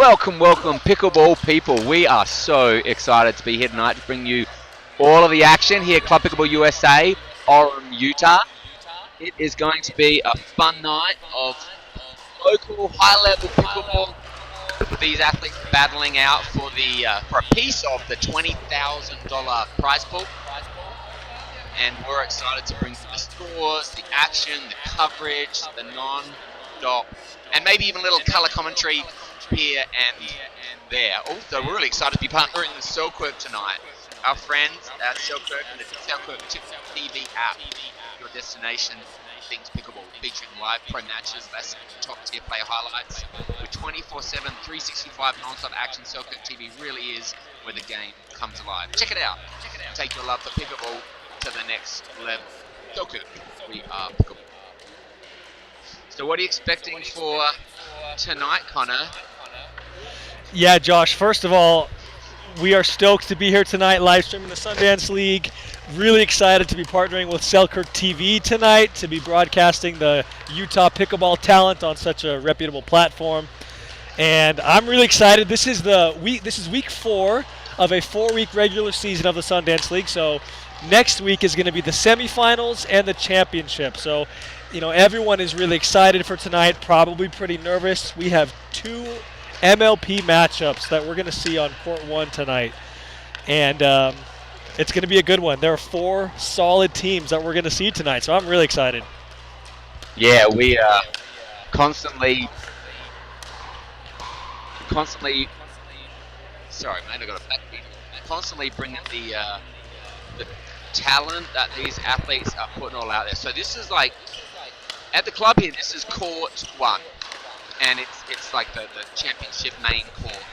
Welcome, pickleball people. We are so excited to be here tonight to bring you all of the action here at Club Pickleball USA, Orem, Utah. It is going to be a fun night of local high-level pickleball. These athletes battling out for a piece of the $20,000 prize pool, and we're excited to bring the scores, the action, the coverage, the non-stop, and maybe even a little color commentary here and there. Also, we're really excited to be partnering with Selkirk tonight. Our friends at Selkirk and the Selkirk TV app, your destination, things pickleball, featuring live pro matches, less top-tier player highlights, with 24/7, 365 non-stop action. Selkirk TV really is where the game comes alive. Check it out. Take your love for pickleball to the next level. Selkirk, we are pickleball. So what are you expecting for tonight, Connor? Yeah, Josh, first of all, we are stoked to be here tonight live streaming the Sundance League. Really excited to be partnering with Selkirk TV tonight to be broadcasting the Utah pickleball talent on such a reputable platform. And I'm really excited. This is week 4 of a 4-week regular season of the Sundance League. So next week is going to be the semifinals and the championship. So, everyone is really excited for tonight, probably pretty nervous. We have 2 MLP matchups that we're going to see on Court 1 tonight. And it's going to be a good one. There are 4 solid teams that we're going to see tonight, so I'm really excited. Yeah, we are constantly. Sorry, mate, I got a backbeat. Constantly bringing the talent that these athletes are putting all out there. So this is like at the club here. This is Court 1. And it's like the championship main court.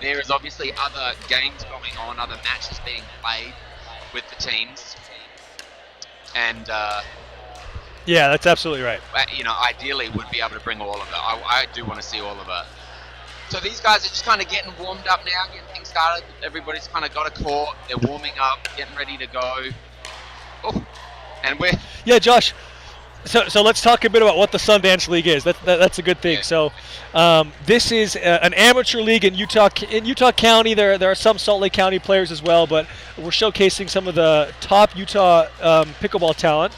There is obviously other games going on, other matches being played with the teams. And yeah, that's absolutely right. Ideally would be able to bring all of it. I do want to see all of it. So these guys are just kind of getting warmed up now, getting things started. Everybody's kind of got a court. They're warming up, getting ready to go. Oh, and we're... Yeah, Josh. So let's talk a bit about what the Sundance League is. That's a good thing. Yeah. So this is an amateur league in Utah County. There are some Salt Lake County players as well, but we're showcasing some of the top Utah pickleball talent.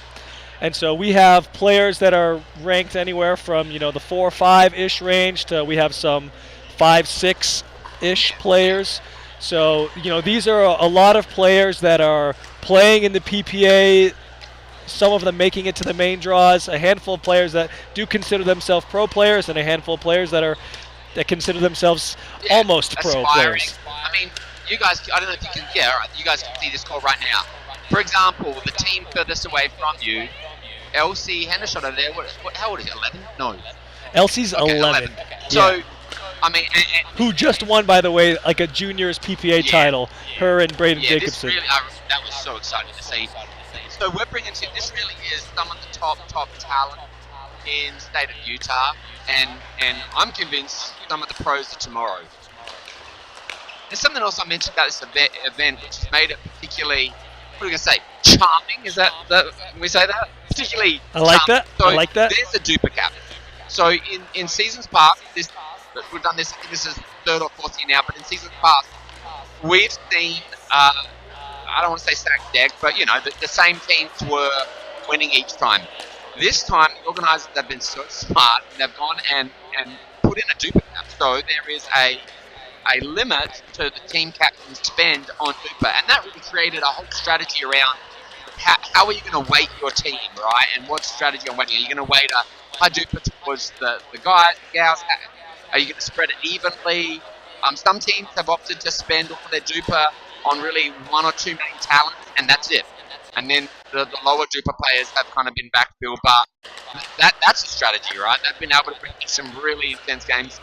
And so we have players that are ranked anywhere from the 4-5-ish range to we have some 5-6-ish players. So these are a lot of players that are playing in the PPA. Some of them making it to the main draws, a handful of players that do consider themselves pro players, and a handful of players that consider themselves almost pro players. I mean, you guys, I don't know if you can, you guys can see this call right now. For example, the team furthest away from you, LC Hendershot over there, how old is he, 11? No. LC's 11. So, yeah. I mean... Who just won, by the way, like a juniors PPA title, her and Braden Jacobson. Really, that was so exciting to see. So we're bringing to this really is some of the top talent in the state of Utah, and I'm convinced some of the pros are tomorrow. There's something else I mentioned about this event which has made it particularly, what are we going to say, charming? Is that can we say that? Particularly I like charming. that. I like that. There's a duper cap. So in seasons past, we've done this, I think this is 3rd or 4th year now, but in seasons past, we've seen... I don't want to say stacked deck, but the same teams were winning each time. This time, the organisers have been so smart, and they've gone and put in a duper cap. So there is a limit to the team captain's spend on duper, and that really created a whole strategy around how are you going to weight your team, right? And what strategy on weighting? Are you going to weight a high duper towards the guys, the gals? Are you going to spread it evenly? Some teams have opted to spend all their duper on really 1 or 2 main talents, and that's it. And then the lower duper players have kind of been backfilled, but that's a strategy, right? They've been able to bring some really intense games.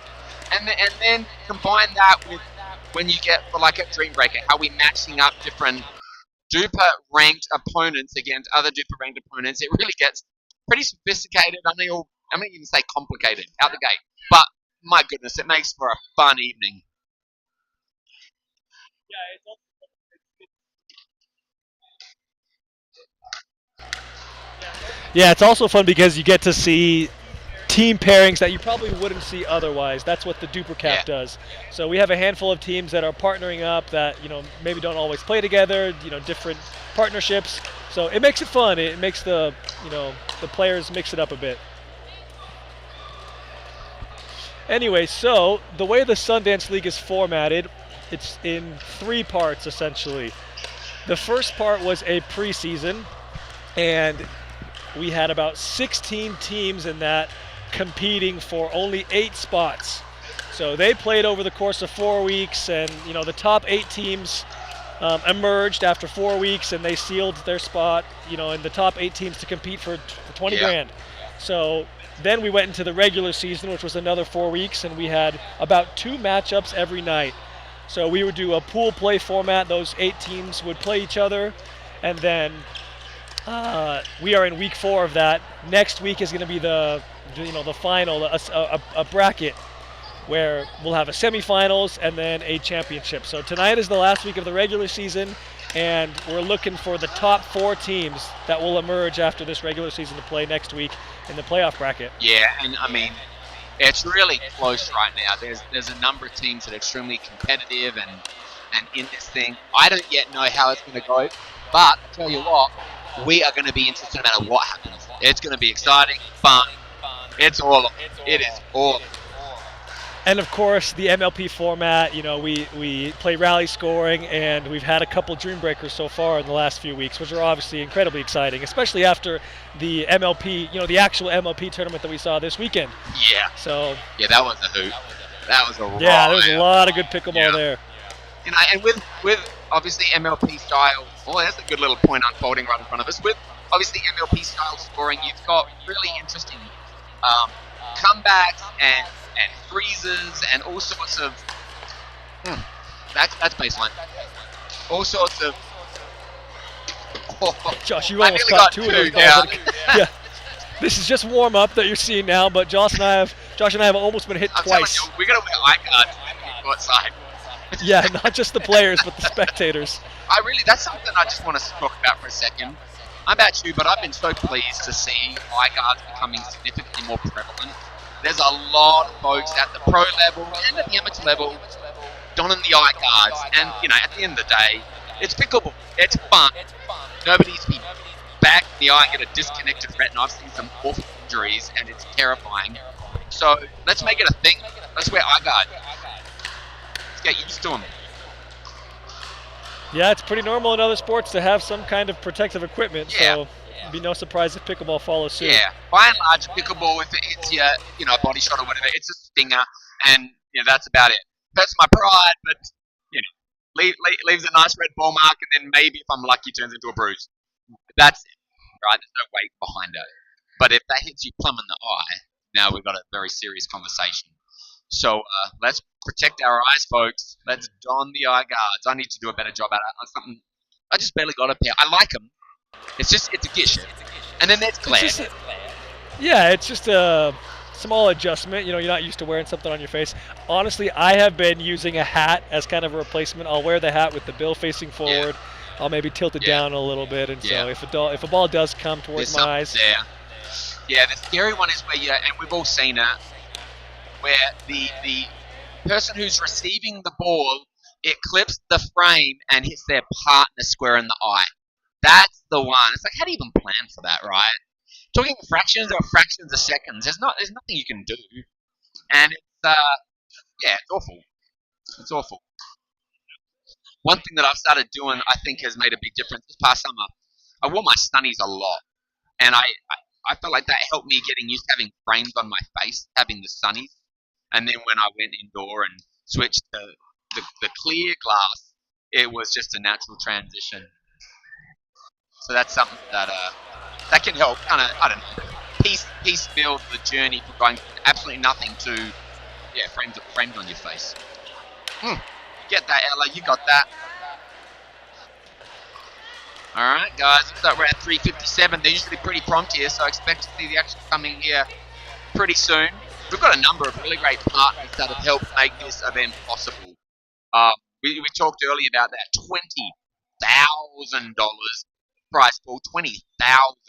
And then combine that with when you get for like a Dream Breaker, how we matching up different duper ranked opponents against other duper ranked opponents, it really gets pretty sophisticated. I'm not even say complicated out the gate, but my goodness, it makes for a fun evening. Yeah, it's also fun because you get to see team pairings that you probably wouldn't see otherwise. That's what the Duper Yeah. Cap does. So we have a handful of teams that are partnering up that maybe don't always play together. Different partnerships. So it makes it fun. It makes the players mix it up a bit. Anyway, so the way the Sundance League is formatted, it's in 3 parts essentially. The first part was a preseason, and we had about 16 teams in that competing for only 8 spots. So they played over the course of 4 weeks, and the top 8 teams emerged after 4 weeks, and they sealed their spot, in the top 8 teams to compete for 20 grand. So then we went into the regular season, which was another 4 weeks, and we had about 2 matchups every night. So we would do a pool play format. Those 8 teams would play each other, and then we are in week 4 of that. Next week is going to be the final, a bracket where we'll have a semifinals and then a championship. So tonight is the last week of the regular season, and we're looking for the top 4 teams that will emerge after this regular season to play next week in the playoff bracket. Yeah, and I mean, it's really close right now. There's a number of teams that are extremely competitive and in this thing. I don't yet know how it's going to go, but I tell you what, we are going to be interested no matter what happens. It's going to be exciting, fun. It's all of it. It is all of it. And of course, the MLP format, we play rally scoring, and we've had a couple dream breakers so far in the last few weeks, which are obviously incredibly exciting, especially after the MLP, the actual MLP tournament that we saw this weekend. Yeah. So. Yeah, that was a hoot. That was a yeah, there was a lot of good pickleball there. And with obviously MLP style, well, that's a good little point unfolding right in front of us. With obviously MLP style scoring, you've got really interesting comebacks and freezes and all sorts of that's baseline. All sorts of Josh, you almost got 2 of those balls. Yeah. This is just warm up that you're seeing now, but Josh and I have almost been hit twice. You, we're gonna wear eye guards when we go outside. Yeah, not just the players, but the spectators. That's something I just want to talk about for a second. I'm about you, but I've been so pleased to see eye guards becoming significantly more prevalent. There's a lot of folks at the pro level and at the amateur level donning the eye guards. And, at the end of the day, it's pickleball. It's fun. Nobody needs to be back in the eye and get a disconnected retina. I've seen some awful injuries, and it's terrifying. So let's make it a thing. Let's wear eye guards. Let's get used to them. Yeah, it's pretty normal in other sports to have some kind of protective equipment. Yeah. So it'd be no surprise if pickleball follows suit. Yeah, by and large, pickleball, if it hits you, a body shot or whatever, it's a stinger, and that's about it. Hurts my pride, but leaves a nice red ball mark, and then maybe if I'm lucky, turns into a bruise. That's it, right? There's no weight behind it. But if that hits you plumb in the eye, now we've got a very serious conversation. So let's protect our eyes, folks. Let's don the eye guards. I need to do a better job at it. I just barely got a pair. I like them. It's a gish. And then there's glare. It's just a small adjustment. You're not used to wearing something on your face. Honestly, I have been using a hat as kind of a replacement. I'll wear the hat with the bill facing forward. Yeah. I'll maybe tilt it down a little bit. And so if a ball does come towards my eyes. There. Yeah, the scary one is where and we've all seen it, where the person who's receiving the ball, it clips the frame and hits their partner square in the eye. That's the one. It's like, how do you even plan for that, right? Talking fractions of seconds. There's nothing you can do, and it's awful. It's awful. One thing that I've started doing, I think, has made a big difference this past summer. I wore my sunnies a lot, and I felt like that helped me getting used to having frames on my face, having the sunnies. And then when I went indoor and switched to the clear glass, it was just a natural transition. So that's something that can help kind of, I don't know, piece build the journey from going from absolutely nothing to frames on your face. Get that, Ella, you got that. Alright guys, looks like we're at 3:57. They're usually pretty prompt here, so I expect to see the action coming here pretty soon. We've got a number of really great partners that have helped make this event possible. We talked earlier about that $20,000 prize pool, $20,000,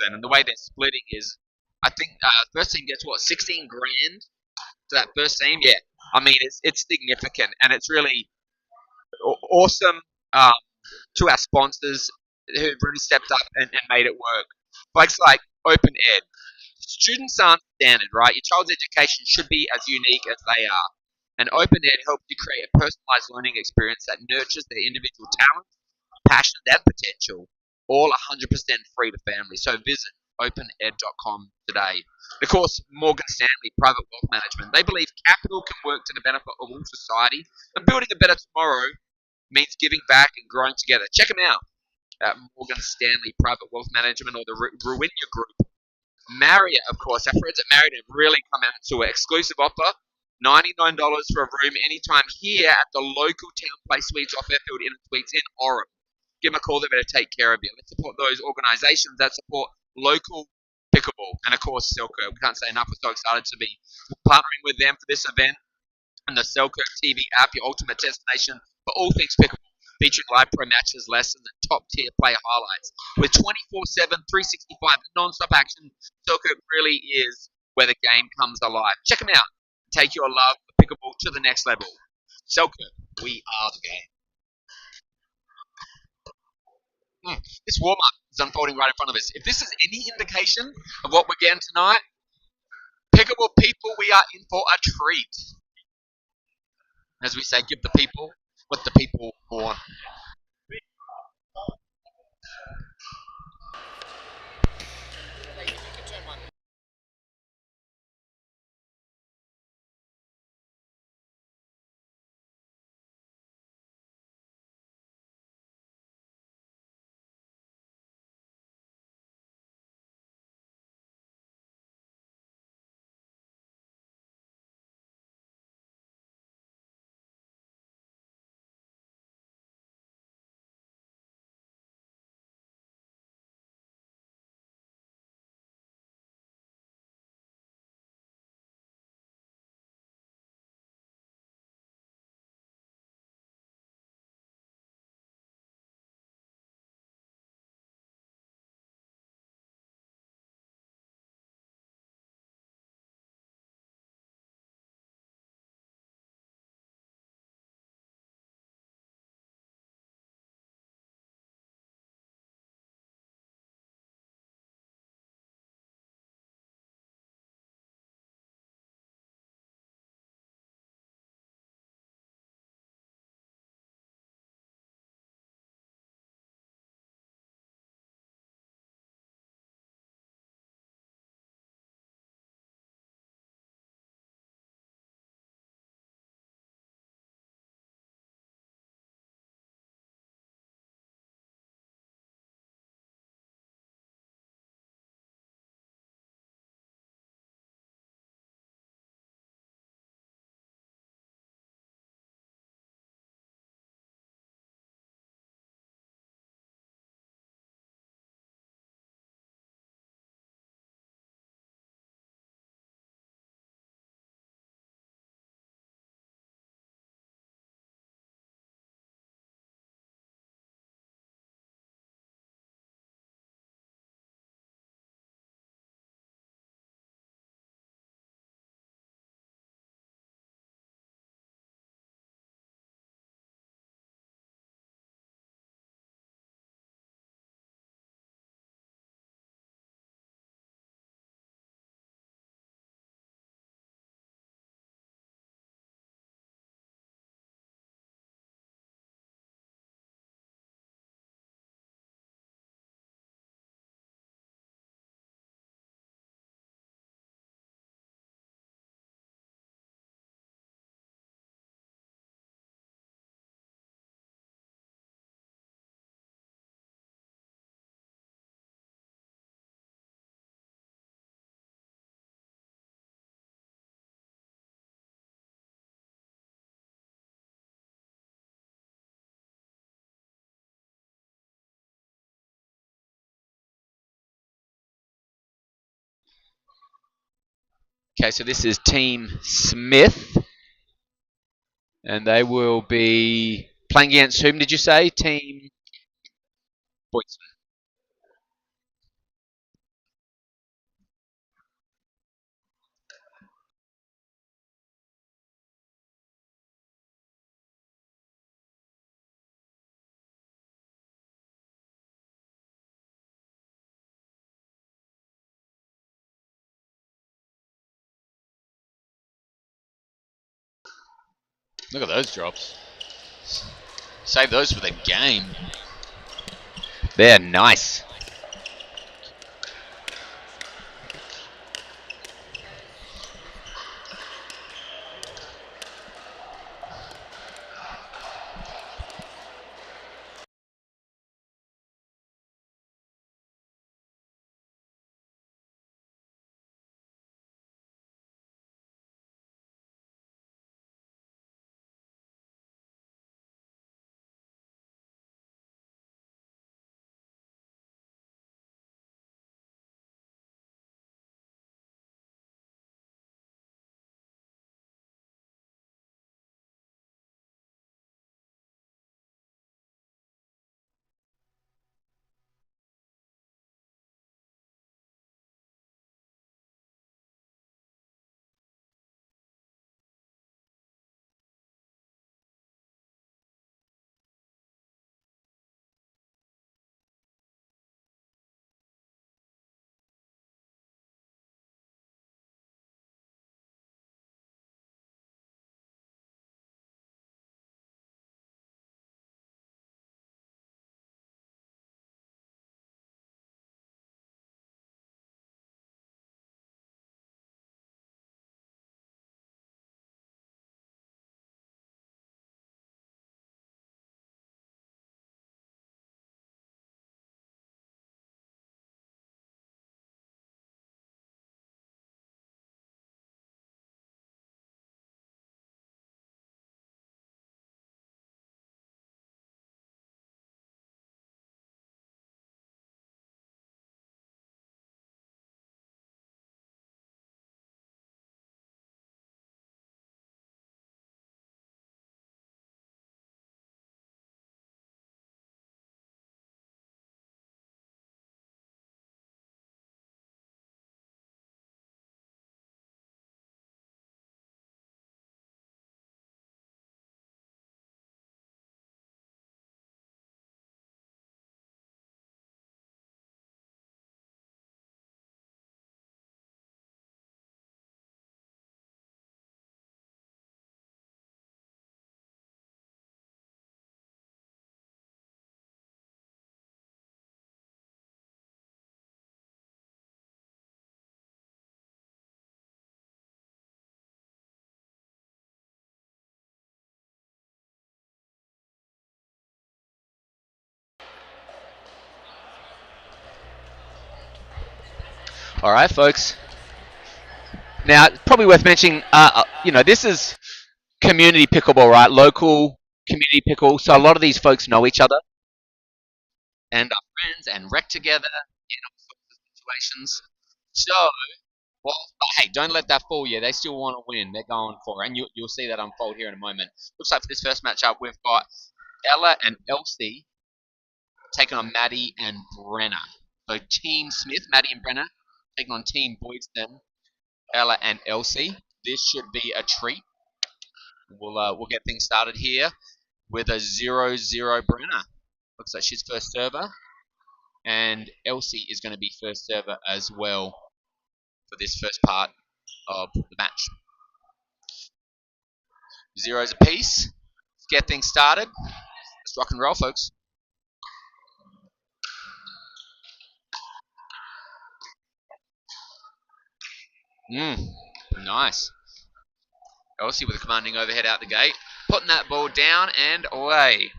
and the way they're splitting is I think first team gets what 16 grand to that first team. Yeah, I mean it's significant and it's really awesome to our sponsors who've really stepped up and made it work. Folks like Open Ed. Students aren't standard, right? Your child's education should be as unique as they are. And Open Ed helps you create a personalized learning experience that nurtures their individual talents, passions, and potential, all 100% free to families. So visit opened.com today. Of course, Morgan Stanley Private Wealth Management. They believe capital can work to the benefit of all society, and building a better tomorrow means giving back and growing together. Check them out at Morgan Stanley Private Wealth Management or the Ruinia Group. Marriott, of course, our friends at Marriott have really come out to an exclusive offer. $99 for a room anytime here at the local Town Place Suites off Airfield Inn Suites in Orem. Give them a call, they're going to take care of you. Let's support those organisations that support local pickleball. And of course, Selkirk. We can't say enough. We're so excited to be partnering with them for this event. And the Selkirk TV app, your ultimate destination for all things pickleball, featuring live pro matches, lessons, and top-tier player highlights. With 24/7, 365 non-stop action, Selkirk really is where the game comes alive. Check them out. Take your love for pickleball to the next level. Selkirk, we are the game. This warm-up is unfolding right in front of us. If this is any indication of what we're getting tonight, pickleball people, we are in for a treat. As we say, give the people what the people want. Okay, so this is Team Smith, and they will be playing against whom did you say? Team Boyson. Look at those drops. Save those for the game. They're nice. All right, folks. Now, probably worth mentioning, this is community pickleball, right? Local community pickle. So a lot of these folks know each other and are friends and wreck together in all sorts of situations. So, well, but hey, don't let that fool you. They still want to win. They're going for it. And you'll see that unfold here in a moment. Looks like for this first matchup, we've got Ella and Elsie taking on Maddie and Brenna. So Team Smith, Maddie and Brenna, taking on Team Boydston, Ella and Elsie. This should be a treat. We'll get things started here with a 0-0 Brenna. Looks like she's first server, and Elsie is going to be first server as well for this first part of the match. Zeros apiece. Let's get things started. Let's rock and roll, folks. Nice. Elsie with a commanding overhead out the gate. Putting that ball down and away.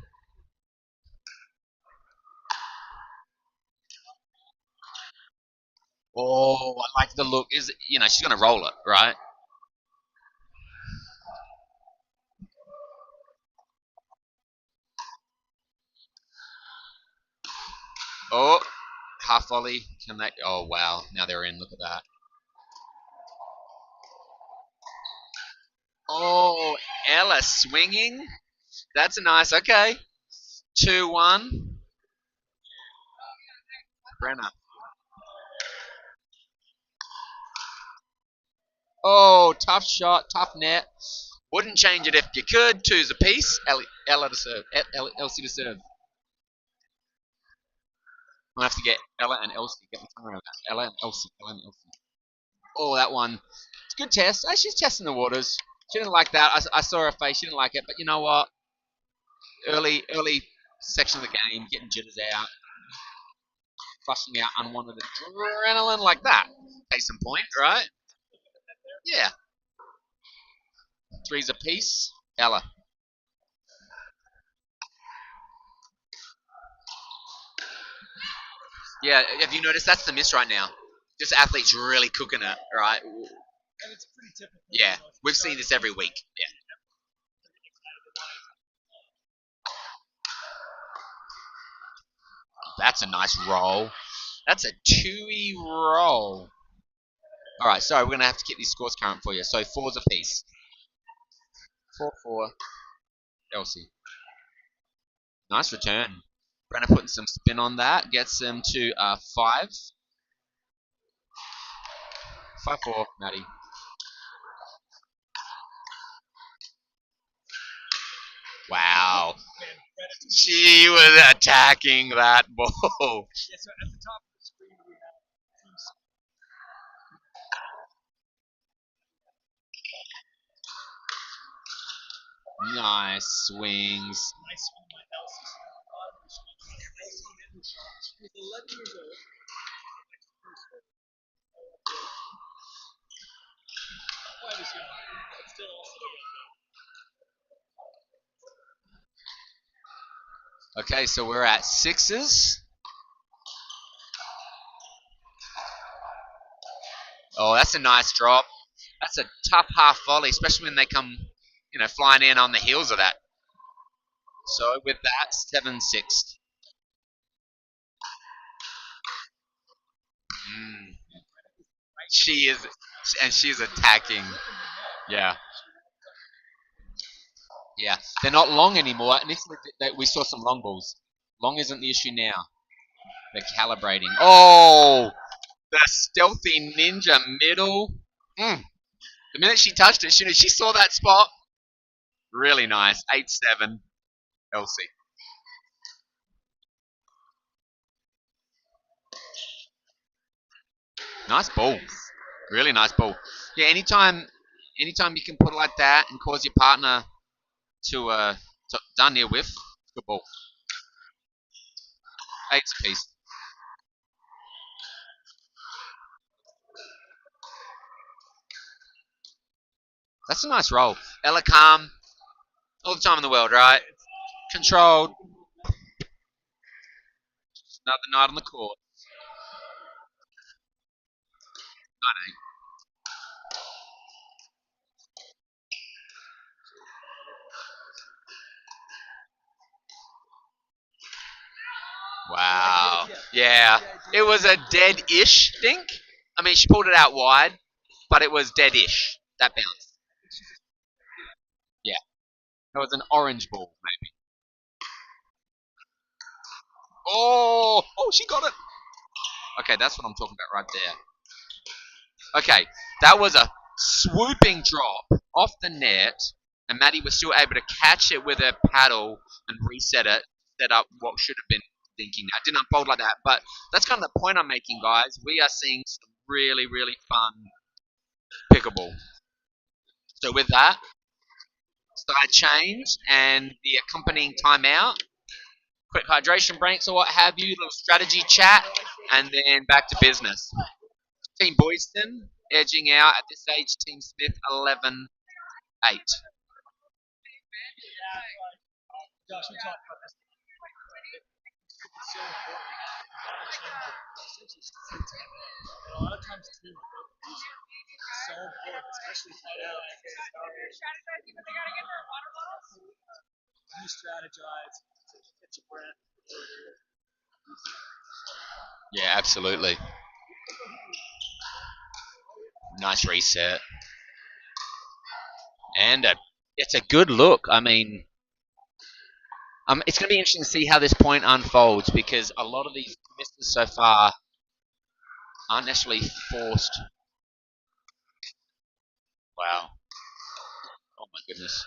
Oh, I like the look. She's going to roll it, right? Oh, half volley. Can they? Oh, wow. Now they're in. Look at that. Oh, Ella swinging. That's a nice. Okay. 2-1. Brenner. Oh, tough shot, tough net. Wouldn't change it if you could. Two's a piece. Ella to serve. Elsie to serve. I'm going to have to get Ella and Elsie. Get my tongue around that. Ella and Elsie. Ella and Elsie. Oh, that one. It's a good test. She's testing the waters. She didn't like that. I saw her face. She didn't like it. But you know what? Early section of the game, getting jitters out, flushing out unwanted adrenaline like that. Case in point, right? Yeah. Threes apiece. Ella. Yeah, have you noticed that's the miss right now? Just athletes really cooking it, right? Yeah, we've seen this every week. Yeah. That's a nice roll. That's a 2-y roll. All right, sorry, we're going to have to keep these scores current for you. So 4s apiece. 4-4. Elsie. Nice return. Brenna putting some spin on that. Gets them to 5. 5-4, Maddie. Wow. She was attacking that ball. Nice swings. Okay, so we're at 6s. Oh, that's a nice drop. That's a tough half volley, especially when they come, flying in on the heels of that. So with that, 7-6. She is, and she's attacking. Yeah. Yeah. They're not long anymore. Initially, we saw some long balls. Long isn't the issue now. They're calibrating. Oh, the stealthy ninja middle. The minute she touched it, she saw that spot. Really nice. 8-7. Elsie. Nice ball. Really nice ball. Yeah, anytime you can put it like that and cause your partner to done near with, good ball. 8's a piece. That's a nice roll. Ella calm. All the time in the world, right? Controlled. Another night on the court. 9-8. Wow. Yeah. It was a dead-ish dink. I mean, she pulled it out wide, but it was dead-ish. That bounce. Yeah. It was an orange ball, maybe. Oh, she got it. Okay, that's what I'm talking about right there. Okay, that was a swooping drop off the net, and Maddie was still able to catch it with her paddle and reset it, set up what should have been thinking. I didn't unfold like that, but that's kind of the point I'm making, guys. We are seeing some really, really fun pickleball. So with that, side change and the accompanying timeout, quick hydration breaks or what have you, little strategy chat, and then back to business. Team Boyston edging out at this stage, Team Smith 11-8. Josh, we talked about this. It's so important. And a lot of times too, it's so important, especially now. You strategize to catch your breath. Yeah, absolutely. Nice reset. And it's a good look. I mean, it's going to be interesting to see how this point unfolds because a lot of these misses so far aren't necessarily forced. Wow. Oh my goodness.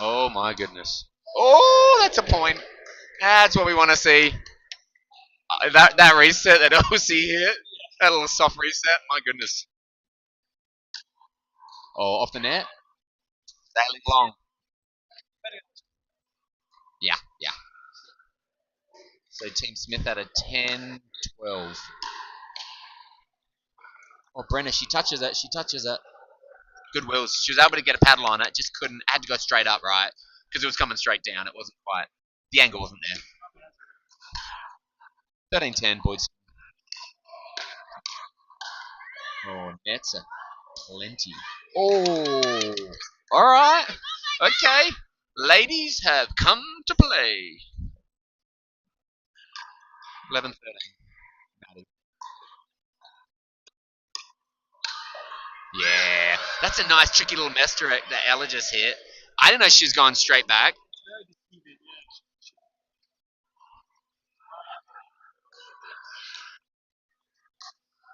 Oh my goodness. Oh, that's a point. That's what we want to see. That reset that OC hit. That little soft reset. My goodness. Oh, off the net. Sailing long. Yeah, yeah. So Team Smith at a 10-12. Oh, Brenna, she touches it. She touches it. Good wills. She was able to get a paddle on it. Just couldn't. Had to go straight up, right? Because it was coming straight down. It wasn't quite. The angle wasn't there. 13-10, boys. Oh, nets are plenty. Oh, all right. Okay. Ladies have come to play. 11-13. Yeah, that's a nice tricky little misdirect that Ella just hit. I didn't know she was going straight back.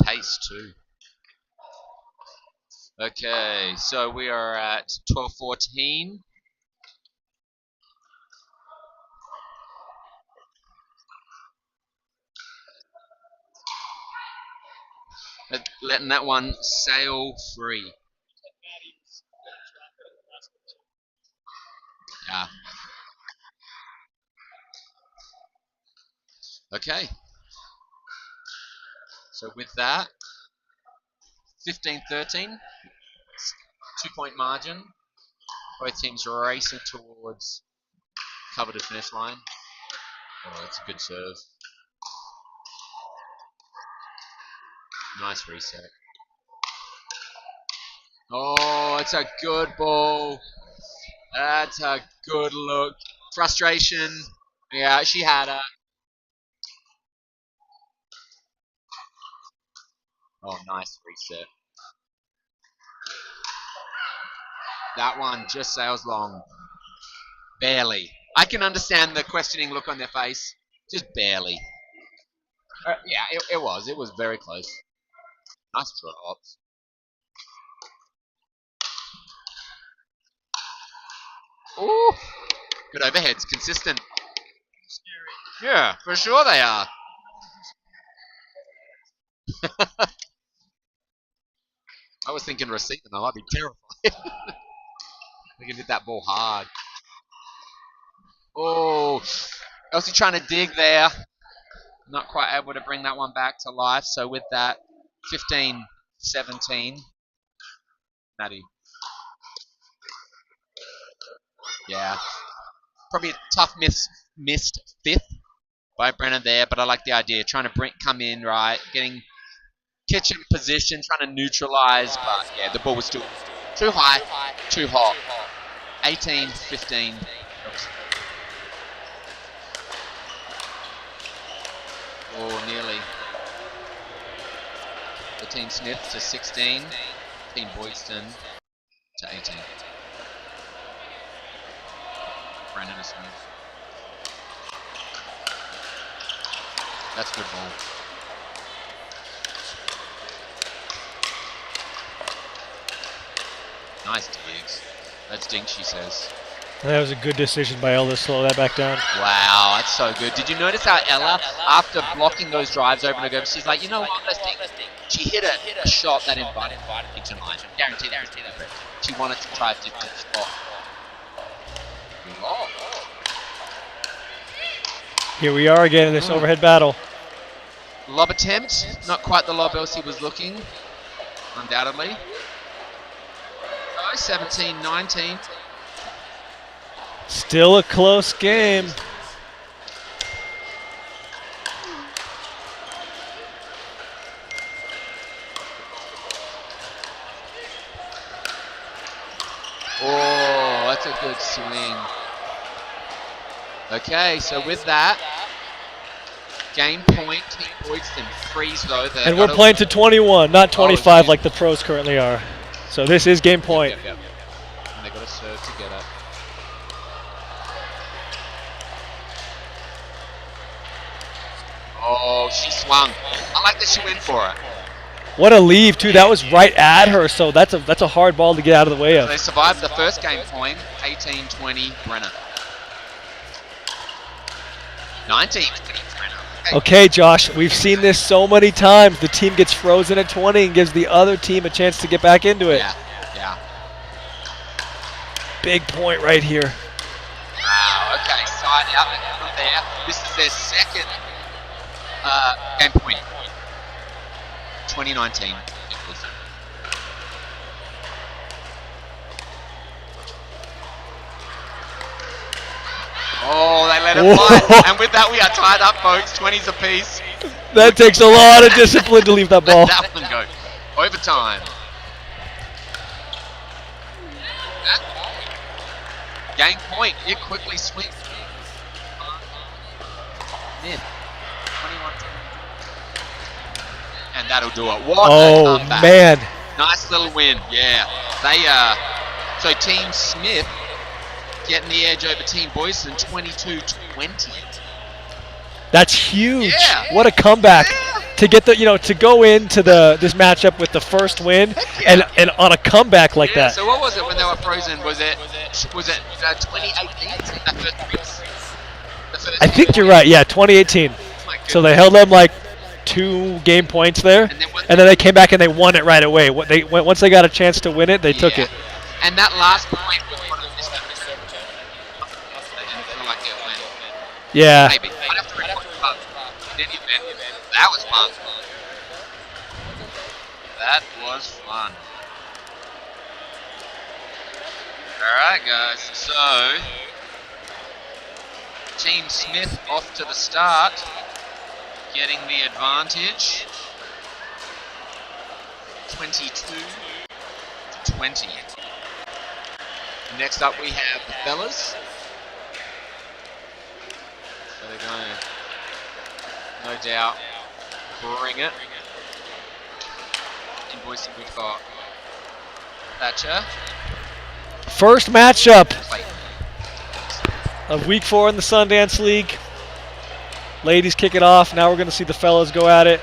Pace too. Okay, so we are at 12-14. Letting that one sail free. Yeah. Okay. So with that, 15-13, 2-point margin. Both teams racing towards coveted finish line. Oh, that's a good serve. Nice reset. Oh, it's a good ball. That's a good look. Frustration. Yeah, she had her. Oh, nice reset. That one just sails long. Barely. I can understand the questioning look on their face. Just barely. Yeah, it was. It was very close. Nice drops. Ooh. Good overheads. Consistent. Yeah, for sure they are. I was thinking receiving though. I'd be terrified. They can hit that ball hard. Oh, Elsie trying to dig there. Not quite able to bring that one back to life. So with that, 15-17. Maddie. Yeah. Probably a tough missed fifth by Brennan there, but I like the idea. Trying to come in, right? Getting kitchen position, trying to neutralize, but yeah, the ball was still too high, too hot. 18-15. Oh, nearly. The Team Smith to 16. Team Boyston to 18. Brandon Smith. That's a good ball. Nice digs. That's dink, she says. That was a good decision by Ella to slow that back down. Wow, that's so good. Did you notice how Ella, after blocking those drives over and over, she's like, you know what, let's think. She hit a shot that invited kitchen line. Guaranteed that. She wanted to try a different spot. Oh. Here we are again in this overhead battle. Lob attempt. Not quite the lob Elsie was looking. Undoubtedly. 17-19. Still a close game. Oh, that's a good swing. Okay, so with that, game point, Team Boyston freeze though. And we're playing to 21, not 25 like the pros currently are. So this is game point. Yep. And they got to serve to get it. Oh, she swung. I like that she went for it. What a leave too. That was right at her, so that's a hard ball to get out of the way of. So they survived the first game point, 18-20 Brenner. 19-20 Brenner. Okay, Josh, we've seen this so many times. The team gets frozen at 20 and gives the other team a chance to get back into it. Yeah. Big point right here. Wow, okay, side out from there. This is their second game point. 2019. It was. Oh, they let it fly. And with that, we are tied up, folks. 20s apiece. That takes a lot of discipline to leave that ball. Let that one go. Overtime. Game point. You quickly swing. Mid. 21. And that'll do it. What a comeback. Man. Nice little win. Yeah. They so Team Smith getting the edge over Team Boyson 22-20. That's huge. Yeah. What a comeback. Yeah. To get the to go into this matchup with the first win and on a comeback like that. So what was it when they were frozen? Was it 2018? I think you're right. Yeah, 2018. So they held them like 2 game points there, and then they came back and they won it right away. Once they got a chance to win it, they took it. And that last point was one of the Yeah. Maybe. I'd have to record in any event. That was fun. That was fun. Alright guys, so Team Smith off to the start, getting the advantage. 22-20. Next up we have the fellas. So they're going to, no doubt, bring it. In Boise we've got Thatcher. First matchup of week 4 in the Sundance League. Ladies kick it off. Now we're going to see the fellas go at it.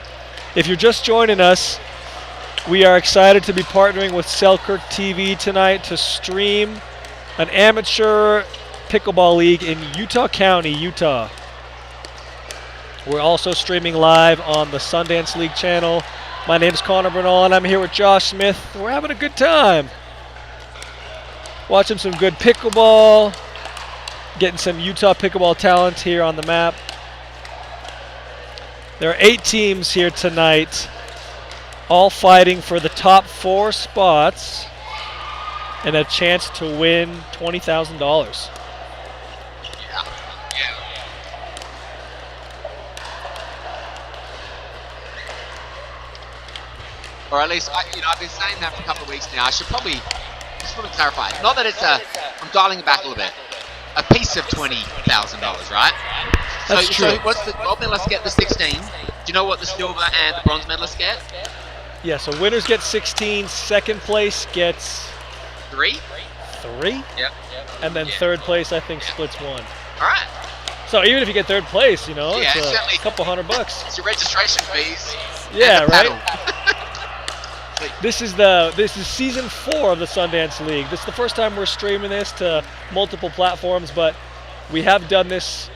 If you're just joining us, we are excited to be partnering with Selkirk TV tonight to stream an amateur pickleball league in Utah County, Utah. We're also streaming live on the Sundance League channel. My name is Bernal, and I'm here with Josh Smith. We're having a good time. Watching some good pickleball. Getting some Utah pickleball talent here on the map. There are 8 teams here tonight, all fighting for the top 4 spots and a chance to win $20,000. Yeah. Or at least, I've been saying that for a couple of weeks now. I should probably just want to clarify. Not that it's I'm dialing it back a little bit. A piece of $20,000, right? That's true. So what's the gold medalists get? The 16. Do you know what the silver and the bronze medalists get? Yeah, so winners get 16, second place gets 3? 3? Yep. And then third place, I think, splits 1. All right. So even if you get third place, it's certainly a couple $100. It's your registration fees. Yeah, right. Paddle. This is season 4 of the Sundance League. This is the first time we're streaming this to multiple platforms, but we have done this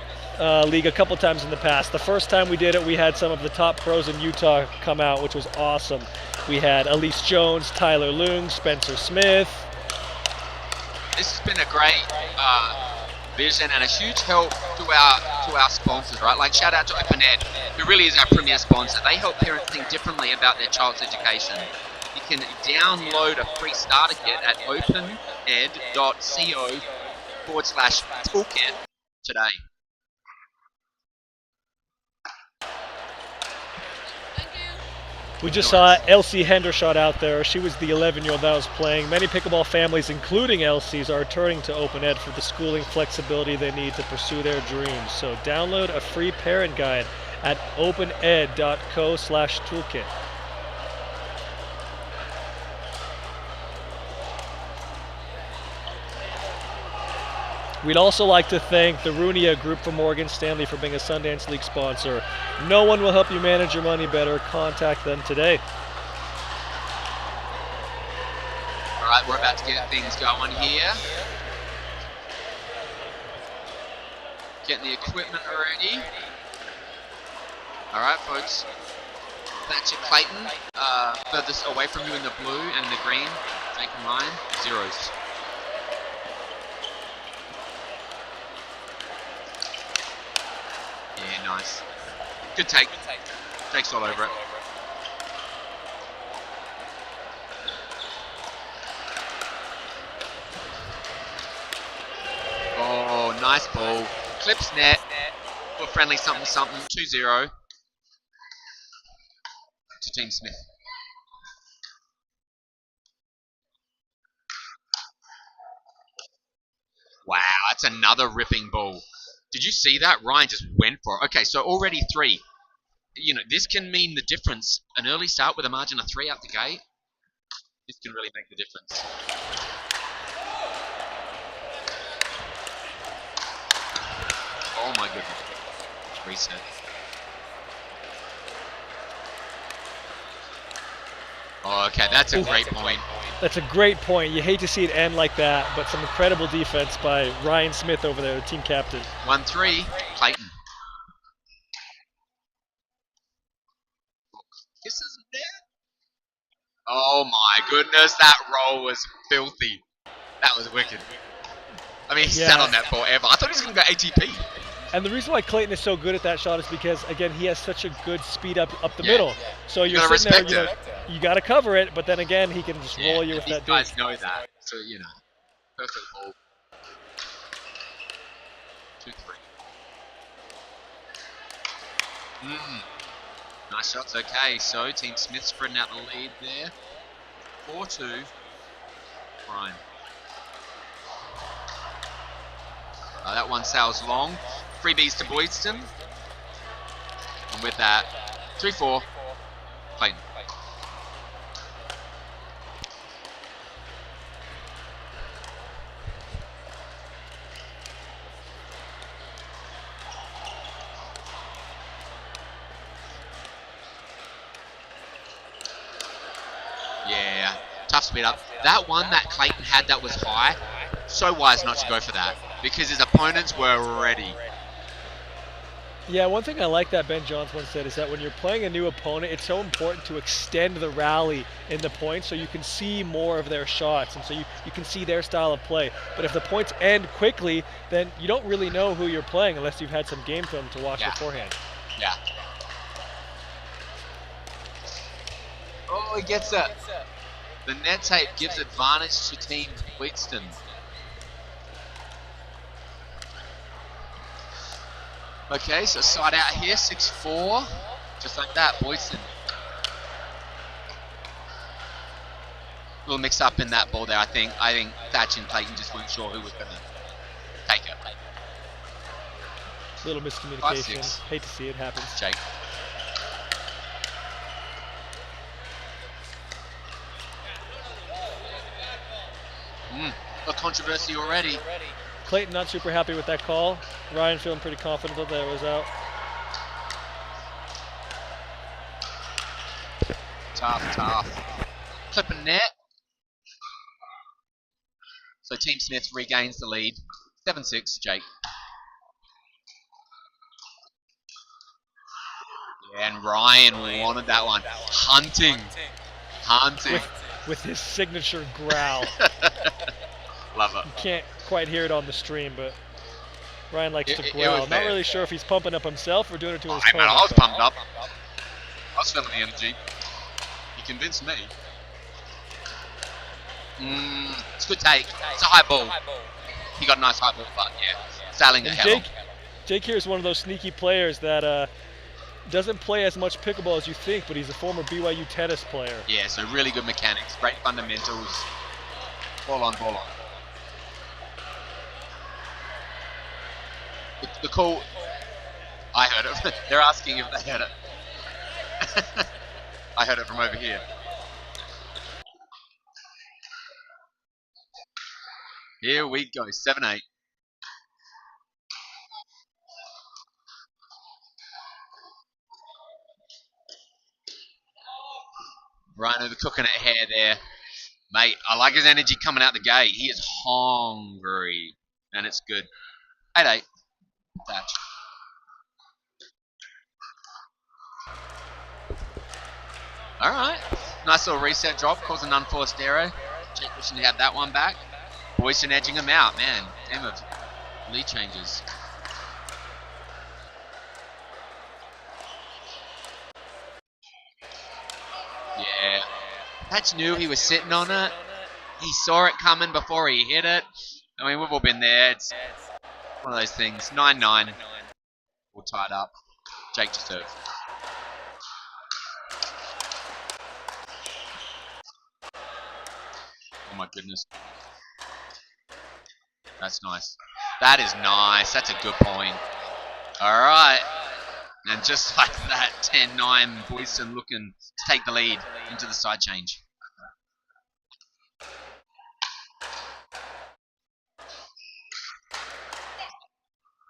league a couple times in the past. The first time we did it, we had some of the top pros in Utah come out, which was awesome. We had Elise Jones, Tyler Loong, Spencer Smith. This has been a great vision and a huge help to our sponsors, right? Like shout out to Open Ed, who really is our premier sponsor. They help parents think differently about their child's education. You can download a free starter kit at opened.co/toolkit today. We just saw Elsie Hendershot out there. She was the 11-year-old that was playing. Many pickleball families, including Elsie's, are turning to Open Ed for the schooling flexibility they need to pursue their dreams. So download a free parent guide at opened.co/toolkit. We'd also like to thank the Runia Group from Morgan Stanley for being a Sundance League sponsor. No one will help you manage your money better. Contact them today. All right, we're about to get things going here. Getting the equipment ready. All right, folks. Thatcher Clayton, furthest away from you in the blue and the green. Jake and Ryan, zeros. Yeah, nice. Good take. Jake's all over it. Oh, nice ball. Clips net. For friendly something something. 2-0 to Team Smith. Wow, that's another ripping ball. Did you see that? Ryan just went for it. Okay, so already 3. You know, this can mean the difference. An early start with a margin of 3 out the gate. This can really make the difference. Oh my goodness. Reset. Oh, okay, that's a great point. That's a great point. You hate to see it end like that, but some incredible defense by Ryan Smith over there, the team captain. 1-3, Clayton. This is net. Oh my goodness, that roll was filthy. That was wicked. I mean, he sat on that forever. I thought he was going to go ATP. And the reason why Clayton is so good at that shot is because, again, he has such a good speed up the middle. So you're sitting there, you got to cover it, but then again, he can just roll you with that. These guys know that. So, perfect ball. 2-3. Nice shots. Okay, so Team Smith spreading out the lead there. 4-2. Ryan. That one sails long. Freebies to Boydston. And with that, 3-4. Clayton. Yeah, tough speed up. That one that Clayton had that was high, so wise not to go for that because his opponents were ready. Yeah, one thing I like that Ben Johns once said is that when you're playing a new opponent, it's so important to extend the rally in the points so you can see more of their shots and so you can see their style of play. But if the points end quickly, then you don't really know who you're playing unless you've had some game film to watch beforehand. Yeah. Oh, he gets it. The net tape gives advantage to Team Wheatston. Okay, so side out here, 6-4. Just like that, Boydston. A little mix up in that ball there, I think. I think Thatch and Clayton just weren't sure who was going to take it. A little miscommunication. Hate to see it happen. Jake. A controversy already. Clayton not super happy with that call. Ryan feeling pretty confident that it was out. Tough. Clip and net. So Team Smith regains the lead. 7-6, Jake. Yeah, and Ryan wanted that one. Hunting. With his signature growl. Love it. You can't quite hear it on the stream, but Ryan likes to growl. Not really sure if he's pumping up himself or doing it to his opponent. I was pumped up. I was feeling the energy. You convinced me. It's a good take. It's a high ball. He got a nice high ball, but yeah, sailing ahead. Jake here is one of those sneaky players that doesn't play as much pickleball as you think, but he's a former BYU tennis player. Yeah, so really good mechanics, great fundamentals. Ball on. The call, I heard it. They're asking if they heard it. I heard it from over here. Here we go, 7-8. Rhino, the cooking at hair there. Mate, I like his energy coming out the gate. He is hungry, and it's good. 8-8. Thatch. All right. Nice little reset drop, caused an unforced error. Jake wishing to have that one back. Boyson edging him out, man. Game of lead changes. Yeah. Patch knew he was sitting on it. He saw it coming before he hit it. I mean, we've all been there. It's one of those things. 9-9. All tied up. Jake to serve. Oh my goodness. That's nice. That is nice. That's a good point. Alright. And just like that, 10-9, Boyson looking to take the lead into the side change.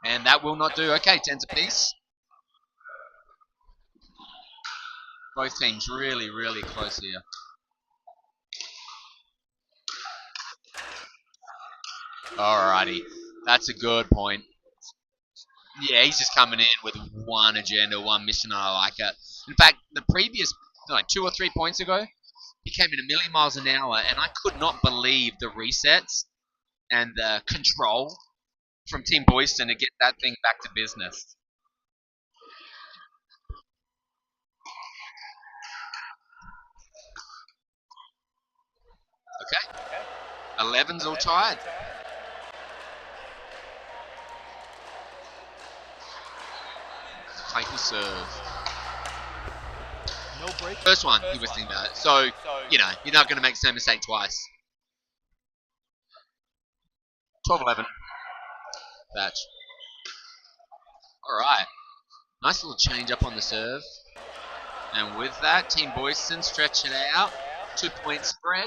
And that will not do. Okay, 10s apiece. Both teams really, really close here. Alrighty. That's a good point. Yeah, he's just coming in with one agenda, one mission, and I like it. In fact, the previous, like 2 or 3 points ago, he came in a million miles an hour, and I could not believe the resets and the control from Team Boyston to get that thing back to business. Okay. 11's all tied. Playful serve. No break. First one, he was thinking about it. So, you know, you're not going to make the same mistake twice. 12-11. Batch. Alright. Nice little change up on the serve. And with that, Team Boyston stretch it out. 2-point spread.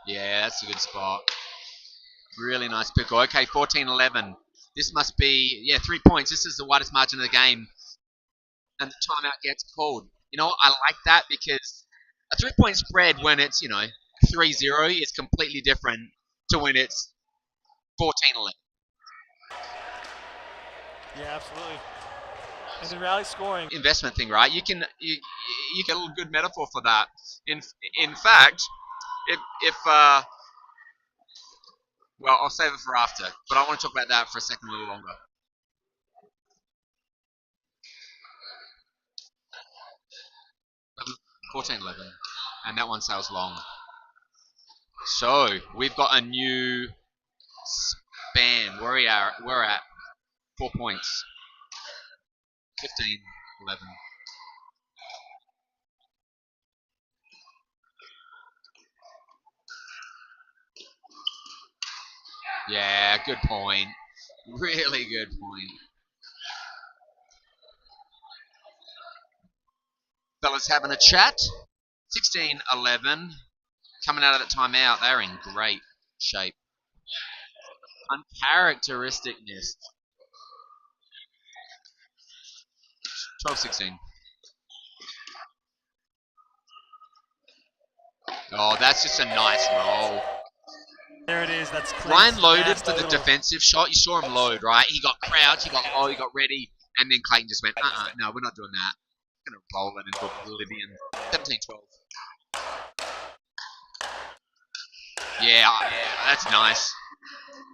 Yeah, that's a good spot. Really nice pickle. Okay, 14-11. This must be, 3 points. This is the widest margin of the game. And the timeout gets called. You know what? I like that because a 3-point spread when it's, 3-0 is completely different to when it's 14-11. Yeah, absolutely. And in rally scoring, Investment thing, right? You can you get a little good metaphor for that. In fact, if well, I'll save it for after, but I want to talk about that for a second, a little longer. $14.11, and that one sails long. So we've got a new span. We're at 4 points. 15-11. Yeah, good point. Really good point. Fellas having a chat. 16-11. Coming out of that timeout, they're in great shape. Uncharacteristicness. 12-16. Oh, that's just a nice roll. there it is. That's Ryan loaded for the defensive shot. You saw him load, right? He got crouched, he got low, he got ready, and then Clayton just went, no, we're not doing that. We're going to roll it into oblivion. 17-12. Yeah, that's nice.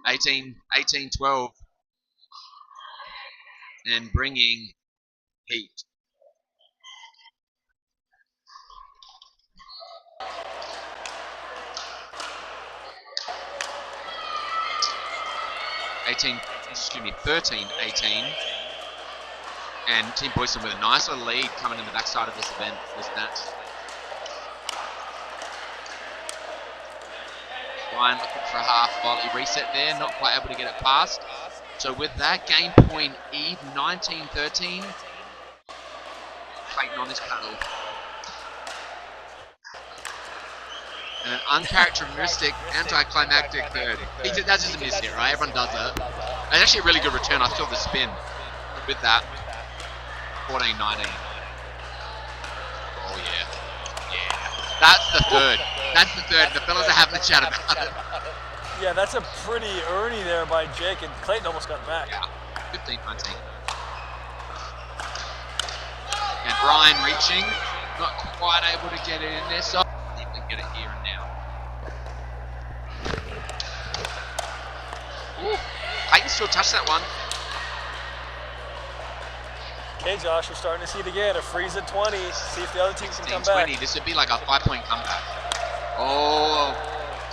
18-12. And bringing heat. Excuse me, 13-18. And Team Boyston with a nice little lead coming in the backside of this event, this match. Ryan looking for a half volley reset there, not quite able to get it past. So with that, game point Eve 19-13. Clayton on his paddle. And an uncharacteristic, anticlimactic third. That's just a miss here, right? Everyone does that. And actually a really good return. I saw the spin with that. 14-19. Oh, yeah. Yeah. That's the third. That's the third. The fellas are having a chat about it. Yeah, that's a pretty Ernie there by Jake, and Clayton almost got back. Yeah, 15-19. And Ryan reaching, not quite able to get it in there, so he can get it here and now. Ooh, Clayton still touched that one. Okay, Josh, we're starting to see it again. A freeze at 20. See if the other team can come back. 20. This would be like a 5-point comeback. Oh,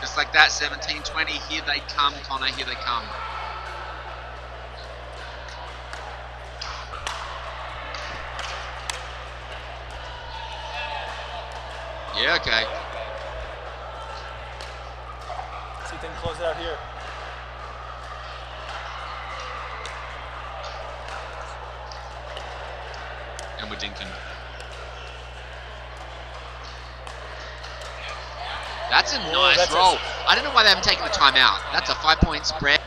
just like that, 17-20. Here they come, Connor. Here they come. Yeah, okay. See if they can close it out here. And we're dinking. That's a nice roll. I don't know why they haven't taken the timeout. That's a 5-point spread.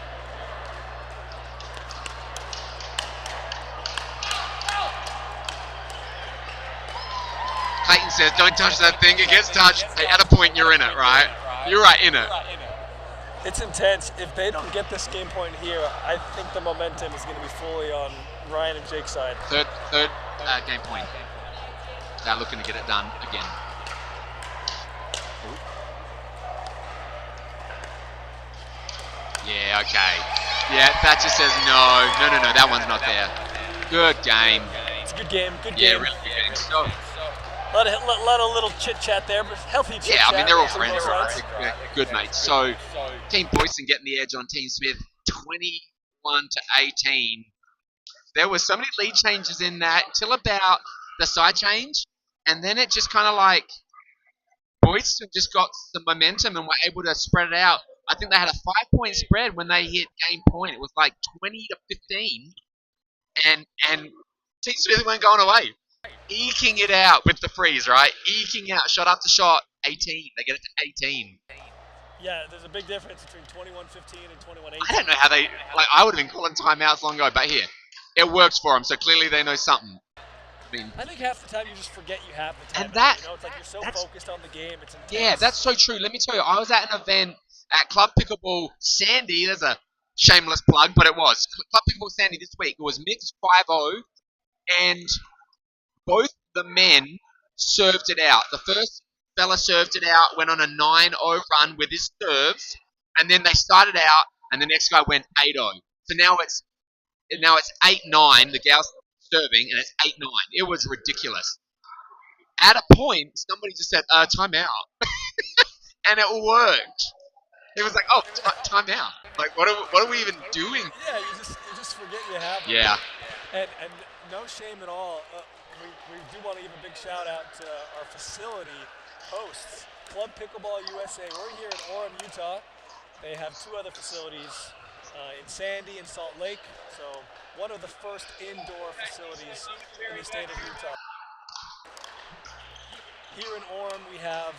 Clayton says, don't touch that thing. It gets touched. Hey, at a point, you're in it, right? You're right in it. It's intense. If they don't get this game point here, I think the momentum is going to be fully on Ryan and Jake's side. Third game point. They're looking to get it done again. Yeah, okay. Yeah, Thatcher says no, that one's not there. Good game. It's a good game, good game. Yeah, really good game. So, a lot of little chit-chat there, but healthy chit-chat. Yeah, I mean, they're all friends, right? Good mates. So, Team Boyson getting the edge on Team Smith, 21-18. There were so many lead changes in that till about the side change, and then it just kind of like Boyson just got some momentum and were able to spread it out. I think they had a 5-point spread when they hit game point. It was like 20-15, and Team Smith weren't going away. Eking it out with the freeze, right? Eking out, shot after shot, 18. They get it to 18. Yeah, there's a big difference between 21-15 and 21-18. I don't know how they, I would have been calling timeouts long ago, but here, it works for them, so clearly they know something. I think half the time you just forget you have the timeout. And that, it's like you're so focused on the game, it's intense. Yeah, that's so true. Let me tell you, I was at an event at Club Pickleball Sandy. There's a shameless plug, but it was. Club Pickleball Sandy this week. It was mixed 5-0, and both the men served it out. The first fella served it out, went on a 9-0 run with his serves, and then they started out, and the next guy went 8-0. So now it's 8-9. The gal's serving, and it's 8-9. It was ridiculous. At a point, somebody just said, timeout. And it worked. It was like, oh, timeout. Like, what are we even doing? Yeah, you just forget you have it. Yeah. And no shame at all. We do want to give a big shout out to our facility hosts, Club Pickleball USA. We're here in Orem, Utah. They have 2 other facilities in Sandy and Salt Lake. So one of the first indoor facilities in the state of Utah. Here in Orem, we have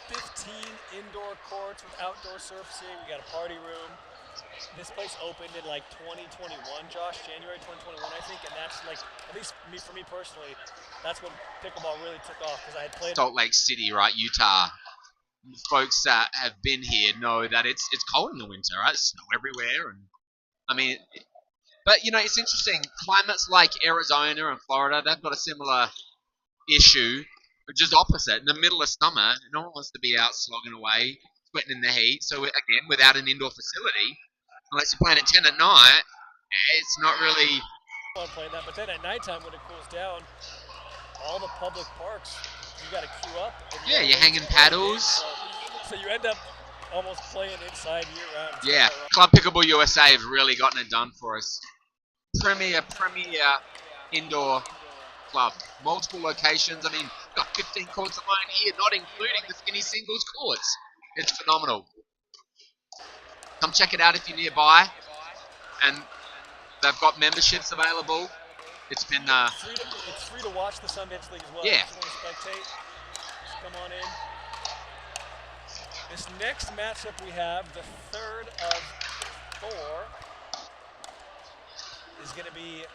15 indoor courts with outdoor surfacing. We got a party room. This place opened in like 2021, Josh, January 2021, I think, and that's like, at least for me personally, that's when pickleball really took off because I had played Salt Lake City, right, Utah. Folks that have been here know that it's cold in the winter, right? Snow everywhere, and I mean, but it's interesting. Climates like Arizona and Florida, they've got a similar issue, which is opposite. In the middle of summer, no one wants to be out slogging away, sweating in the heat. So again, without an indoor facility, unless you're playing at 10 at night, it's not really playing that. But then at nighttime when it cools down, all the public parks, you got to queue up. Yeah, you're hanging paddles. So you end up almost playing inside year-round. Yeah, Club Pickleball USA have really gotten it done for us. Premier indoor club. Multiple locations. I mean, got 15 courts alone here, not including the skinny singles courts. It's phenomenal. Come check it out if you're nearby. And they've got memberships available. It's been it's free to watch the Sundance League as well. Yeah. If you want to spectate, just come on in. This next matchup we have, the third of 4, is going to be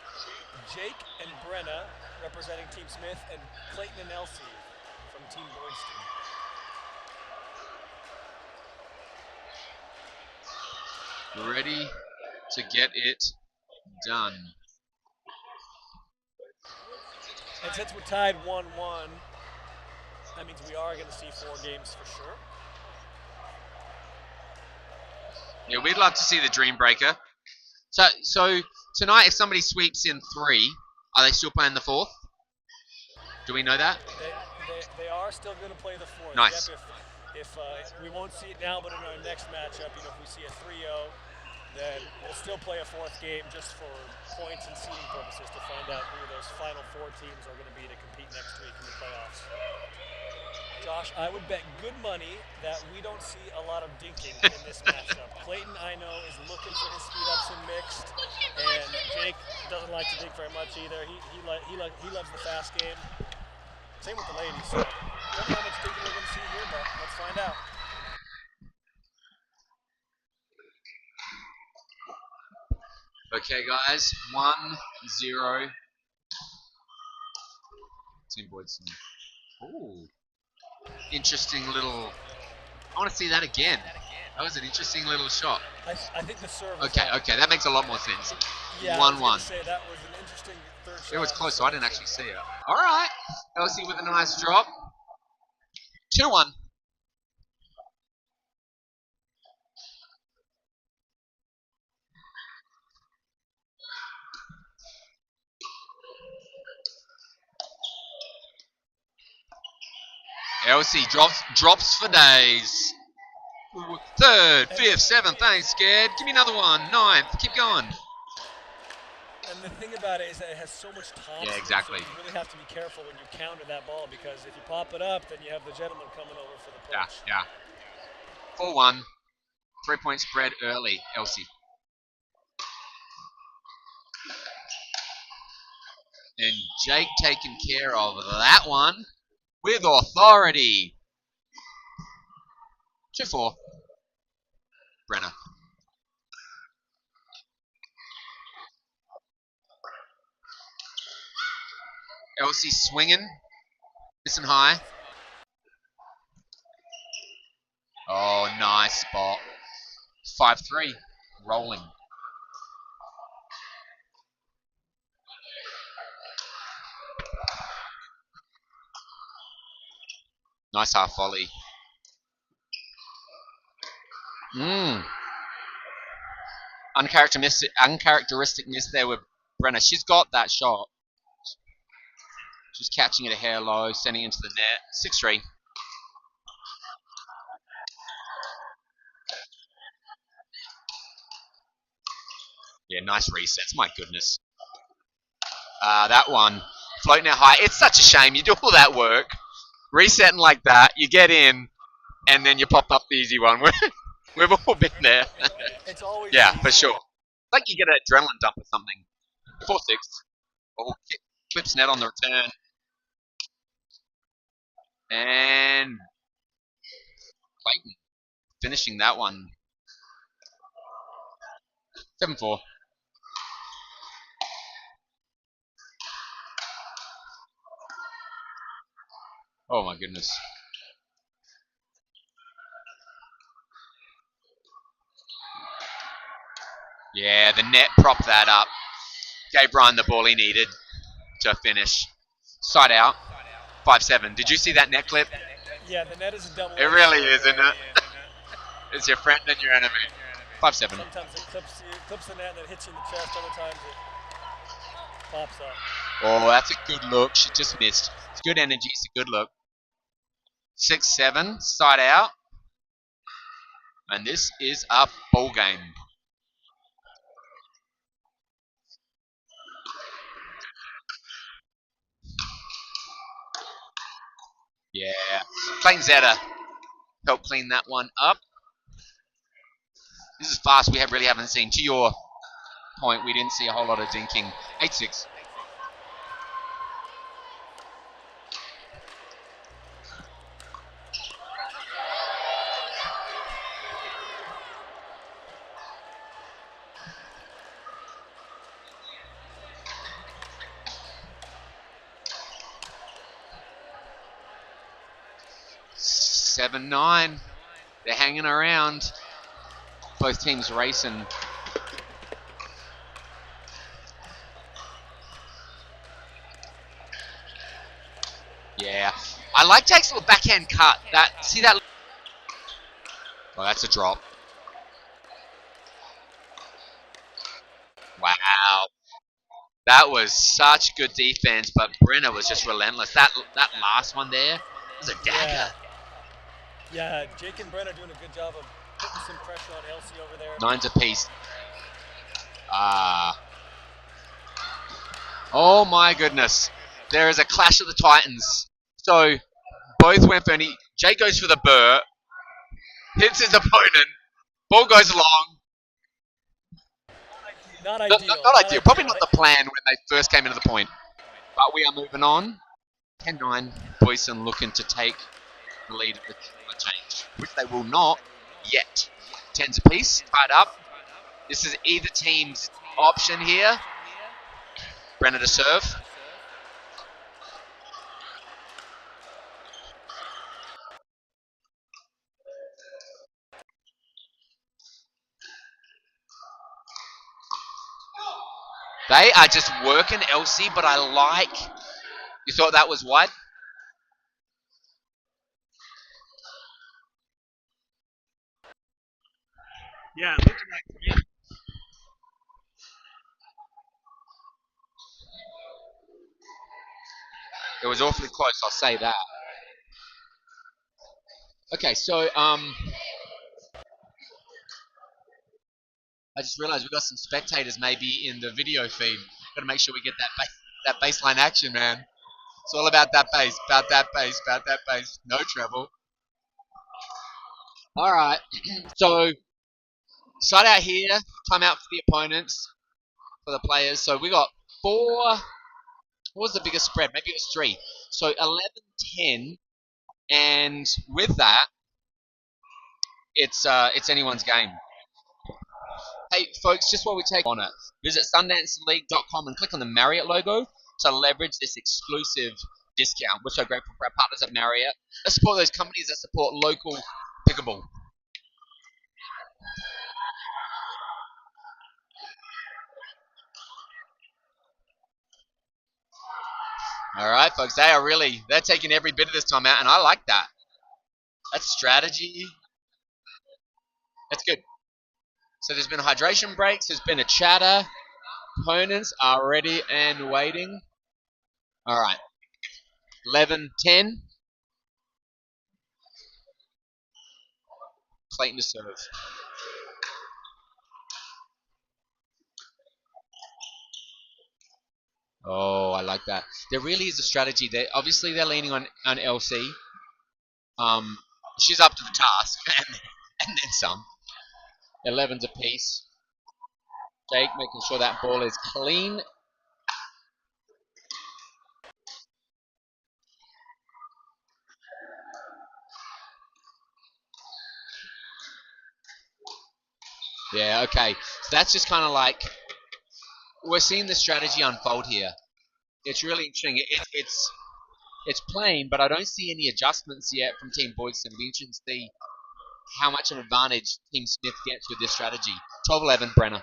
Jake and Brenna representing Team Smith and Clayton and Elsie from Team Boydston. ready to get it done. And since we're tied 1-1, that means we are going to see 4 games for sure. Yeah, we'd love to see the Dream Breaker. So tonight, if somebody sweeps in 3, are they still playing the 4th? Do we know that? They are still going to play the 4th. Nice. Yep, if we won't see it now, but in our next matchup, if we see a 3-0, then we'll still play a 4th game just for points and seeding purposes to find out who those final 4 teams are going to be to compete next week in the playoffs. Josh, I would bet good money that we don't see a lot of dinking in this matchup. Clayton, I know, is looking for his speed ups in mixed, and Jake doesn't like to dink very much either. He loves the fast game. Same with the ladies. So I don't know how much dinking we're going to see here, but let's find out. Okay, guys, 1-0. Team Boydson. Ooh. Interesting little... I want to see that again. That was an interesting little shot. I think the serve. Okay, that makes a lot more sense. Yeah, 1-1. I was going to say that was an interesting third shot. It was close, so I didn't actually see it. All right, Elsie with a nice drop. 2-1. Elsie drops for days. 3rd, 5th, 7th, ain't scared. Give me another one. 9th, keep going. And the thing about it is that it has so much top. Yeah, exactly. So you really have to be careful when you counter that ball, because if you pop it up, then you have the gentleman coming over for the punch. Yeah. 4-1. 3-point spread early, Elsie. And Jake taking care of that one with authority. 2-4. Brenner. Elsie swinging. Missing high. Oh, nice spot. 5-3. Rolling. Nice half volley. Uncharacteristic miss there with Brenner. She's got that shot. She's catching it a hair low, sending it into the net. 6-3. Yeah, nice resets. My goodness. That one. Floating out high. It's such a shame. You do all that work. Resetting like that. You get in. And then you pop up the easy one. We've all been there. It's always yeah, easy. for sure. It's like you get an adrenaline dump or something. 4-6. Oh, clips net on the return. And Clayton finishing that one. 7-4. Oh my goodness. Yeah, the net propped that up. Gave Brian the ball he needed to finish. Side out. 5-7. Did you see that net clip? Yeah, the net is a double. It really is, isn't it? It's your friend and your enemy. 5-7. Sometimes it clips the net and it hits you in the chest. Other times it pops up. Oh, that's a good look. She just missed. It's good energy. It's a good look. 6-7. Side out. And this is a ball game. Yeah. Plain Zeta help clean that one up. This is fast. We really haven't seen. To your point, we didn't see a whole lot of dinking. 8-6. Seven, 9. They're hanging around. both teams racing. Yeah. I like Jake's little backhand cut. See that? Oh, that's a drop. Wow. That was such good defense, but Brenner was just relentless. That last one there was a dagger. Yeah, Jake and Brenner doing a good job of putting some pressure on Elsie over there. 9s apiece. Oh my goodness. There is a clash of the Titans. So both went for Jake goes for the burr, hits his opponent, ball goes along. Not ideal. Not ideal. Probably not the plan when they first came into the point. But we are moving on. 10-9. Boyson looking to take the lead of the change, which they will not yet. 10s apiece, tied up. This is either team's option here. Brenner to serve. They are just working Elsie, but I like. You thought that was what? Yeah, it looked like to me. It was awfully close, I'll say that. Okay, so I just realised we've got some spectators maybe in the video feed. Got to make sure we get that baseline action, man. It's all about that bass, about that bass, about that bass. No treble. All right, so start out here. Time out for the opponents, for the players. So we got 4. What was the biggest spread? Maybe it was 3. So 11-10, and with that, it's anyone's game. Hey, folks, just while we take on it, visit SundanceLeague.com and click on the Marriott logo to leverage this exclusive discount. We're so grateful for our partners at Marriott. Let's support those companies that support local pickleball. All right, folks, they're taking every bit of this time out, and I like that. That's strategy. That's good. So there's been hydration breaks. There's been a chatter. Opponents are ready and waiting. All right. 11-10. Clayton to serve. Oh, I like that. There really is a strategy there. Obviously, they're leaning on LC. She's up to the task, and then some. 11s apiece. Jake making sure that ball is clean. Yeah, okay. So that's just kind of like we're seeing the strategy unfold here. It's really interesting. It's plain, but I don't see any adjustments yet from Team Boydston. It'll be interesting to see how much of an advantage Team Smith gets with this strategy. 12-11, Brenner.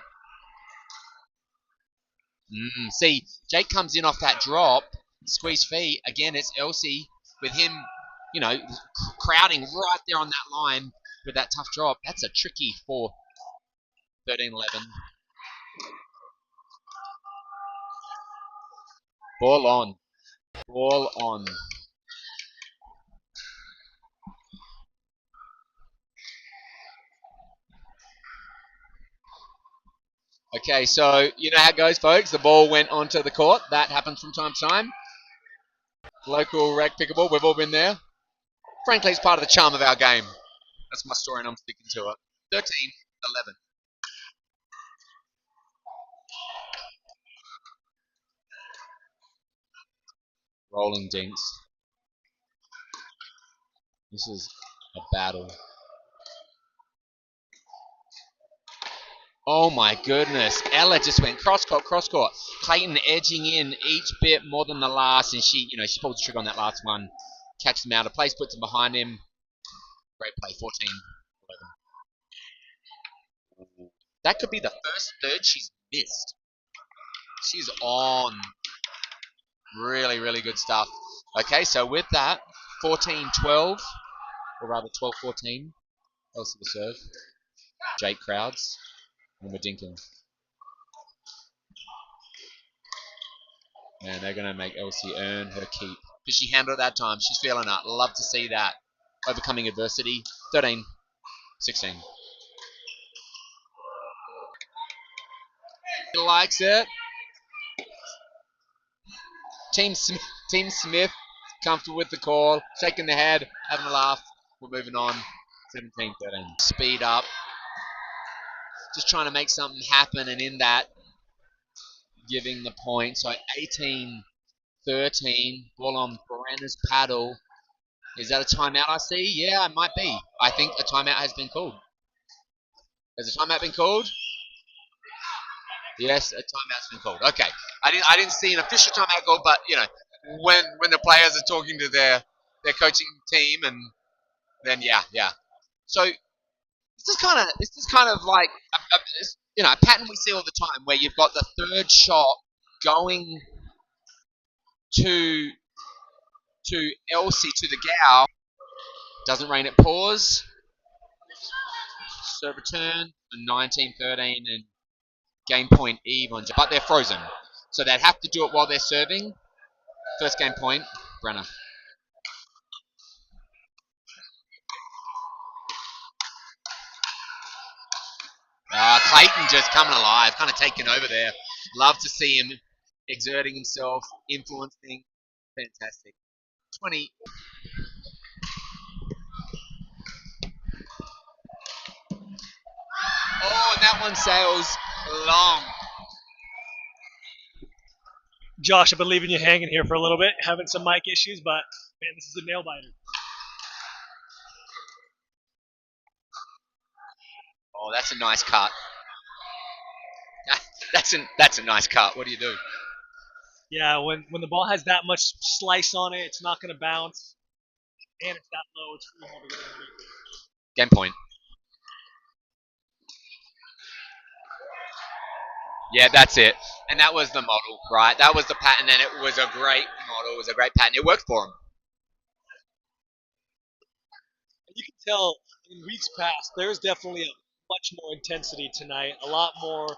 See, Jake comes in off that drop, squeeze feet. Again, it's Elsie with him, crowding right there on that line with that tough drop. That's a tricky for 13-11. Ball on. Ball on. Okay, so you know how it goes, folks. The ball went onto the court. That happens from time to time. Local rec pickleball, we've all been there. Frankly, it's part of the charm of our game. That's my story, and I'm sticking to it. 13-11. Rolling dinks. This is a battle. Oh my goodness. Ella just went cross court. Clayton edging in each bit more than the last, and she pulls the trigger on that last one. Catches him out of place, puts him behind him. Great play, 14-11. That could be the first third she's missed. She's on. Really, really good stuff. Okay, so with that, 14-12, or rather 12-14. Elsie the serve. Jake crowds. And we're dinking. And they're going to make Elsie earn her keep. Because she handled it that time. She's feeling it. Love to see that. Overcoming adversity. 13-16. He likes it. Team Smith, comfortable with the call. Shaking their head. Having a laugh. We're moving on. 17-13. Speed up. Just trying to make something happen. And in that, giving the point. So 18-13. Ball on Brenna's paddle. Is that a timeout I see? Yeah, it might be. I think a timeout has been called. Has a timeout been called? Yes, a timeout's been called. Okay. I didn't see an official timeout call, but you know, when the players are talking to their coaching team, and then yeah. So this is kind of like a pattern we see all the time, where you've got the third shot going to Elsie, to the gal. Doesn't rain at pause. Serve return, 19-13, and game point Eve on. But they're frozen, so they'd have to do it while they're serving. First game point, Brenner. Clayton just coming alive, kind of taking over there. Love to see him exerting himself, influencing. Fantastic. 20. Oh, and that one sails long. Josh, I've been leaving you hanging here for a little bit, having some mic issues, but man, this is a nail biter. Oh, that's a nice cut. That's a nice cut. What do you do? Yeah, when the ball has that much slice on it, it's not going to bounce, and it's that low. It's really hard to get underneath. Game point. Yeah, that's it. And that was the model, right? That was the pattern, and it was a great model. It was a great pattern. It worked for him. You can tell in weeks past, there's definitely a much more intensity tonight, a lot more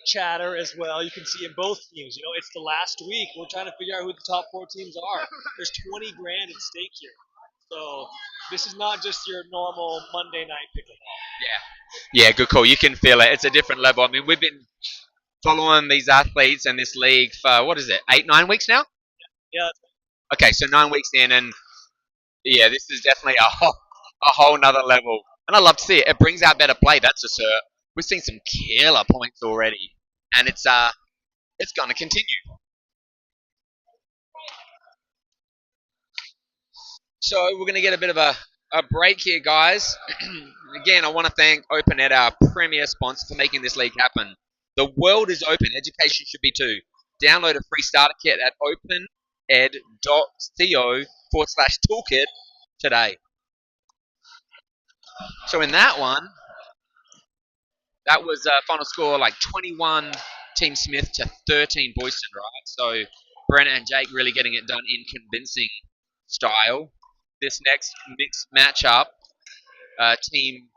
chatter as well. You can see in both teams. You know, it's the last week. We're trying to figure out who the top 4 teams are. There's 20 grand at stake here. So this is not just your normal Monday night pickleball. Yeah, good call. You can feel it. It's a different level. I mean, we've been following these athletes and this league for, 8-9 weeks now? Yeah. Okay, so 9 weeks in, and yeah, this is definitely a whole nother level. And I love to see it. It brings out better play, that's for sure. We've seen some killer points already, and it's going to continue. So we're going to get a bit of a break here, guys. Again, I want to thank OpenEd, our premier sponsor, for making this league happen. The world is open. Education should be too. Download a free starter kit at opened.co/toolkit today. So in that one, that was a final score like 21 Team Smith to 13 Boyston, right? So Brenna and Jake really getting it done in convincing style. This next mixed matchup, Team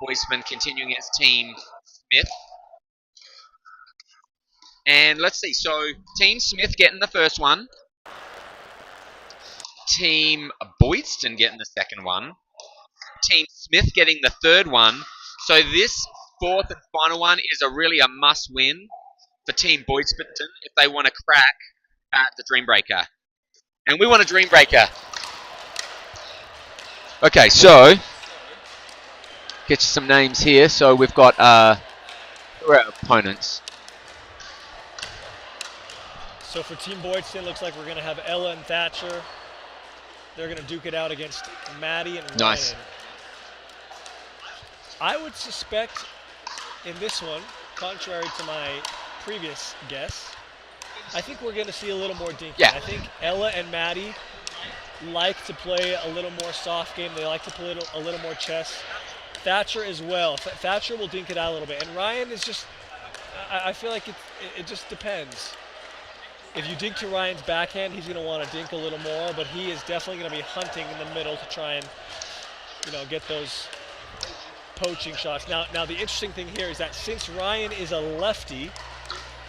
Boyston continuing against Team Smith. And let's see, so Team Smith getting the first one. Team Boyston getting the second one. Team Smith getting the third one. So this fourth and final one is really a must-win for Team Boyston if they want to crack at the Dreambreaker. And we want a Dreambreaker. Okay, so get you some names here. So we've got who are our opponents? So for Team Boydton, looks like we're going to have Ella and Thatcher. They're going to duke it out against Maddie and Ryan. Nice. I would suspect in this one, contrary to my previous guess, I think we're going to see a little more dinking. Yeah. I think Ella and Maddie like to play a little more soft game. They like to play a little more chess. Thatcher as well. Thatcher will dink it out a little bit, and Ryan is just. I feel like it just depends. If you dink to Ryan's backhand, he's going to want to dink a little more, but he is definitely going to be hunting in the middle to try and, get those poaching shots. Now the interesting thing here is that since Ryan is a lefty,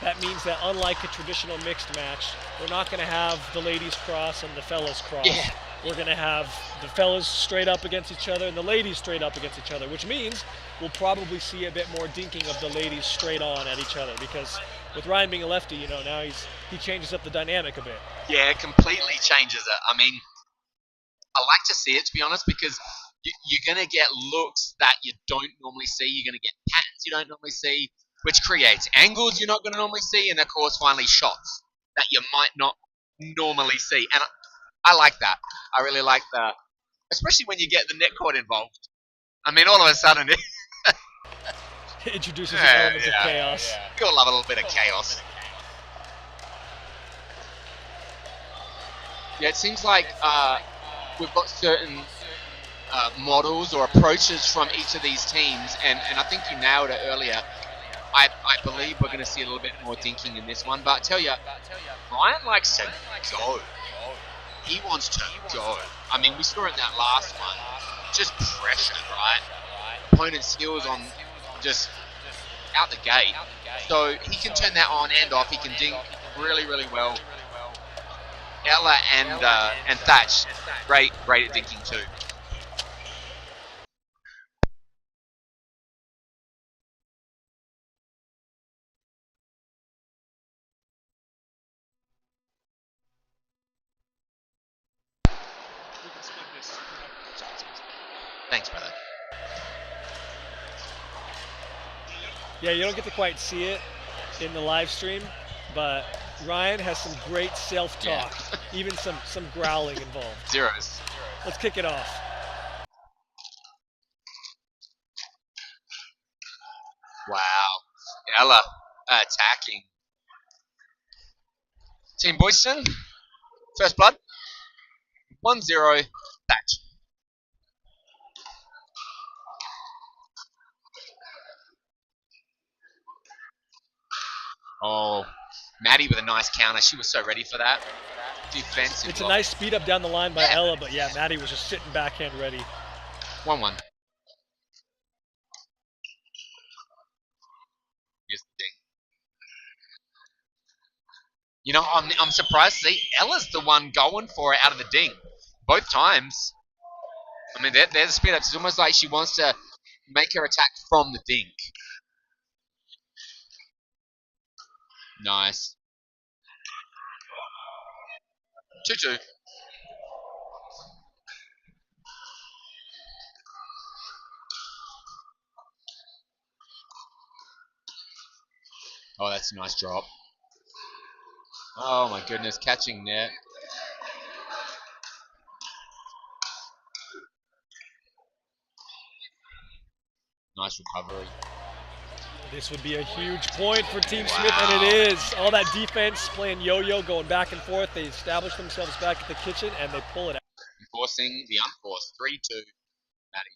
that means that unlike a traditional mixed match, we're not going to have the ladies cross and the fellas cross. Yeah. We're going to have the fellas straight up against each other and the ladies straight up against each other, which means we'll probably see a bit more dinking of the ladies straight on at each other, because with Ryan being a lefty, now he changes up the dynamic a bit. Yeah, it completely changes it. I mean, I like to see it, to be honest, because you're going to get looks that you don't normally see. You're going to get patterns you don't normally see, which creates angles you're not going to normally see, and of course, finally, shots that you might not normally see. And I like that. I really like that, especially when you get the net court involved. I mean, all of a sudden, it introduces an element of chaos. Yeah. You'll love a little bit of chaos. Yeah, it seems like we've got certain models or approaches from each of these teams, and I think you nailed it earlier. I believe we're going to see a little bit more dinking in this one, but I tell you, Ryan likes to go. He wants to go. I mean, we saw it in that last one. Just pressure, right? Opponent's skills on just out the gate. So he can turn that on and off. He can dink really, really well. Ella and Thatch, great at dinking too. Thanks, brother. Yeah, you don't get to quite see it in the live stream, but Ryan has some great self-talk, even some growling involved. Zeros. Let's kick it off. Wow. Ella attacking. Team Boyston, first blood. 1-0, Thatch. Oh, Maddie with a nice counter. She was so ready for that. Defensive. It's a nice speed up down the line by Ella, but yeah, Maddie was just sitting backhand ready. 1-1. Here's the thing. I'm surprised to see Ella's the one going for it out of the ding. Both times. I mean, there's the speed up. It's almost like she wants to make her attack from the dink. Nice. 2-2. Oh, that's a nice drop. Oh my goodness, catching net. Nice recovery. This would be a huge point for Team Smith, and it is. All that defense playing yo-yo, going back and forth. They establish themselves back at the kitchen, and they pull it out. Enforcing the unforced. 3-2. Maddie.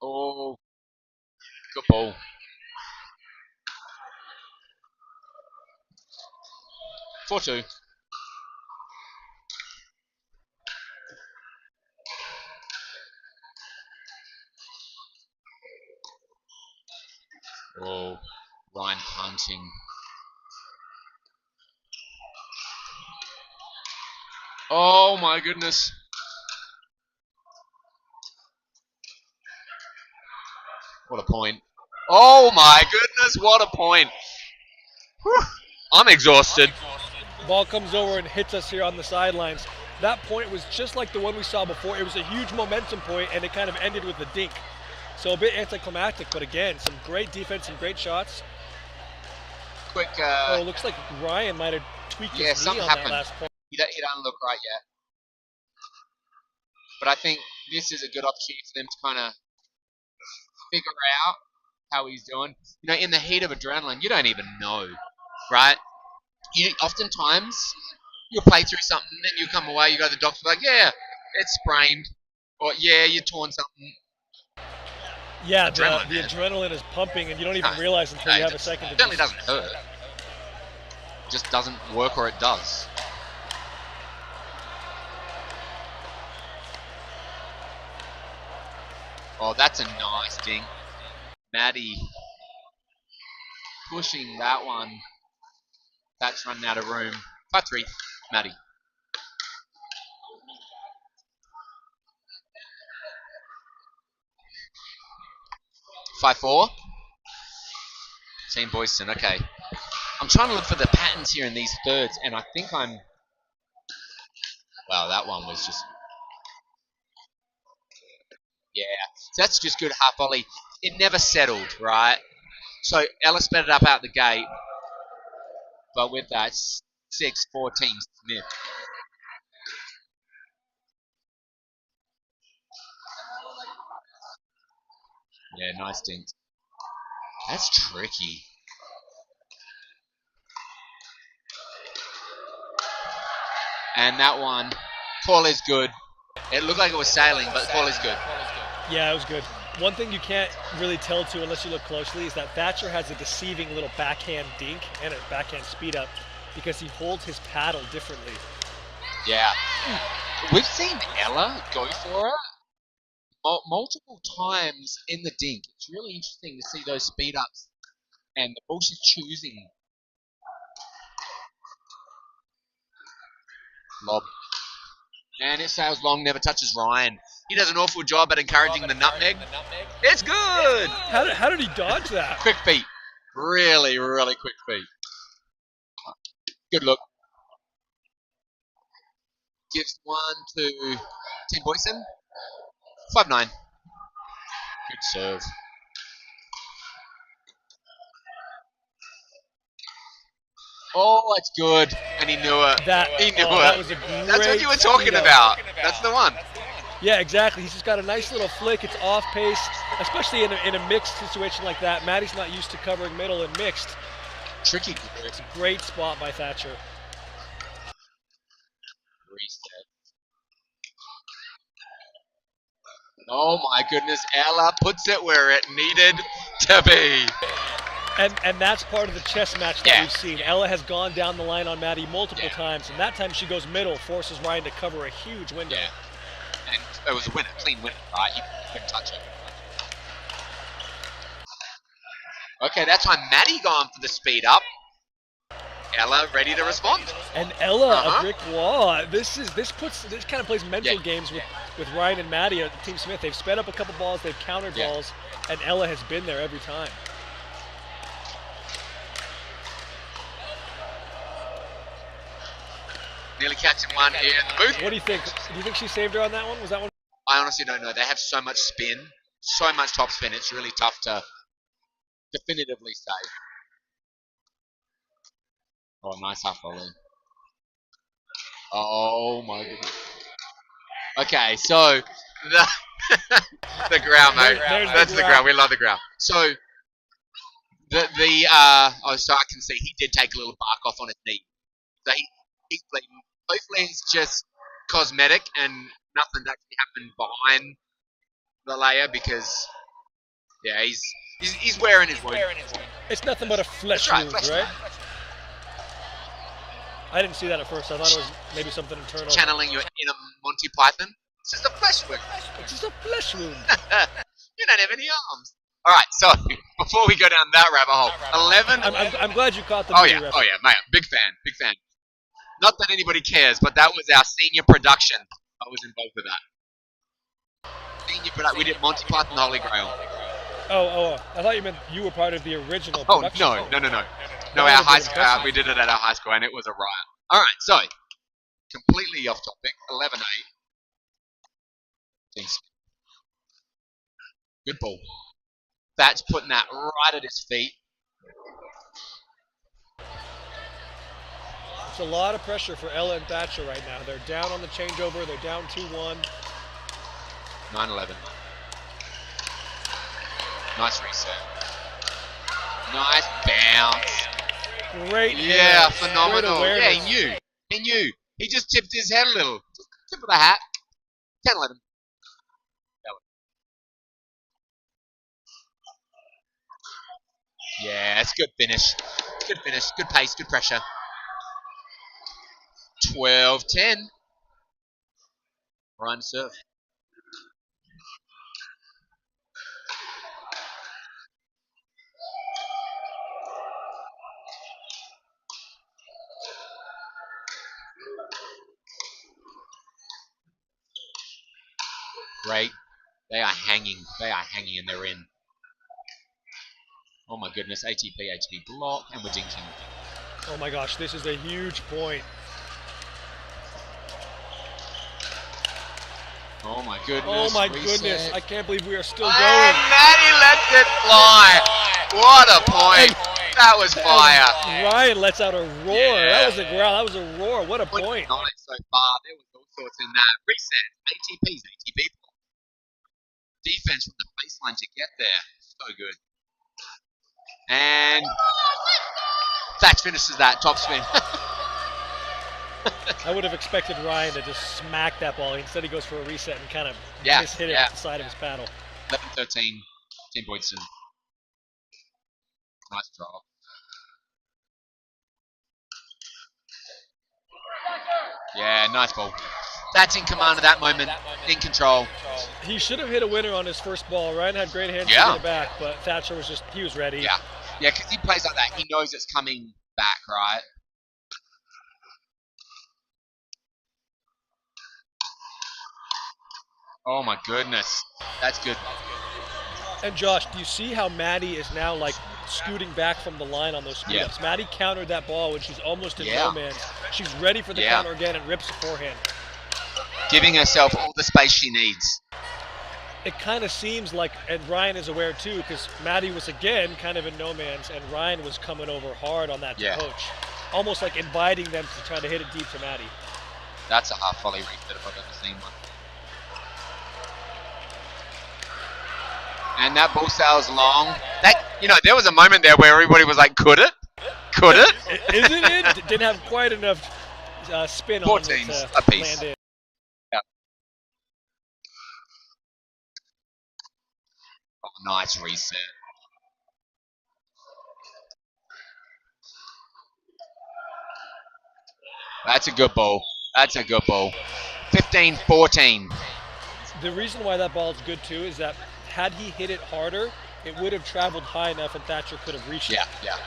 Oh, good ball. Four two. Oh, Ryan punting. Oh my goodness. What a point. Oh my goodness, what a point. Whew. I'm exhausted. Ball comes over and hits us here on the sidelines. That point was just like the one we saw before. It was a huge momentum point, and it kind of ended with a dink. So a bit anticlimactic, but again, some great defense and great shots. Quick. Oh, looks like Ryan might have tweaked his knee on that last point. He doesn't look right yet. But I think this is a good opportunity for them to kind of figure out how he's doing. You know, in the heat of adrenaline, you don't even know, right? Oftentimes, you'll play through something, then you come away, you go to the doctor, like, yeah, it's sprained, Or yeah, you torn something. Yeah, Adrenaline, the man. adrenaline is pumping, and you don't even No, realize until no, you have it a second to certainly just... doesn't hurt. It just doesn't work, or it does. Oh, that's a nice ding. Maddie pushing that one. That's running out of room. 5-3, Maddie. Five four. Team Boyston. Okay. I'm trying to look for the patterns here in these thirds, and I think I'm. Wow, that one was just. Yeah, that's just good half volley. It never settled, right? So Ella sped it up out the gate, but with that 6-14 Smith. Yeah, nice dink. That's tricky. And that one, call is good. It looked like it was sailing, but call is good. Yeah, it was good. One thing you can't really tell to unless you look closely is that Thatcher has a deceiving little backhand dink and a backhand speed up because he holds his paddle differently. Yeah. We've seen Ella go for it multiple times in the dink. It's really interesting to see those speed ups and the ball she's choosing. Lob. And it sails long, never touches Ryan. He does an awful job at encouraging the nutmeg. It's good! How did he dodge that? Quick feet. Really, really quick feet. Good look. Gives one to Team Boyson. 5-9. Good serve. Oh, it's good. And he knew it. He knew it. That was a great That's what you were talking about. That's the one. Yeah, exactly. He's just got a nice little flick. It's off pace, especially in a mixed situation like that. Maddie's not used to covering middle and mixed. Tricky. It's a great spot by Thatcher. Reset. Oh my goodness, Ella puts it where it needed to be. And that's part of the chess match that we've seen. Ella has gone down the line on Maddie multiple times, and that time she goes middle, forces Ryan to cover a huge window. Yeah. And it was a winner, clean winner, right? He couldn't touch it. Okay, that time Maddie gone for the speed up. Ella ready to respond. And Ella, a brick wall. This kind of plays mental games with Ryan and Maddie at Team Smith. They've sped up a couple balls, they've countered balls, and Ella has been there every time. Nearly catching one here in the booth. What do you think? Do you think she saved her on that one? Was that one? I honestly don't know. They have so much spin, so much top spin. It's really tough to definitively say. Oh, nice half volley. Oh my goodness. Okay, so the the ground, mate. That's the ground. We love the ground. So so I can see he did take a little bark off on his knee. So he's bleeding. Hopefully it's just cosmetic and nothing actually happened behind the layer because he's wearing his wound. It's nothing but a flesh wound, right? I didn't see that at first. I thought it was maybe something internal. Channeling your inner Monty Python. It's just a flesh wound. It's just a flesh wound. You don't have any arms. All right, so before we go down that rabbit hole, 11. I'm glad you caught the movie reference. Oh yeah, mate, big fan. Not that anybody cares, but that was our senior production. I was involved with that. Senior production. We did Monty Python, Holy Grail. Oh, I thought you meant you were part of the original production. No. No, our high school, we did it at our high school, and it was a riot. All right, so completely off topic. 11-8. Thanks. Good ball. That's putting that right at his feet. It's a lot of pressure for Ella and Thatcher right now. They're down on the changeover. They're down 2-1. 9-11. Nice reset. Nice bounce. Great. Yeah, phenomenal. Yeah, he knew. He just tipped his head a little. Just tip of the hat. 10-11. Yeah, it's good finish. Good finish. Good pace. Good pressure. 12-10. Ryan to serve. Great. They are hanging. They are hanging and they're in. Oh my goodness. ATP block and we're dinking. Oh my gosh, this is a huge point. Oh my goodness. Oh my reset. goodness. I can't believe we are still And going. Maddie lets it fly. What a point. That was fire. Ryan lets out a roar. Yeah. That was a growl. That was a roar. What a point. 9 so far. There was all sorts in that. Reset. ATP. Defense from the baseline to get there. So good. And Thatch finishes that. Top spin. I would have expected Ryan to just smack that ball. Instead, he goes for a reset and kind of hit it off the side of his paddle. 11-13. Team Boydson. Nice drop. Yeah, nice ball. That's in command of that moment. In control. He should have hit a winner on his first ball. Ryan had great hands to get it back, but Thatcher he was ready. Yeah, because he plays like that. He knows it's coming back, right? Oh my goodness. That's good. And Josh, do you see how Maddie is now like scooting back from the line on those speed ups? Maddie countered that ball when she's almost in no man's. She's ready for the counter again and rips the forehand. Giving herself all the space she needs. It kind of seems like, and Ryan is aware too, because Maddie was again kind of in no man's, and Ryan was coming over hard on that coach. Almost like inviting them to try to hit it deep to Maddie. That's a half volley reset if I've ever seen one. And that ball sails long. There was a moment there where everybody was like, could it? Could it? Isn't it? Didn't have quite enough spin 4 on it teams to apiece. land in. Yeah. Oh, nice reset. That's a good ball. 15-14. The reason why that ball is good too is that had he hit it harder, it would have traveled high enough and Thatcher could have reached it. Yeah.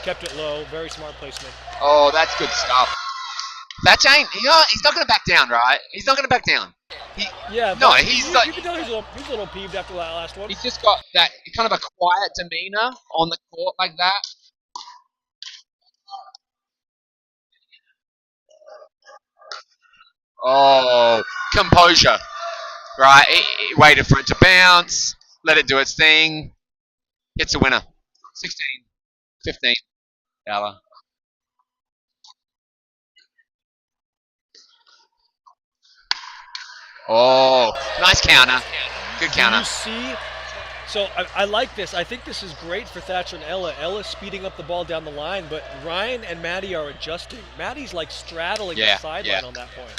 Kept it low. Very smart placement. Oh, that's good stuff. Thatcher he's not going to back down, right? He's not going to back down. You can tell he's a little peeved after that last one. He's just got that kind of a quiet demeanor on the court like that. Oh, composure. Right, he waited for it to bounce, let it do its thing. Hits a winner. 16, 15. Ella. Oh, nice counter. Good counter. You see? So I like this. I think this is great for Thatcher and Ella. Ella's speeding up the ball down the line, but Ryan and Maddie are adjusting. Maddie's like straddling the sideline on that point.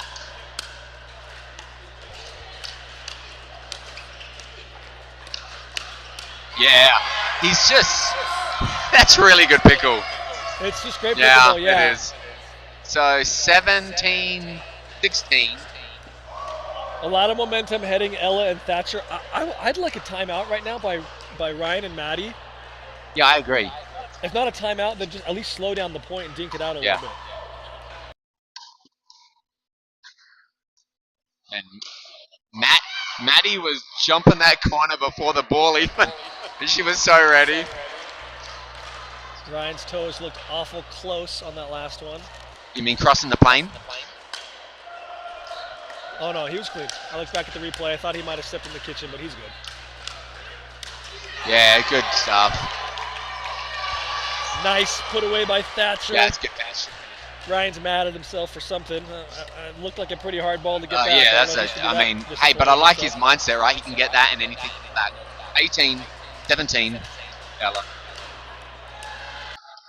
Yeah, that's really good pickle. It's just great pickleball, it is. So 17-16. A lot of momentum heading Ella and Thatcher. I'd like a timeout right now by Ryan and Maddie. Yeah, I agree. If not a timeout, then just at least slow down the point and dink it out a little bit. And Maddie was jumping that corner before the ball even. She was so ready. Ryan's toes looked awful close on that last one. You mean crossing the plane? Oh no, he was clean. I looked back at the replay. I thought he might have stepped in the kitchen, but he's good. Yeah, good stuff. Nice put away by Thatcher. Yeah, it's good catch. Ryan's mad at himself for something. It looked like a pretty hard ball to get back. Yeah, but I like his mindset, right? He can get that and anything like that. 18, 17. Ella.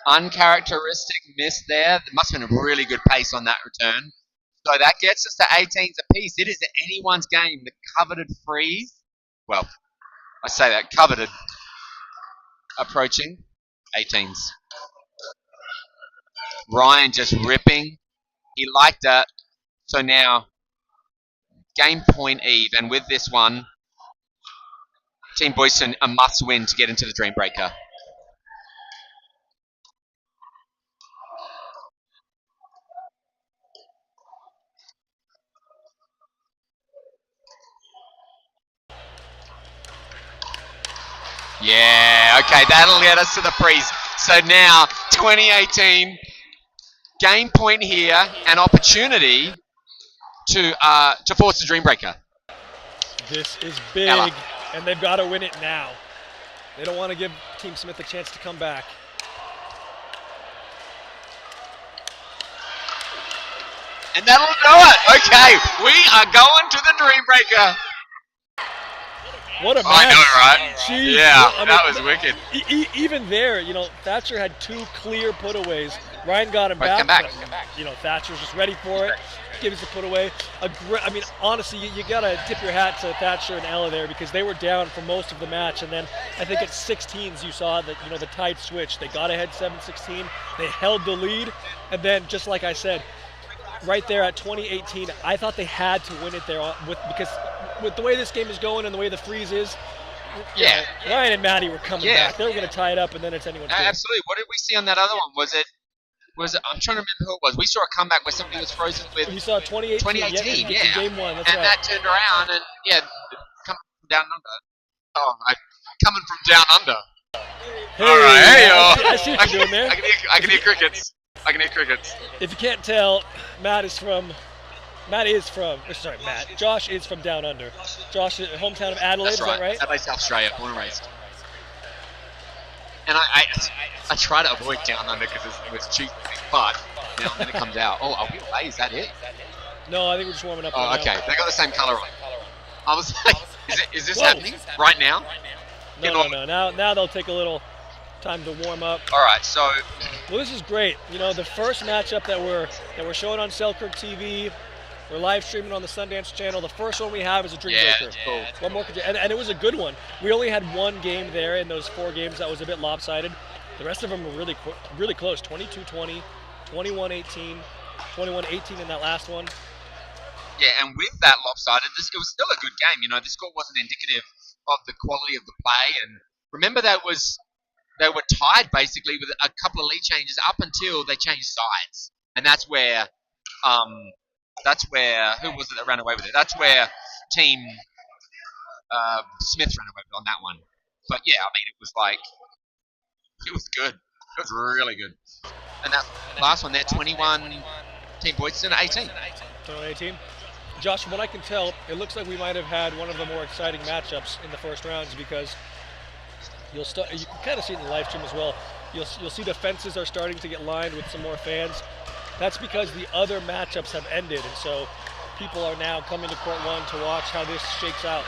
Uncharacteristic miss there. There must have been a really good pace on that return. So that gets us to 18s apiece. It is anyone's game. The coveted freeze. Well, I say that, coveted. approaching 18s. Ryan just ripping. He liked that. So now, game point Eve. And with this one, Team Boyston a must win to get into the Dream Breaker. Yeah, okay, that'll get us to the freeze. So now, 2018, game point here, an opportunity to force the Dream Breaker. This is big, Ella. and they've got to win it now. They don't want to give Team Smith a chance to come back. And that'll do it. Okay, we are going to the Dream Breaker. What a match. I know, right? Jeez. Yeah, I mean, that was wicked. Even there, Thatcher had 2 clear putaways. Ryan got him Both back. come back. But, Thatcher's just ready for it. Gives the putaway. Honestly, you got to tip your hat to Thatcher and Ella there because they were down for most of the match. And then I think at 16s you saw that, the tide switched. They got ahead 7-16. They held the lead. And then, just like I said, right there at 2018, I thought they had to win it there because with the way this game is going and the way the freeze is, Ryan and Maddie were coming back. They were going to tie it up, and then it's anyone's game. Absolutely. What did we see on that other one? Was it? I'm trying to remember who it was. We saw a comeback where somebody was frozen with. We saw 2018. Yeah. Game one. That's and right. that turned around, and coming from down under. Coming from down under. Hey, all right, hey, I see what you're doing there. I can hear crickets. If you can't tell, Josh is from down under. Josh, hometown of Adelaide, That's right. Is that right? Adelaide, South Australia, born and raised. And I try to avoid down under because it was cheap, but then it comes out. Oh, are we away? Is that it? No, I think we're just warming up. Oh, okay. They got the same color on. I was like, is this Whoa. happening right now? No. Now they'll take a little time to warm up. All right, so well, this is great. The first matchup that we're showing on Selkirk TV, we're live streaming on the Sundance channel. The first one we have is a Dream Breaker. Cool. One more, and it was a good one. We only had one game there in those 4 games that was a bit lopsided. The rest of them were really close. 22-20, 21-18, 21-18 in that last one. Yeah, and with that lopsided, it was still a good game. The score wasn't indicative of the quality of the play. And remember they were tied basically with a couple of lead changes up until they changed sides, and that's where who was it that ran away with it? That's where Team Smith ran away with it on that one. But yeah, it was good. It was really good. And that last one there, 21, Team Boyston 18. 18. Josh, from what I can tell, it looks like we might have had one of the more exciting matchups in the first rounds because you can kind of see it in the live stream as well. You'll see the fences are starting to get lined with some more fans. That's because the other matchups have ended, and so people are now coming to Court 1 to watch how this shakes out.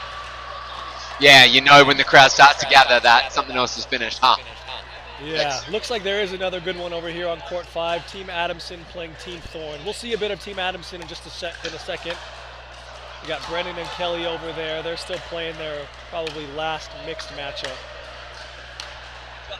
Yeah, when the crowd starts to gather that something else is finished, huh? Yeah, looks like there is another good one over here on Court 5. Team Adamson playing Team Thorn. We'll see a bit of Team Adamson in just a second. We got Brennan and Kelly over there. They're still playing their probably last mixed matchup.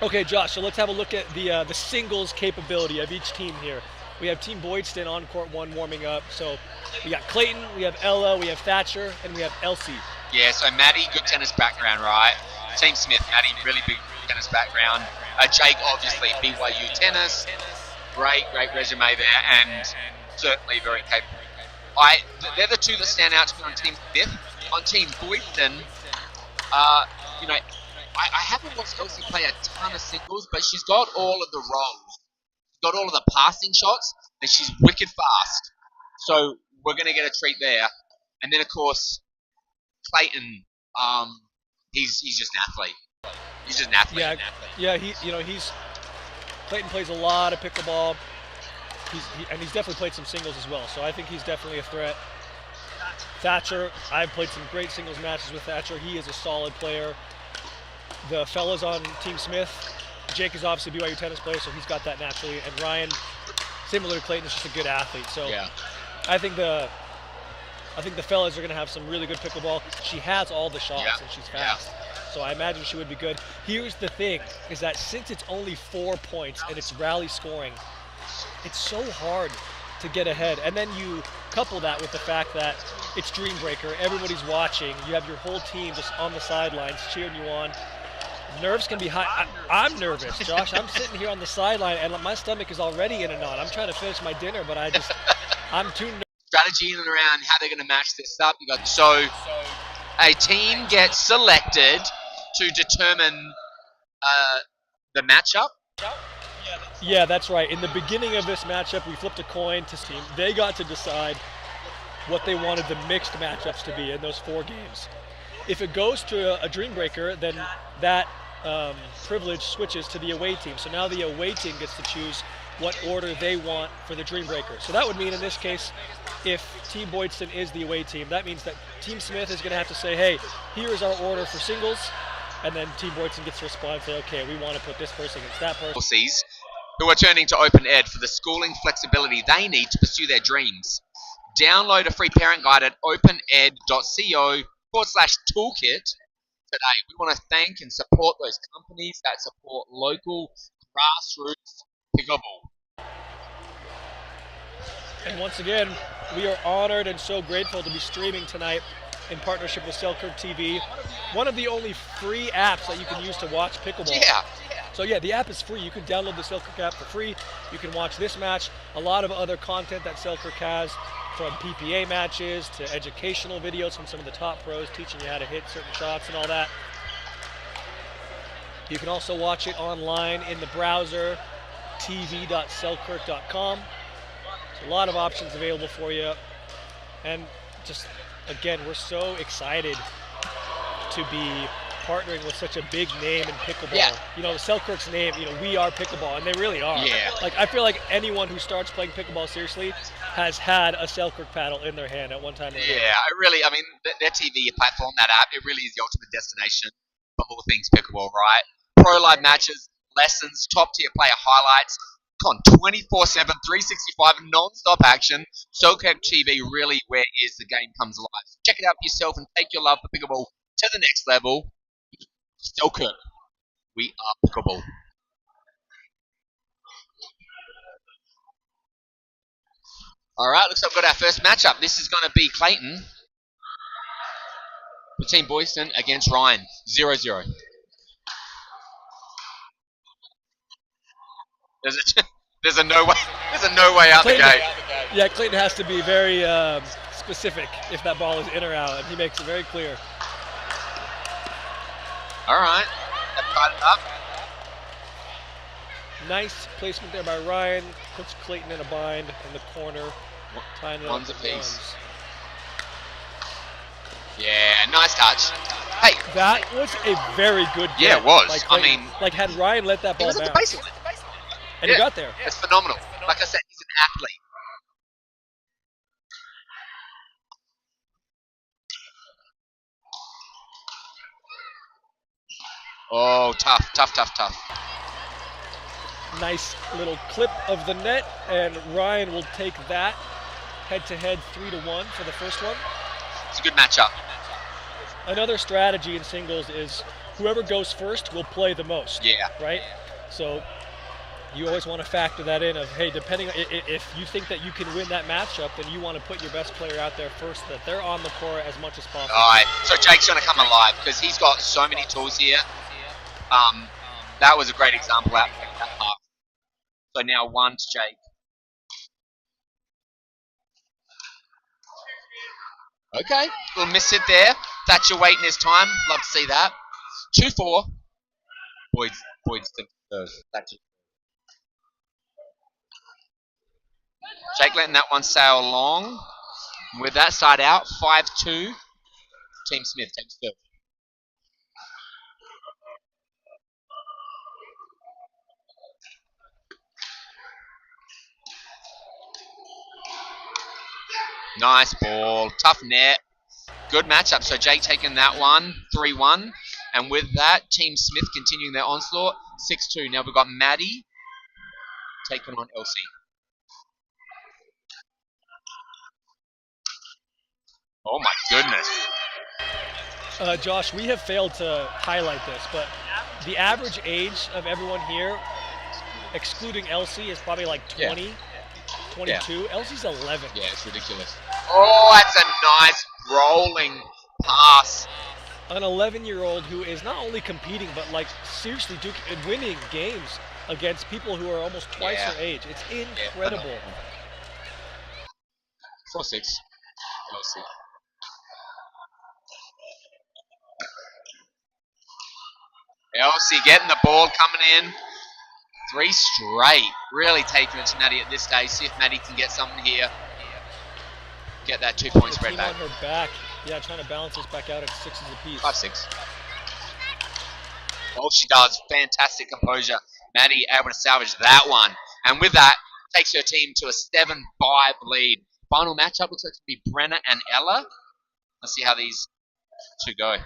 Okay, Josh, so let's have a look at the singles capability of each team here. We have Team Boydston on Court 1 warming up. So we got Clayton, we have Ella, we have Thatcher, and we have Elsie. Yeah, so Maddie, good tennis background, right? Team Smith, Maddie, really big tennis background. Jake, obviously, BYU tennis. Great resume there, and certainly very capable. They're the two that stand out to me on Team Smith. On Team Boydston, I haven't watched Elsie play a ton of singles, but she's got all of the rolls. She's got all of the passing shots, and she's wicked fast. So we're going to get a treat there. And then, of course, Clayton, he's just an athlete. He's just an athlete. Yeah, Clayton plays a lot of pickleball. He's definitely played some singles as well, so I think he's definitely a threat. Thatcher, I've played some great singles matches with Thatcher. He is a solid player. The fellas on Team Smith, Jake is obviously a BYU tennis player, so he's got that naturally. And Ryan, similar to Clayton, is just a good athlete. So yeah. I think the fellas are going to have some really good pickleball. She has all the shots, and she's fast. so I imagine she would be good. Here's the thing, is that since it's only 4 points and it's rally scoring, it's so hard to get ahead. And then you couple that with the fact that it's Dreambreaker, everybody's watching, you have your whole team just on the sidelines cheering you on. Nerves can be high. I'm nervous, Josh. I'm sitting here on the sideline and my stomach is already in a knot. I'm trying to finish my dinner, but I'm too nervous. Strategy in and around how they're going to match this up. So a team gets selected to determine the matchup. Yeah, that's right. In the beginning of this matchup, we flipped a coin to team. They got to decide what they wanted the mixed matchups to be in those 4 games. If it goes to a Dreambreaker, then that privilege switches to the away team. So now the away team gets to choose what order they want for the Dreambreaker. So that would mean in this case, if Team Boydston is the away team, that means that Team Smith is going to have to say, hey, here is our order for singles, and then Team Boydston gets to respond and say, okay, we want to put this person against that person. Who are turning to Open Ed for the schooling flexibility they need to pursue their dreams. Download a free parent guide at opened.co/toolkit today. We want to thank and support those companies that support local grassroots pickleball. And once again, we are honored and so grateful to be streaming tonight in partnership with Selkirk TV, one of the only free apps that you can use to watch pickleball. Yeah. So yeah, the app is free. You can download the Selkirk app for free. You can watch this match, a lot of other content that Selkirk has, from PPA matches to educational videos from some of the top pros teaching you how to hit certain shots and all that. You can also watch it online in the browser, tv.selkirk.com. There's a lot of options available for you. And just, again, we're so excited to be partnering with such a big name in pickleball. Yeah. You know, Selkirk's name, we are pickleball, and they really are. Yeah. Like, I feel like anyone who starts playing pickleball seriously has had a Selkirk paddle in their hand at one time or another. Yeah, their TV platform, that app, it really is the ultimate destination for all things pickleball, right? Pro live matches, lessons, top tier player highlights, 24/7, 365 non-stop action. Selkirk TV really where is the game comes alive. So check it out for yourself and take your love for pickleball to the next level. Selkirk, we are pickleball. Alright, looks like we've got our first matchup. This is going to be Clayton for Team Boyston against Ryan. 0-0. There's a no way out Clayton, the gate. Yeah, Clayton has to be very specific if that ball is in or out, and he makes it very clear. Alright, they've tied it up. Nice placement there by Ryan. Puts Clayton in a bind in the corner. Tying it Ones up apiece. ones. Yeah, nice touch. Hey, that was a very good game. Yeah, it was. Like, I mean, had Ryan let that he ball was at the bounce, baseline. and he got there. It's phenomenal. Like I said, he's an athlete. Oh, tough. Nice little clip of the net, and Ryan will take that head-to-head 3-1 for the first one. It's a good matchup. Another strategy in singles is whoever goes first will play the most. Yeah. Right? So you always want to factor that in of, hey, depending on, if you think that you can win that matchup, then you want to put your best player out there first, that they're on the court as much as possible. All right, so Jake's going to come alive because he's got so many tools here. That was a great example out of that half. So now 1 to Jake. Okay, little miss hit there. Thatcher waiting his time. Love to see that. 2-4. Boyd's third. Thatcher. Jake letting that one sail along. With that side out, 5-2. Team Smith takes third. Nice ball. Tough net. Good matchup. So Jake taking that one, 3-1. And with that, Team Smith continuing their onslaught, 6-2. Now we've got Maddie taking on Elsie. Oh my goodness. Josh, we have failed to highlight this, but the average age of everyone here, excluding Elsie, is probably like 20, Yeah. 22. Elsie's 11. Yeah, it's ridiculous. Oh, that's a nice rolling pass. An 11-year-old who is not only competing, but like seriously winning games against people who are almost twice her age. It's incredible. 4-6. Elsie. Elsie getting the ball coming in. 3 straight. Really taking it to Maddie at this stage. See if Maddie can get something here. Get that 2-point spread back. On her back. Yeah, trying to balance this back out at 6s apiece. 5-6. Oh, she does. Fantastic composure. Maddie able to salvage that one. And with that, takes her team to a 7-5 lead. Final matchup looks like to be Brenna and Ella. Let's see how these two go.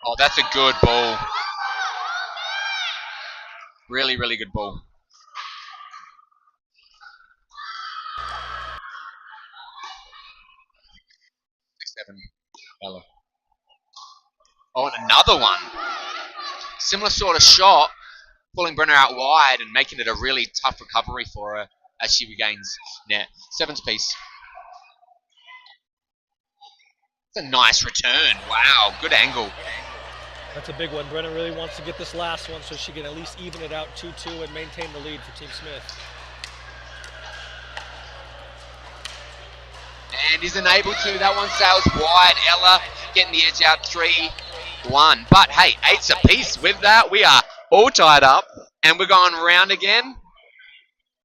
Oh, that's a good ball. Really, really good ball. 6-7. Ella. Oh, and another one. Similar sort of shot, pulling Brenner out wide and making it a really tough recovery for her as she regains net. 7's piece. It's a nice return. Wow, good angle. That's a big one. Brenna really wants to get this last one so she can at least even it out 2-2 and maintain the lead for Team Smith. And isn't able to. That one sails wide. Ella getting the edge out 3-1. But hey, 8's apiece. With that, we are all tied up. And we're going round again.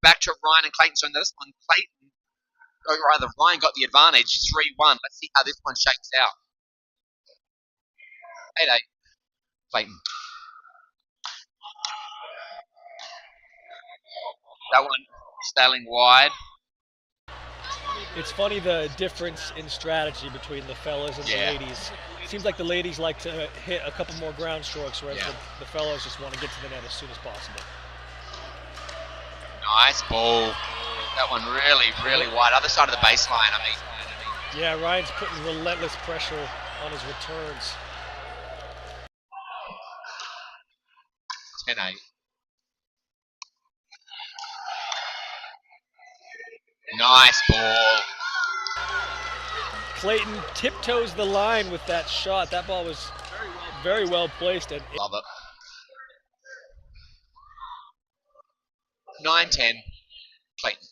Back to Ryan and Clayton. So in this one, Clayton, or rather Ryan got the advantage, 3-1. Let's see how this one shakes out. 8-8. Clayton. That one sailing wide. It's funny the difference in strategy between the fellas and the ladies. Seems like the ladies like to hit a couple more ground strokes, whereas the fellas just want to get to the net as soon as possible. Nice ball. That one really, really wide. Other side of the baseline, I mean. Yeah, Ryan's putting relentless pressure on his returns. 10-8. Nice ball. Clayton tiptoes the line with that shot. That ball was very well placed. And love it. 9-10. Clayton.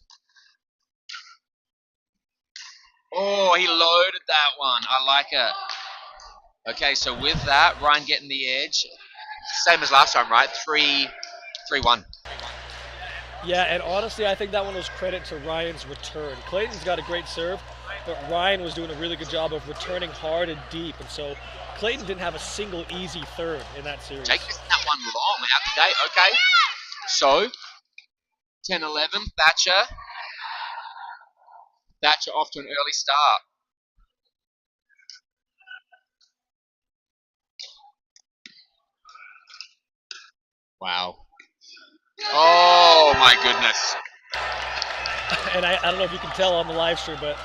Oh, he loaded that one. I like it. Okay, so with that, Ryan getting the edge. Same as last time, right? 3-1. Yeah, and honestly, I think that one was credit to Ryan's return. Clayton's got a great serve, but Ryan was doing a really good job of returning hard and deep. And so Clayton didn't have a single easy third in that series. Jake missed that one long out the gate. Okay. So, 10-11, Thatcher. Thatcher off to an early start. Wow. Oh my goodness. And I don't know if you can tell on the live stream, but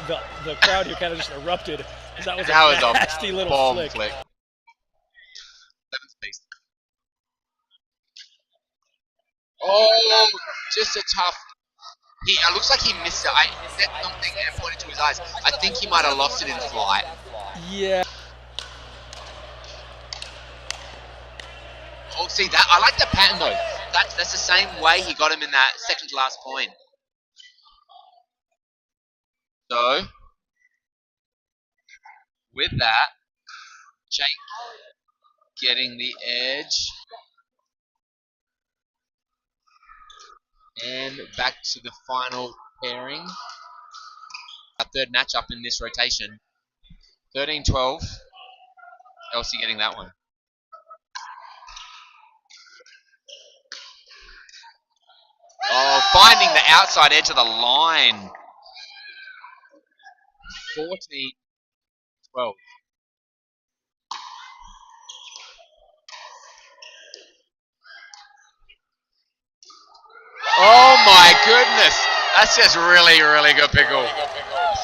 the crowd here kind of just erupted because that was a nasty little bomb flick. 7's piece. Oh, just a tough. It looks like he missed it. I said something and pointed to his eyes. I think he might have lost it in flight. Yeah. Oh, see that? I like the pattern though. That's the same way he got him in that second to last point. So, with that, Jake getting the edge. And back to the final pairing. Our third matchup in this rotation. 13-12. Elsie getting that one. Oh, finding the outside edge of the line. 14-12. Oh my goodness. That's just really, really good pickle.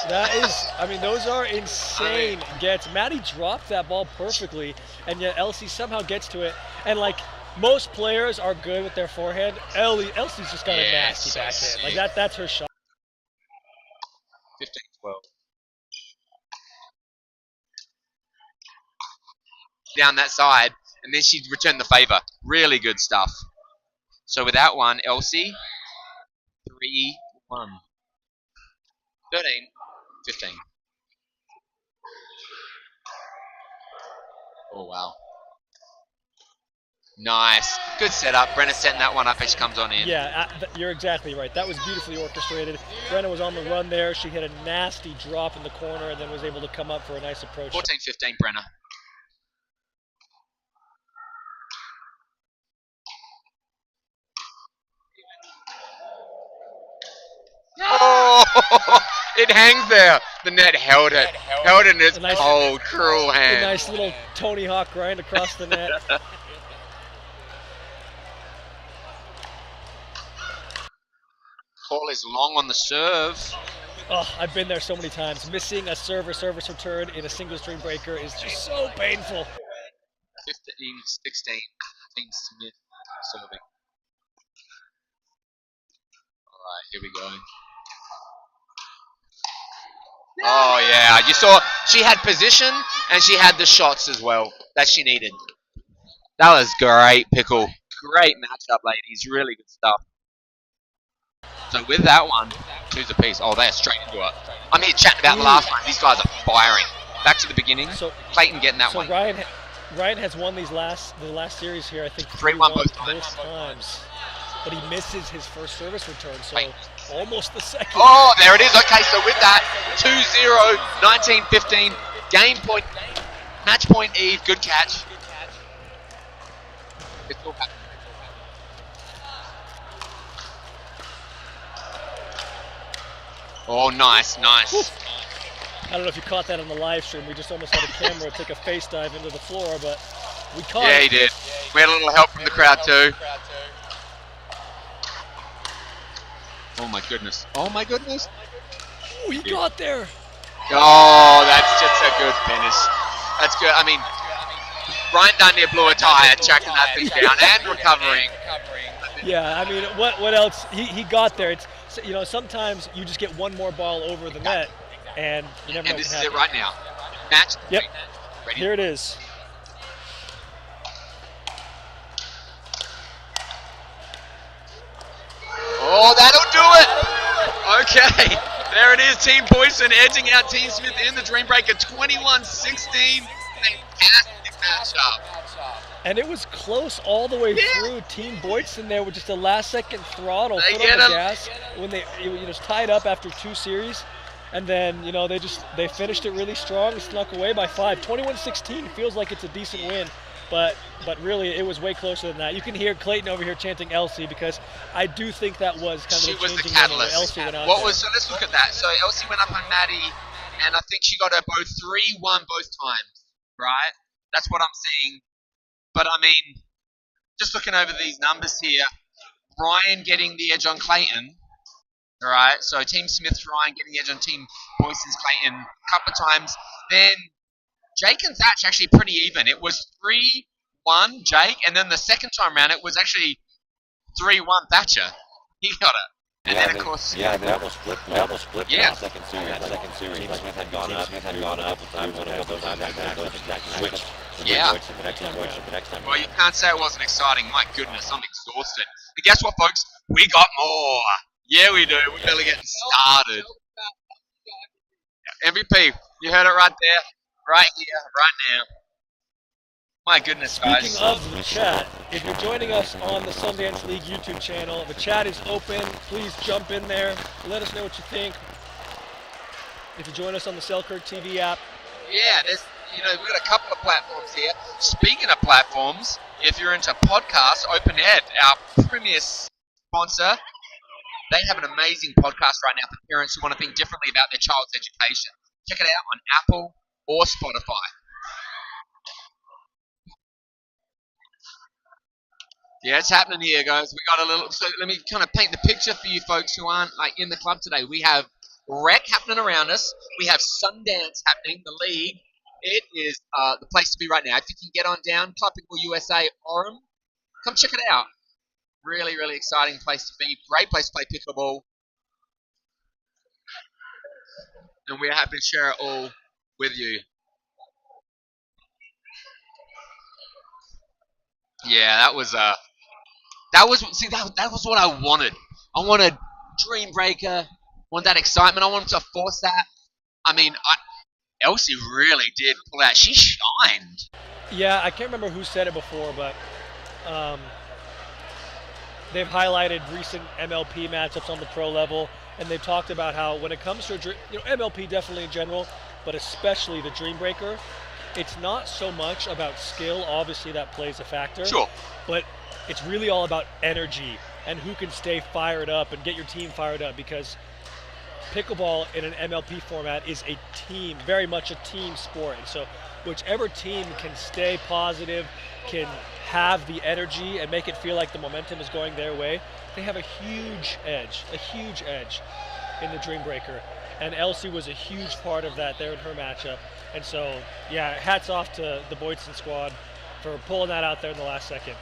That is, I mean, those are insane gets. Maddie dropped that ball perfectly, and yet Elsie somehow gets to it. And like most players are good with their forehand, Elsie's just got a nasty so backhand. sick. Like that's her shot. 15-12. Down that side, and then she returned the favour. Really good stuff. So with that one, Elsie, 3-1. 13, 15. Oh, wow. Nice. Good setup. Brenna setting that one up as she comes on in. Yeah, you're exactly right. That was beautifully orchestrated. Brenna was on the run there. She hit a nasty drop in the corner and then was able to come up for a nice approach. 14-15, Brenna. Oh, it hangs there. The net held it. Held it in its cold, cruel hand. A nice little Tony Hawk grind across the net. Ball is long on the serve. Oh, I've been there so many times. Missing a service return in a single stream breaker is just so painful. 15-16. Team Smith serving. Alright, here we go. Oh yeah, you saw she had position and she had the shots as well that she needed. That was great, Pickle. Great matchup, ladies. Really good stuff. So with that one, two's apiece. Oh, they're straight into it. I'm here chatting about the last one. These guys are firing. Back to the beginning. So Clayton getting that one. Ryan has won the last series here. I think 3-1 both times. But he misses his first service return, so almost the second. Oh, there it is. Okay, so with that, 2-0, 19-15, game point, match point Eve, good catch. It's all happening. Oh, nice. I don't know if you caught that on the live stream. We just almost had a camera take a face dive into the floor, but we caught it. Yeah, he did. We had a little help from the crowd too. Oh my goodness. Oh, he got there. Oh, that's just a good finish. That's good. I mean, Ryan Dunn blew a tire, tracking that thing down and recovering. Yeah, I mean, what else? He got there. It's, you know, sometimes you just get one more ball over the net, and you never know. And this is it right now. Match. Yep. Ready? Here it is. Oh, that'll do it. Okay, there it is. Team Boyson edging out Team Smith in the Dream Breaker, 21-16. Fantastic matchup. And it was close all the way through. Team Boyson there with just a last-second throttle, They foot get on the 'em. gas when it was tied up after 2 series, and then they finished it really strong, snuck away by 5. 21-16 feels like it's a decent win, but really it was way closer than that. You can hear Clayton over here chanting Elsie because I do think that was kind of She the was the changing catalyst. moment where Elsie went out there. So let's look at that. So Elsie went up on Maddie, and I think she got her both 3-1 both times, right? That's what I'm seeing. But I mean, just looking over these numbers here, Ryan getting the edge on Clayton. All right, so Team Smith's Ryan getting the edge on Team Boyson's Clayton a couple of times. Then Jake and Thatch actually pretty even. It was 3-1 Jake, and then the second time round it was actually 3-1 Thatcher. He got it. And then of course, they almost split. Yeah. Second series. Team Smith had gone up. Switched. Yeah. The next time. Well, you can't say it wasn't exciting. My goodness, I'm exhausted. But guess what, folks? We got more. Yeah, we do. We're barely getting started. MVP, you heard it right there, right here, right now. My goodness, guys. Speaking of the chat, if you're joining us on the Sundance League YouTube channel, the chat is open. Please jump in there. Let us know what you think. If you join us on the Selkirk TV app. Yeah, we've got a couple of platforms here. Speaking of platforms, if you're into podcasts, Open Ed, our premier sponsor, they have an amazing podcast right now for parents who want to think differently about their child's education. Check it out on Apple or Spotify. Yeah, it's happening here, guys. We got a little. So let me kind of paint the picture for you folks who aren't like in the club today. We have rec happening around us. We have Sundance happening. The league. It is the place to be right now. If you can get on down, Club Pickleball USA, Orem, come check it out. Really, really exciting place to be. Great place to play pickleball, and we're happy to share it all with you. Yeah, that was see that was what I wanted. I wanted Dream Breaker, want that excitement. I wanted to force that. I mean, Elsie really did pull out. She shined. Yeah, I can't remember who said it before, but um, they've highlighted recent MLP matchups on the pro level, and they've talked about how when it comes to MLP definitely in general, but especially the Dream Breaker, it's not so much about skill. Obviously, that plays a factor. Sure. But it's really all about energy and who can stay fired up and get your team fired up, because pickleball in an MLP format is a team, very much a team sport. And so whichever team can stay positive, can have the energy and make it feel like the momentum is going their way, they have a huge edge in the Dream Breaker. And Elsie was a huge part of that there in her matchup. And so, yeah, hats off to the Boydson squad for pulling that out there in the last second.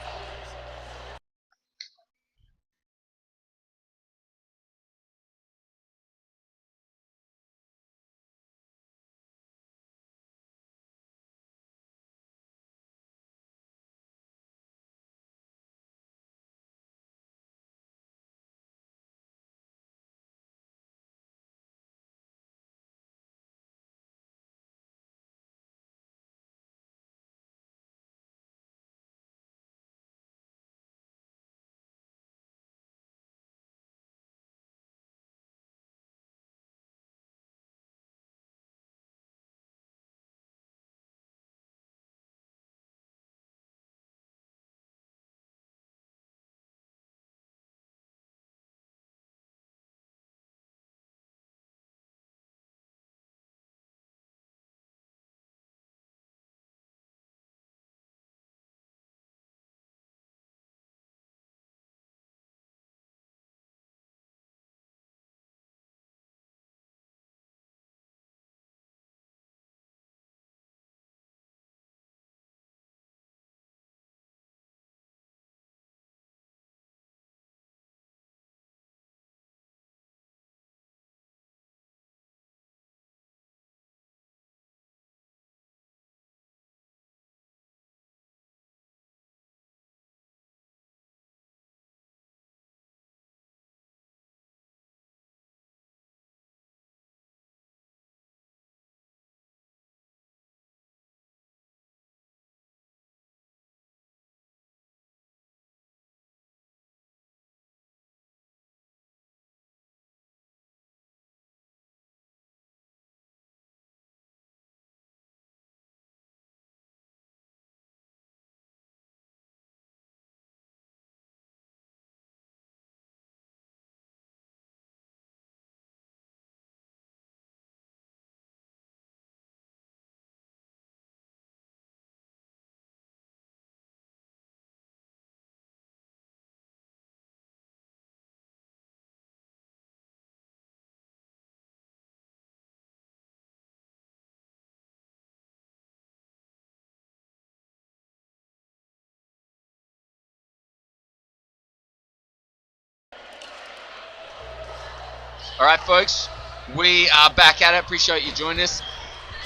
All right, folks, we are back at it. Appreciate you joining us.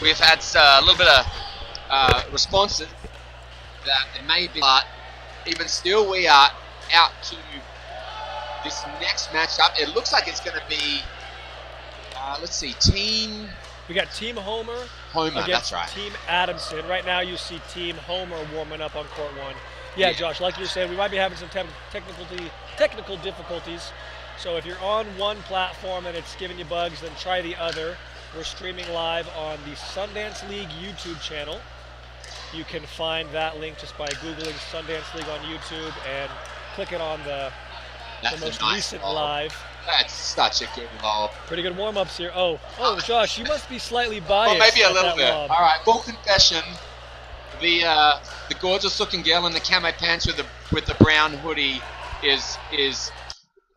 We've had a little bit of responses that it may be, but even still, we are out to this next matchup. It looks like it's going to be, let's see, Team We got Team Homer Homer. against That's right. Team Adamson. Right now you see Team Homer warming up on court one. Yeah, Josh, like you said, we might be having some technical difficulties. So if you're on one platform and it's giving you bugs, then try the other. We're streaming live on the Sundance League YouTube channel. You can find that link just by Googling Sundance League on YouTube and clicking on the most recent live. That's such a good lob. Pretty good warm-ups here. Oh, Josh, you must be slightly biased. Well, maybe a at little that bit. lob. All right, full confession. The gorgeous looking girl in the camo pants with the with the brown hoodie is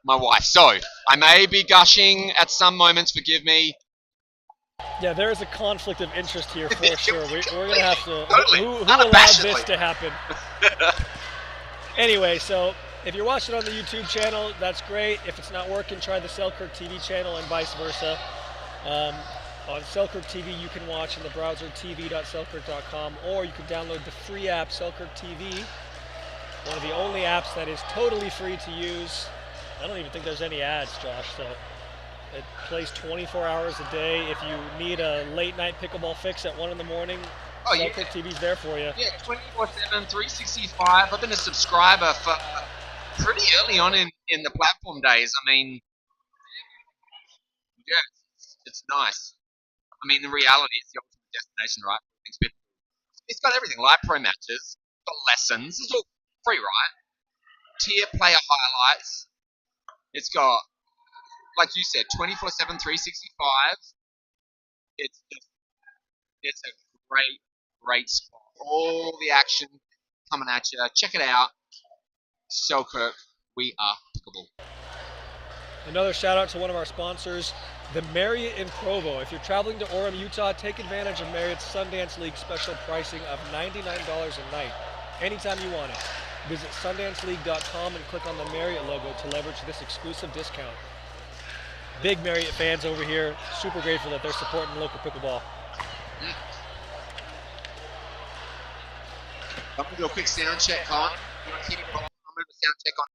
my wife. So I may be gushing at some moments. Forgive me. Yeah, there is a conflict of interest here for sure. We're going to have to. Totally. Who allowed Unabashedly. this to happen? Anyway, so if you're watching on the YouTube channel, that's great. If it's not working, try the Selkirk TV channel and vice versa. On Selkirk TV, you can watch in the browser tv.selkirk.com, or you can download the free app Selkirk TV, one of the only apps that is totally free to use. I don't even think there's any ads, Josh, so it plays 24 hours a day. If you need a late night pickleball fix at 1 in the morning, Selkirk TV's there for you. Yeah, 24/7, 365. I've been a subscriber for pretty early on in the platform days. I mean, yeah, it's nice. I mean, the reality is the ultimate destination, right? It's got everything. Live pro matches, got lessons. It's all free, right? Tier player highlights. It's got, like you said, 24/7, 365. It's just, it's a great spot. All the action coming at you. Check it out. Selkirk, we are pickable. Another shout out to one of our sponsors, the Marriott in Provo. If you're traveling to Orem, Utah, take advantage of Marriott's Sundance League special pricing of $99 a night, anytime you want it. Visit sundanceleague.com and click on the Marriott logo to leverage this exclusive discount. Big Marriott fans over here, super grateful that they're supporting local pickleball. I'm going to do a quick sound check, Colin. You want to keep it rolling? I'm going to sound check on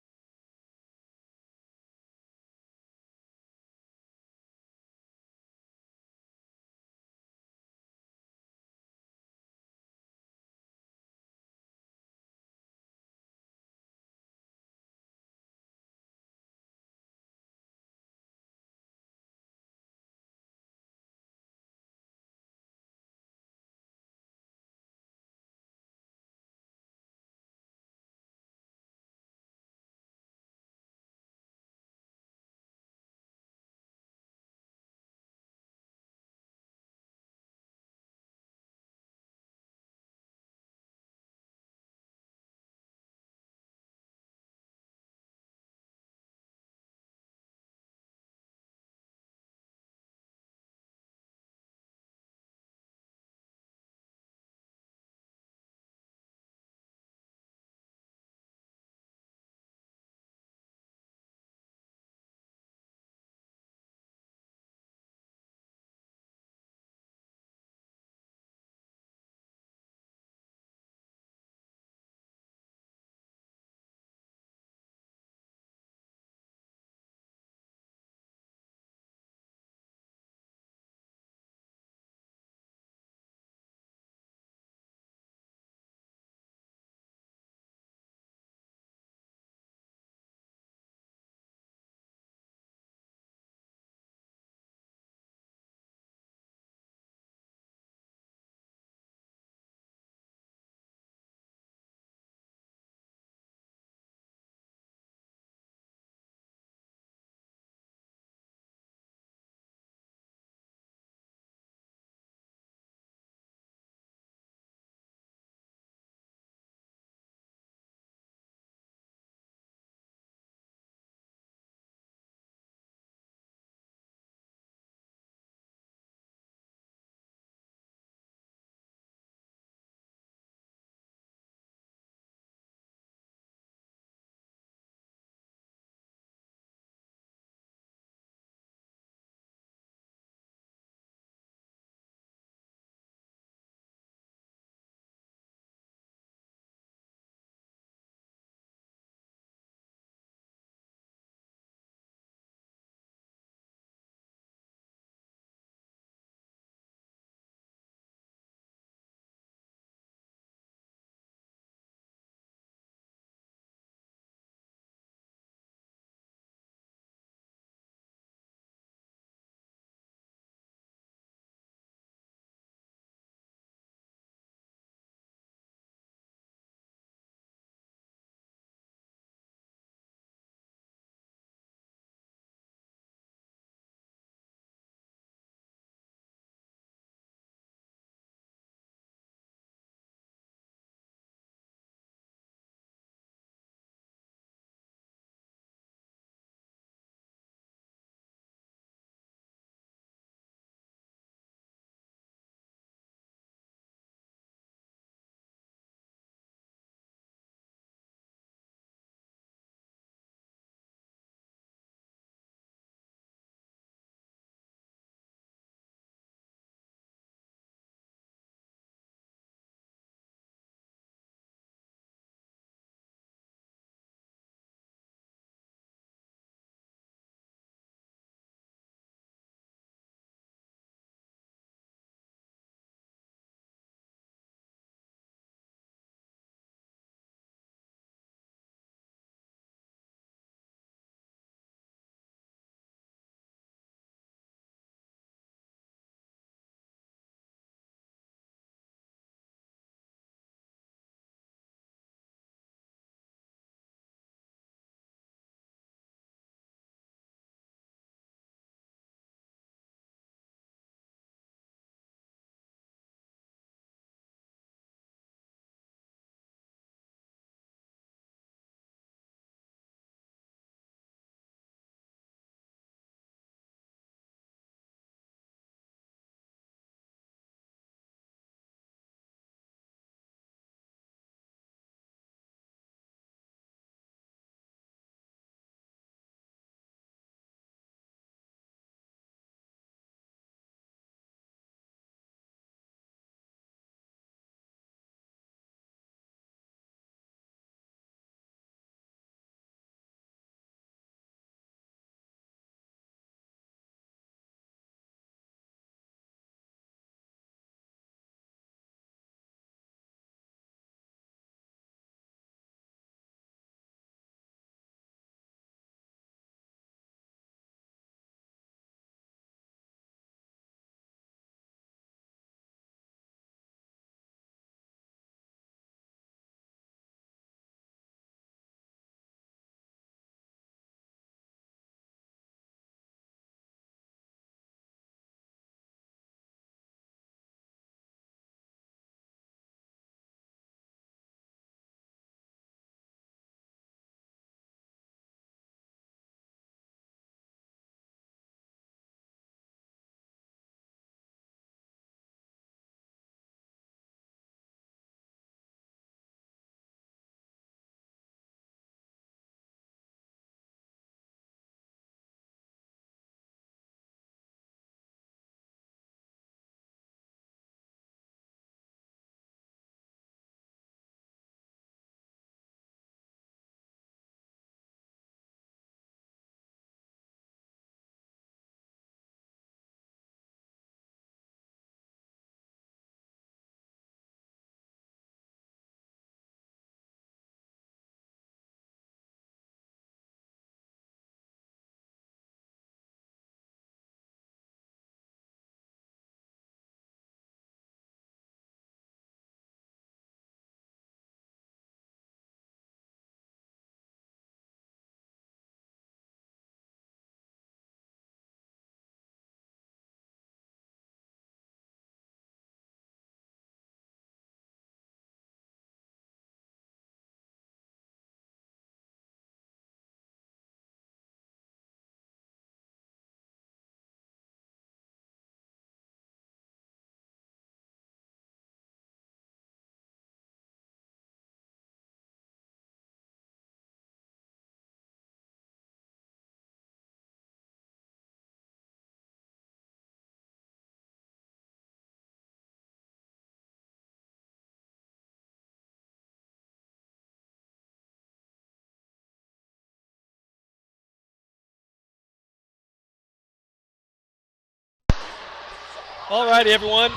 Alrighty, everyone.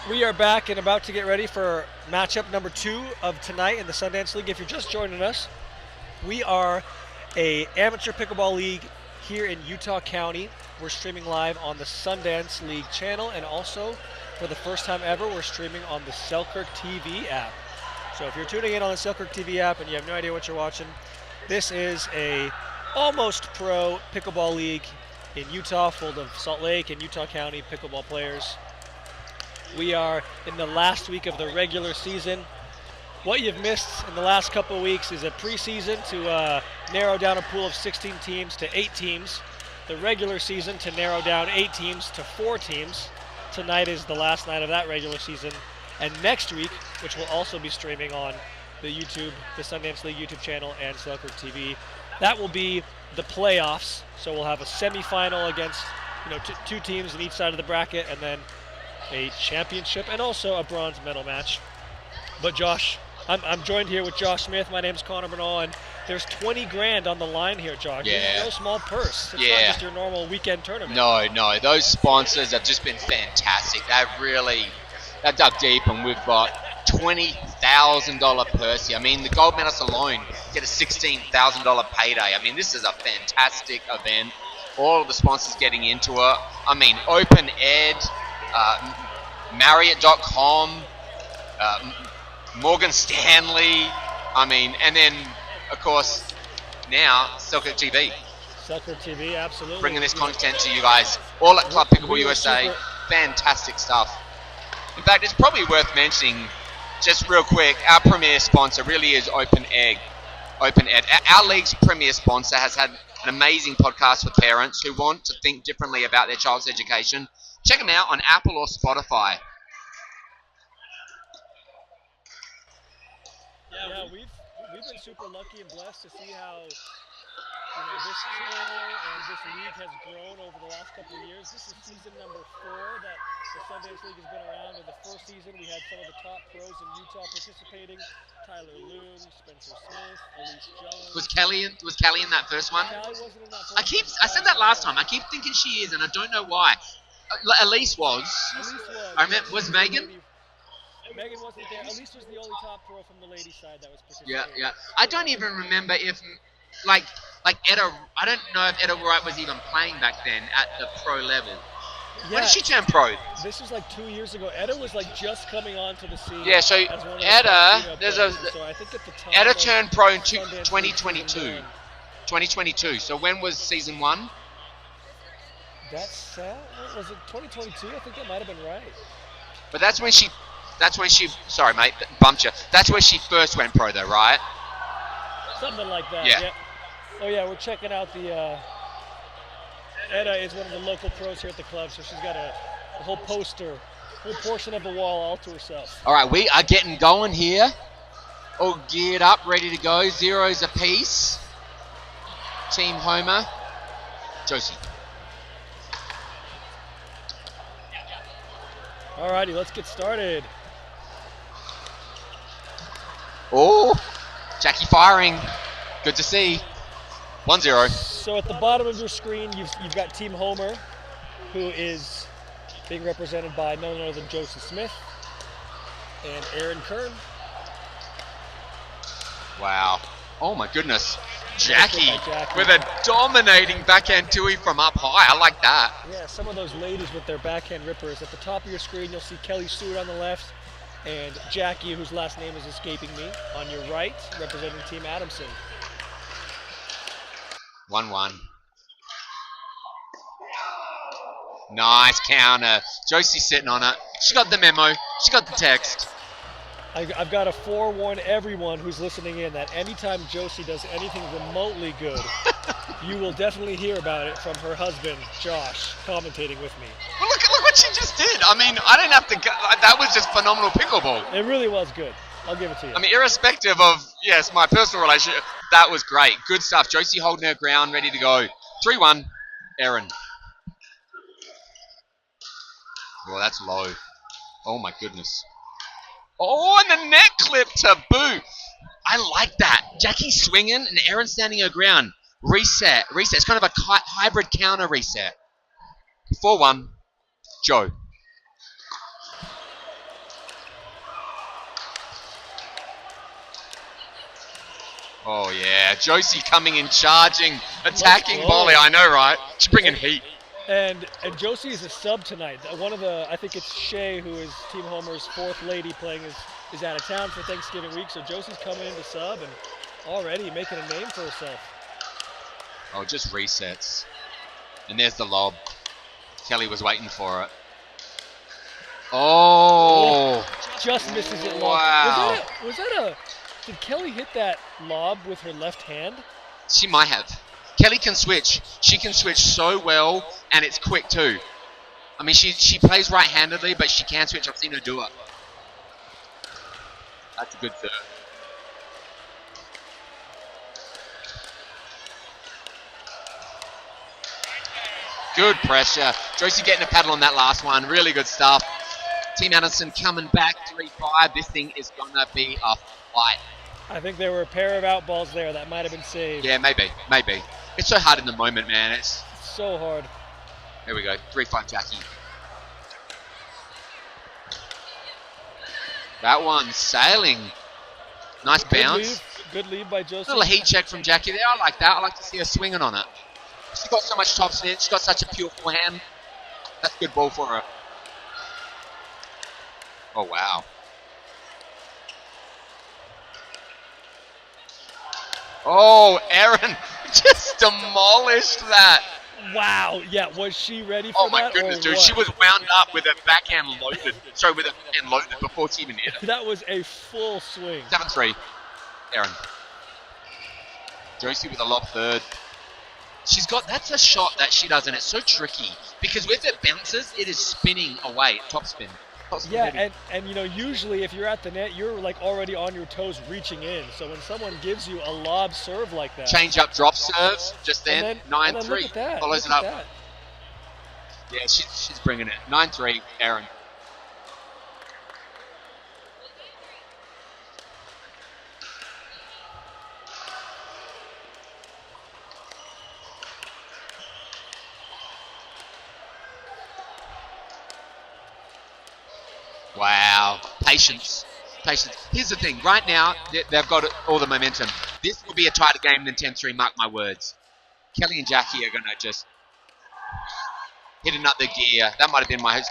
We are back and about to get ready for matchup number 2 of tonight in the Sundance League. If you're just joining us, we are a amateur pickleball league here in Utah County. We're streaming live on the Sundance League channel, and also for the first time ever, we're streaming on the Selkirk TV app. So if you're tuning in on the Selkirk TV app and you have no idea what you're watching, this is a almost pro pickleball league in Utah, full of Salt Lake and Utah County pickleball players. We are in the last week of the regular season. What you've missed in the last couple of weeks is a preseason to narrow down a pool of 16 teams to 8 teams. The regular season to narrow down 8 teams to 4 teams. Tonight is the last night of that regular season. And next week, which will also be streaming on the Sundance League YouTube channel and Selkirk TV, that will be the playoffs. So we'll have a semifinal against 2 teams in each side of the bracket, and then a championship and also a bronze medal match. But Josh, I'm joined here with Josh Smith. My name's Connor Bernal, and there's 20 grand on the line here, Josh. Yeah. It's no small purse. It's not just your normal weekend tournament. No. Those sponsors have just been fantastic. They've dug deep, and we've got $20,000 purse here. I mean, the gold medalists alone get a $16,000 payday. I mean, this is a fantastic event. All of the sponsors getting into it. I mean, Open Ed, Marriott.com, Morgan Stanley. I mean, and then, of course, now Selkirk TV. Selkirk TV, absolutely. Bringing this content to you guys. All at Club Pickleball USA. Fantastic stuff. In fact, it's probably worth mentioning, just real quick, our premier sponsor really is Open Ed. Our league's premier sponsor has had an amazing podcast for parents who want to think differently about their child's education. Check them out on Apple or Spotify. Yeah, we've been super lucky and blessed to see how this channel and this league has grown over the last couple of years. This is season number 4 that the Sundance League has been around. In the first season, we had some of the top pros in Utah participating: Tyler Loon, Spencer Smith, Elise Jones. Was Kelly in that first one? Kelly wasn't in that first one. I said that last time. I keep thinking she is, and I don't know why. Elise was. I remember. Was Megan? Megan wasn't there. Elise was the only top pro from the ladies' side that was participating. Yeah. I don't even remember if, like Etta. I don't know if Etta Wright was even playing back then at the pro level. Yeah. When did she turn pro? This was like 2 years ago. Etta was like just coming onto the scene. Yeah, so as one of the Etta, so I think at the time Etta turned pro in Sundance 2022. League 2022. So when was season 1? That's was it 2022? I think that might have been right. But that's when she. Sorry, mate, bumped you. That's where she first went pro, though, right? Something like that. Yeah. Yep. Oh yeah, we're checking out the. Etta is one of the local pros here at the club, so she's got a whole poster, whole portion of the wall all to herself. All right, we are getting going here. All geared up, ready to go. 0s apiece. Team Homer. Josie. Alrighty, let's get started. Oh, Jackie firing. Good to see. 1-0. So at the bottom of your screen, you've got Team Homer, who is being represented by none other than Josie Smith and Aaron Kern. Wow. Oh my goodness. Jackie Jackie with a dominating backhand tui from up high. I like that. Yeah, some of those ladies with their backhand rippers. At the top of your screen, you'll see Kelly Stewart on the left and Jackie, whose last name is escaping me, on your right, representing Team Adamson. 1-1. Nice counter. Josie's sitting on it. She got the memo. She got the text. I've got to forewarn everyone who's listening in that anytime Josie does anything remotely good, you will definitely hear about it from her husband, Josh, commentating with me. Well, look what she just did. I mean, I didn't have to go. That was just phenomenal pickleball. It really was good. I'll give it to you. I mean, irrespective of, yes, my personal relationship, that was great. Good stuff. Josie holding her ground, ready to go. 3-1, Aaron. Well, that's low. Oh, my goodness. Oh, and the neck clip to boot. I like that. Jackie swinging and Aaron standing her ground. Reset. It's kind of a hybrid counter reset. 4-1, Joe. Oh, yeah. Josie coming in, charging, attacking go. volley. I know, right? She's bringing heat. And Josie is a sub tonight. One of the, I think it's Shay, who is Team Homer's fourth lady, playing is out of town for Thanksgiving week. So Josie's coming in to sub and already making a name for herself. Oh, just resets. And there's the lob. Kelly was waiting for it. Oh! Just misses it. Wow. Was that a? Did Kelly hit that lob with her left hand? She might have. Kelly can switch. She can switch so well, and it's quick too. I mean, she plays right-handedly, but she can switch. I've seen her do it. That's a good serve. Good pressure. Josie getting a paddle on that last one. Really good stuff. Team Adamson coming back 3-5. This thing is going to be a fight. I think there were a pair of out balls there that might have been saved. Yeah, maybe. It's so hard in the moment, man. It's so hard. There we go. 3-5 Jackie. That one sailing. Nice bounce. Good lead by Josie. Little heat check from Jackie there. I like that. I like to see her swinging on it. She's got so much top spin. She's got such a pure forehand. That's a good ball for her. Oh, wow. Oh, Erin just demolished that. Wow. Yeah, was she ready for that? Oh, my goodness, dude. What? She was wound up with her backhand loaded. Sorry, with her backhand loaded before she even hit it. That was a full swing. 7-3. Erin. Josie with a lob third. She's got, that's a shot that she does, and it's so tricky because with it bounces, it is spinning away, top spin. Yeah, and you know, usually if you're at the net, you're like already on your toes reaching in. So when someone gives you a lob serve like that. Change up drop serves just then, 9-3. Follows it up. Yeah, she's bringing it. 9-3, Erin. Wow. Patience. Here's the thing. Right now, they've got all the momentum. This will be a tighter game than 10-3, mark my words. Kelly and Jackie are going to just hit another gear. That might have been my...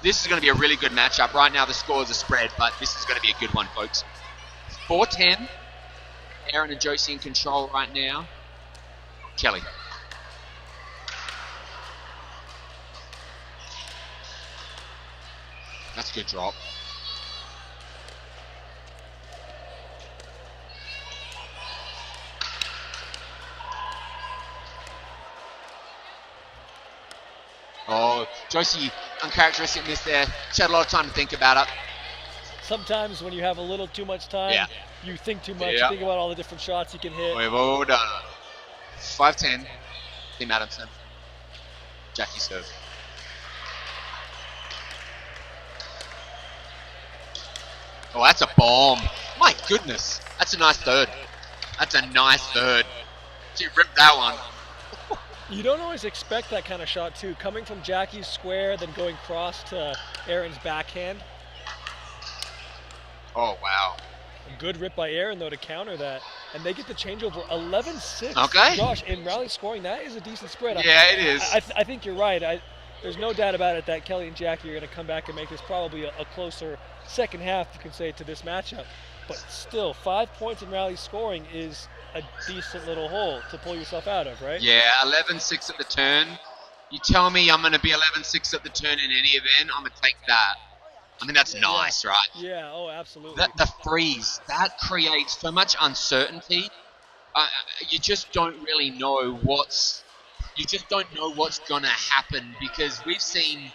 This is going to be a really good matchup. Right now, the scores are spread, but this is going to be a good one, folks. 4-10. Erin and Josie in control right now. Kelly. That's a good drop. Oh, Josie, uncharacteristic miss there. She had a lot of time to think about it. Sometimes when you have a little too much time, you think too much. You think about all the different shots you can hit. We've all done it. 5-10. Team Adamson. Jackie serve. Oh, that's a bomb. My goodness. That's a nice third. She ripped that one. You don't always expect that kind of shot, too. Coming from Jackie's square, then going cross to Erin's backhand. Oh, wow. A good rip by Erin, though, to counter that. And they get the changeover 11-6. Okay. Josh, in rally scoring, that is a decent spread. Yeah, it is. I think you're right. There's no doubt about it that Kelly and Jackie are going to come back and make this probably a closer second half, you can say, to this matchup. But still, 5 points in rally scoring is a decent little hole to pull yourself out of, right? Yeah, 11-6 at the turn. You tell me I'm going to be 11-6 at the turn in any event, I'm going to take that. I mean, that's nice, right? Yeah, oh, absolutely. The freeze, that creates so much uncertainty. You just don't really know what's going to happen because we've seen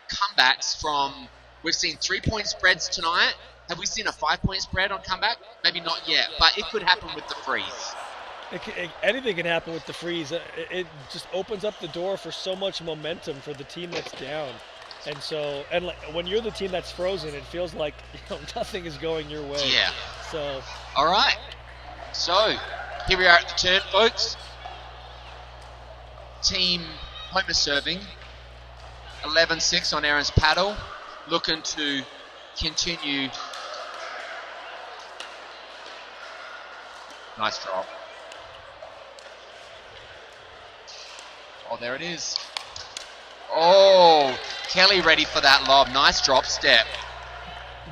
comebacks from, we've seen 3-point spreads tonight. Have we seen a 5-point spread on comeback? Maybe not yet, but it could happen with the freeze. Anything can happen with the freeze. It just opens up the door for so much momentum for the team that's down. And so, when you're the team that's frozen, it feels like nothing is going your way. Yeah. So. All right. So, here we are at the turn, folks. Team Homer serving. 11-6 on Erin's paddle. Looking to continue Nice drop. Oh, there it is. Oh, Kelly ready for that lob. Nice drop step.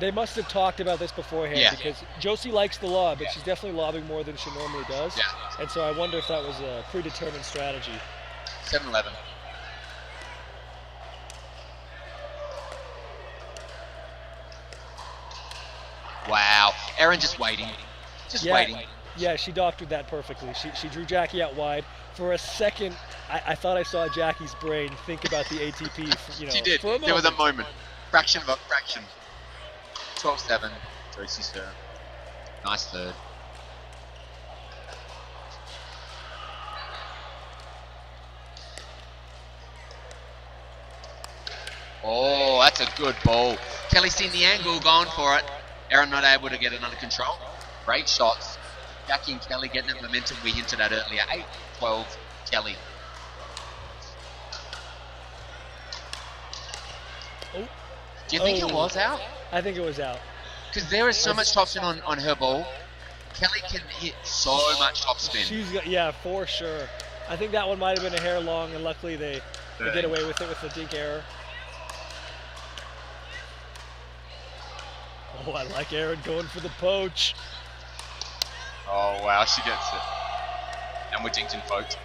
They must have talked about this beforehand Yeah. because Josie likes the lob, but Yeah. she's definitely lobbing more than she normally does. Yeah. And so I wonder if that was a predetermined strategy. 7-11. Wow. Erin just waiting. Just waiting. Yeah, she doctored that perfectly. She drew Jackie out wide. For a second, I thought I saw Jackie's brain think about the ATP. She did. For a moment. There was a moment. Fraction of a fraction. 12-7. Josie serve. Nice third. Oh, that's a good ball. Kelly seen the angle, going for it. Erin not able to get it under control. Great shots. Jackie and Kelly getting that momentum we hinted at earlier. 8-12, Kelly. Oh. Do you think it was out? I think it was out. Because there is so much topspin on her ball. Kelly can hit so much topspin. She's got, yeah, for sure. I think that one might have been a hair long, and luckily they get away with it with the dink error. Oh, I like Erin going for the poach. Oh, wow, she gets it. And we're dinked and folks.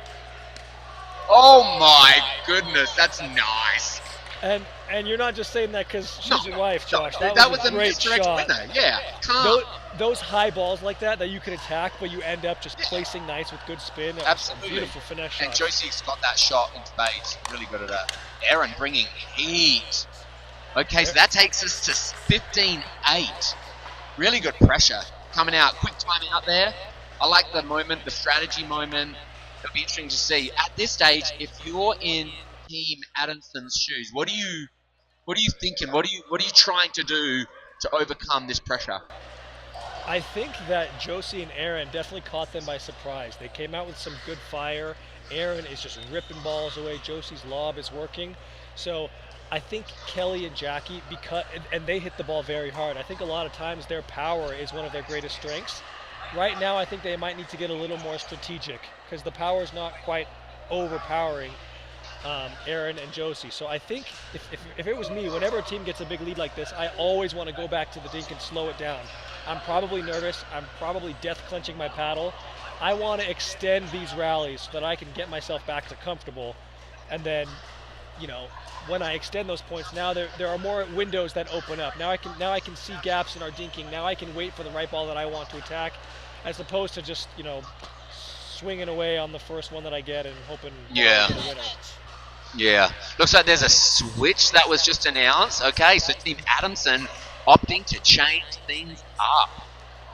Oh my goodness, that's nice. And you're not just saying that because she's your wife, Josh. That was a great misdirect shot. winner, yeah. Calm. Those high balls like that you can attack, but you end up just placing nice with good spin. Absolutely. Beautiful finesse shot. And Josie's got that shot in spades. Really good at that. Erin bringing heat. Okay, so that takes us to 15-8. Really good pressure coming out. Quick time out there. I like the moment, the strategy moment. It'll be interesting to see. At this stage, if you're in Team Adamson's shoes, what are you thinking? What are you trying to do to overcome this pressure? I think that Josie and Erin definitely caught them by surprise. They came out with some good fire. Erin is just ripping balls away. Josie's lob is working. So I think Kelly and Jackie, and they hit the ball very hard. I think a lot of times their power is one of their greatest strengths. Right now, I think they might need to get a little more strategic because the power is not quite overpowering Erin and Josie. So I think if it was me, whenever a team gets a big lead like this, I always want to go back to the dink and slow it down. I'm probably nervous. I'm probably death clenching my paddle. I want to extend these rallies so that I can get myself back to comfortable. And then, when I extend those points, now there are more windows that open up. Now I can see gaps in our dinking. Now I can wait for the right ball that I want to attack, as opposed to just swinging away on the first one that I get and hoping I get a winner. Yeah. Looks like there's a switch that was just announced. Okay, so Team Adamson opting to change things up.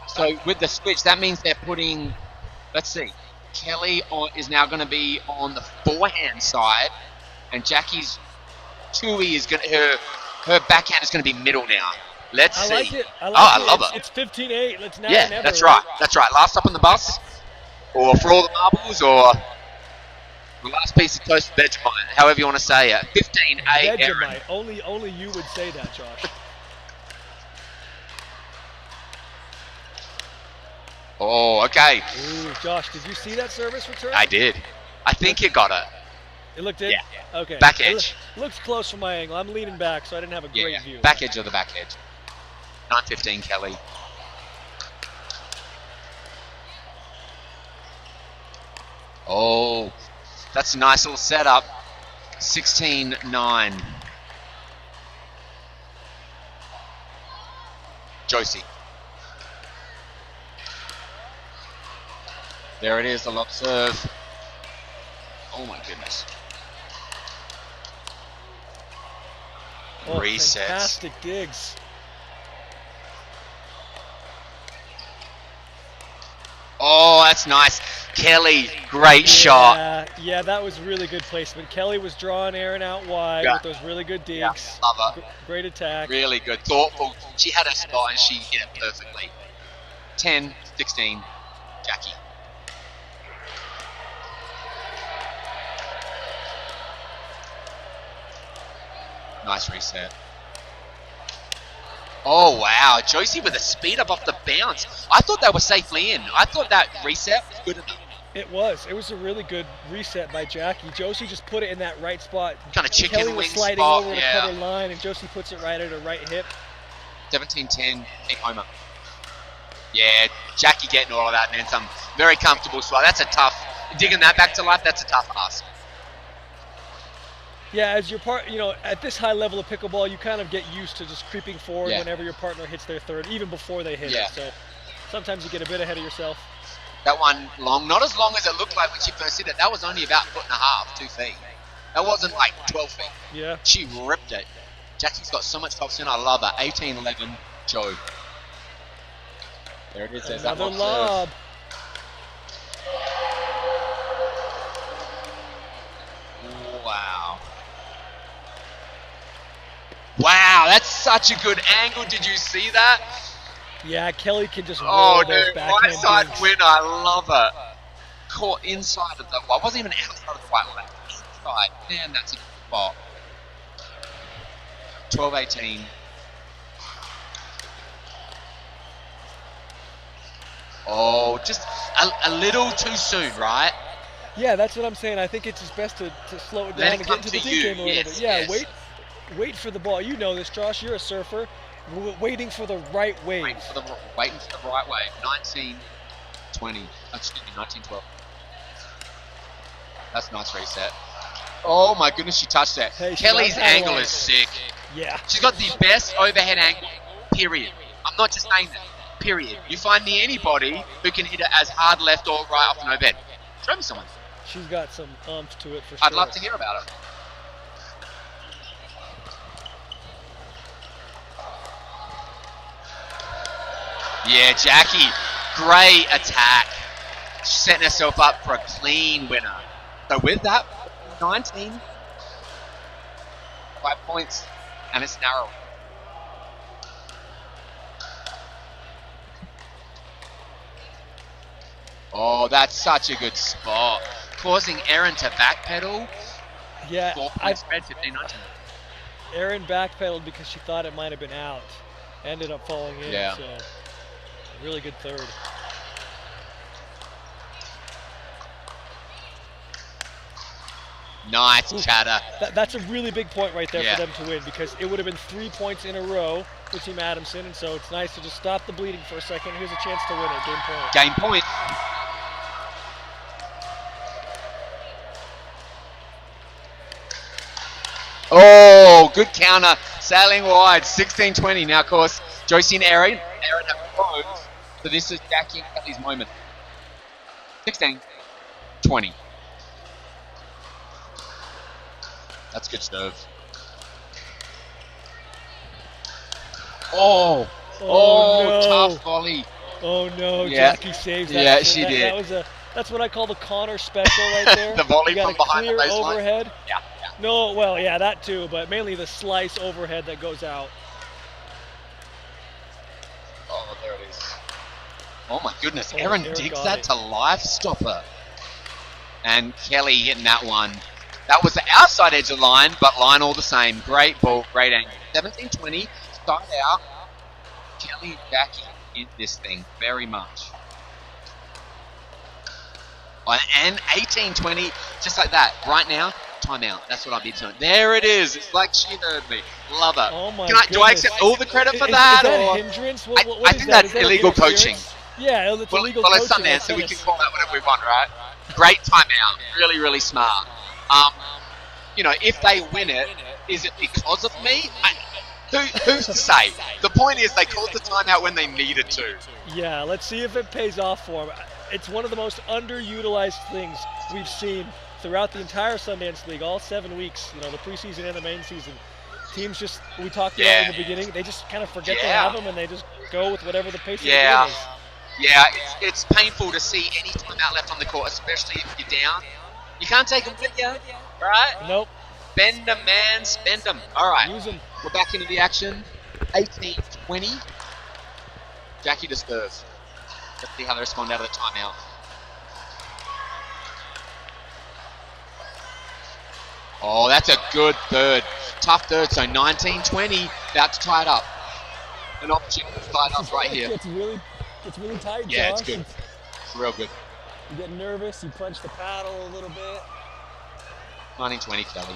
So with the switch, that means they're putting, let's see, Kelly is now going to be on the forehand side, and Jackie's Tui is going to, her backhand is going to be middle now. Let's see. I like it. I love it. It's 15-8. Let's now. Yeah, that's right. That's right. Last up on the bus, or for all the marbles, or the last piece of toast Vegemite, however you want to say it. 15-8. Vegemite. Only you would say that, Josh. Oh, okay. Ooh, Josh, did you see that service return? I did. I think you got it. It looked in? Yeah. Okay. Back edge. Looks close from my angle. I'm leaning back, so I didn't have a great view. Back edge of the back edge. 9:15, Kelly. Oh, that's a nice little setup. 16-9. Josie. There it is, the lob serve. Oh my goodness. Oh, Resets. Fantastic digs. Oh, that's nice. Kelly, great shot. Yeah, that was really good placement. Kelly was drawing Erin out wide with those really good digs. Yeah, love her. Great attack. Really good. Thoughtful. She had her spot and she hit it perfectly. 10-16, Jackie. Nice reset. Oh, wow. Josie with a speed up off the bounce. I thought they were safely in. I thought that reset was good enough. It was. It was a really good reset by Jackie. Josie just put it in that right spot. Kind of chicken Kelly was wing sliding spot. over to Yeah. cover line, and Josie puts it right at her right hip. 17-10, take Homer. Yeah, Jackie getting all of that and then some. Very comfortable spot. That's a tough, digging that back to life, that's a tough ask. Yeah, as your at this high level of pickleball, you kind of get used to just creeping forward Yeah. whenever your partner hits their third, even before they hit Yeah. it. So sometimes you get a bit ahead of yourself. That one long, not as long as it looked like when she first hit it. That was only about 1.5 feet, 2 feet. That wasn't like 12 feet. Yeah. She ripped it. Jackie's got so much topspin. I love her. 18-11, Joe. There it is. There's Another that lob. Wow. Wow, that's such a good angle. Did you see that? Yeah, Kelly can just roll Oh, those dude, backhand right side dinks. winner. I love it. Caught inside of the, well, it wasn't even outside of the white line. Inside. Man, that's a good spot. 12-18. Oh, just a little too soon, right? Yeah, that's what I'm saying. I think it's just best to slow it Let down it and come get into the to deep you. game a little Yes, bit. Yeah, yes. wait for the ball. You know this, Josh. You're a surfer. Waiting for the right wave. Waiting for the right way. 19-20. Excuse me, 19-12. That's a nice reset. Oh my goodness, she touched that. Hey, she Kelly's knows how to angle line. is sick. Yeah. She's got the best overhead angle, period. I'm not just saying that, period. You find me anybody who can hit it as hard left or right off an overhead. Show me someone. She's got some umph to it for sure. I'd love to hear about it. Yeah, Jackie, great attack. She's setting herself up for a clean winner. So with that, 19, 5 points, and it's narrow. Oh, that's such a good spot. Causing Erin to backpedal. Yeah, 4 points spread, 15-19. Erin backpedaled because she thought it might have been out. Ended up falling in. Yeah. So really good third. Nice chatter. That's a really big point right there Yeah. for them to win, because it would have been 3 points in a row for Team Adamson, and so it's nice to just stop the bleeding for a second. Here's a chance to win it. Game point. Game point. Oh, good counter. Sailing wide. 16-20. Now, of course, Josie and Erin have closed. So this is Jackie and Kelly's moment. 16-20. That's good serve. Oh, no. tough volley. Oh no, Yeah. Jackie saves that. Yeah, she did. That was that's what I call the Connor special right there. The volley You got from a behind the clear baseline. overhead. Yeah. No, well, yeah, that too, but mainly the slice overhead that goes out. Oh, there it is. Oh my goodness, Oh, Erin Erin digs got that it. to life stopper. And Kelly hitting that one. That was the outside edge of the line, but line all the same. Great ball, great angle. 17-20, start out. Kelly and Jackie in this thing very much. And 18-20, just like that. Right now, timeout. That's what I'll be doing. There it is. It's like she heard me. Love it. Oh my Do I goodness. accept all the credit for Is that? that or? hindrance? What I is think that? that's Is that illegal interference? coaching. Yeah, it's illegal Well, coaching. it's Sundance, so we can call that whatever we want, right? Great timeout. Really, really smart. If they win it, is it because of me? Who's to say? The point is they called the timeout when they needed to. Yeah, let's see if it pays off for them. It's one of the most underutilized things we've seen throughout the entire Sundance League, all 7 weeks, the preseason and the main season. Teams just, we talked about in the beginning, they just kind of forget to have them, and they just go with whatever the pace of the game is. Yeah, it's painful to see any timeout left on the court, especially if you're down. You can't take them with you, right? Nope. Bend them, man, spend them. All right, Use them. we're back into the action. 18-20. Jackie to serve. Let's see how they respond out of the timeout. Oh, that's a good third. Tough third, so 19-20, about to tie it up. an opportunity to tie it up right here. It's really tight, Yeah, Josh. it's good. It's real good. You get nervous, you punch the paddle a little bit. 19-20, Kelly.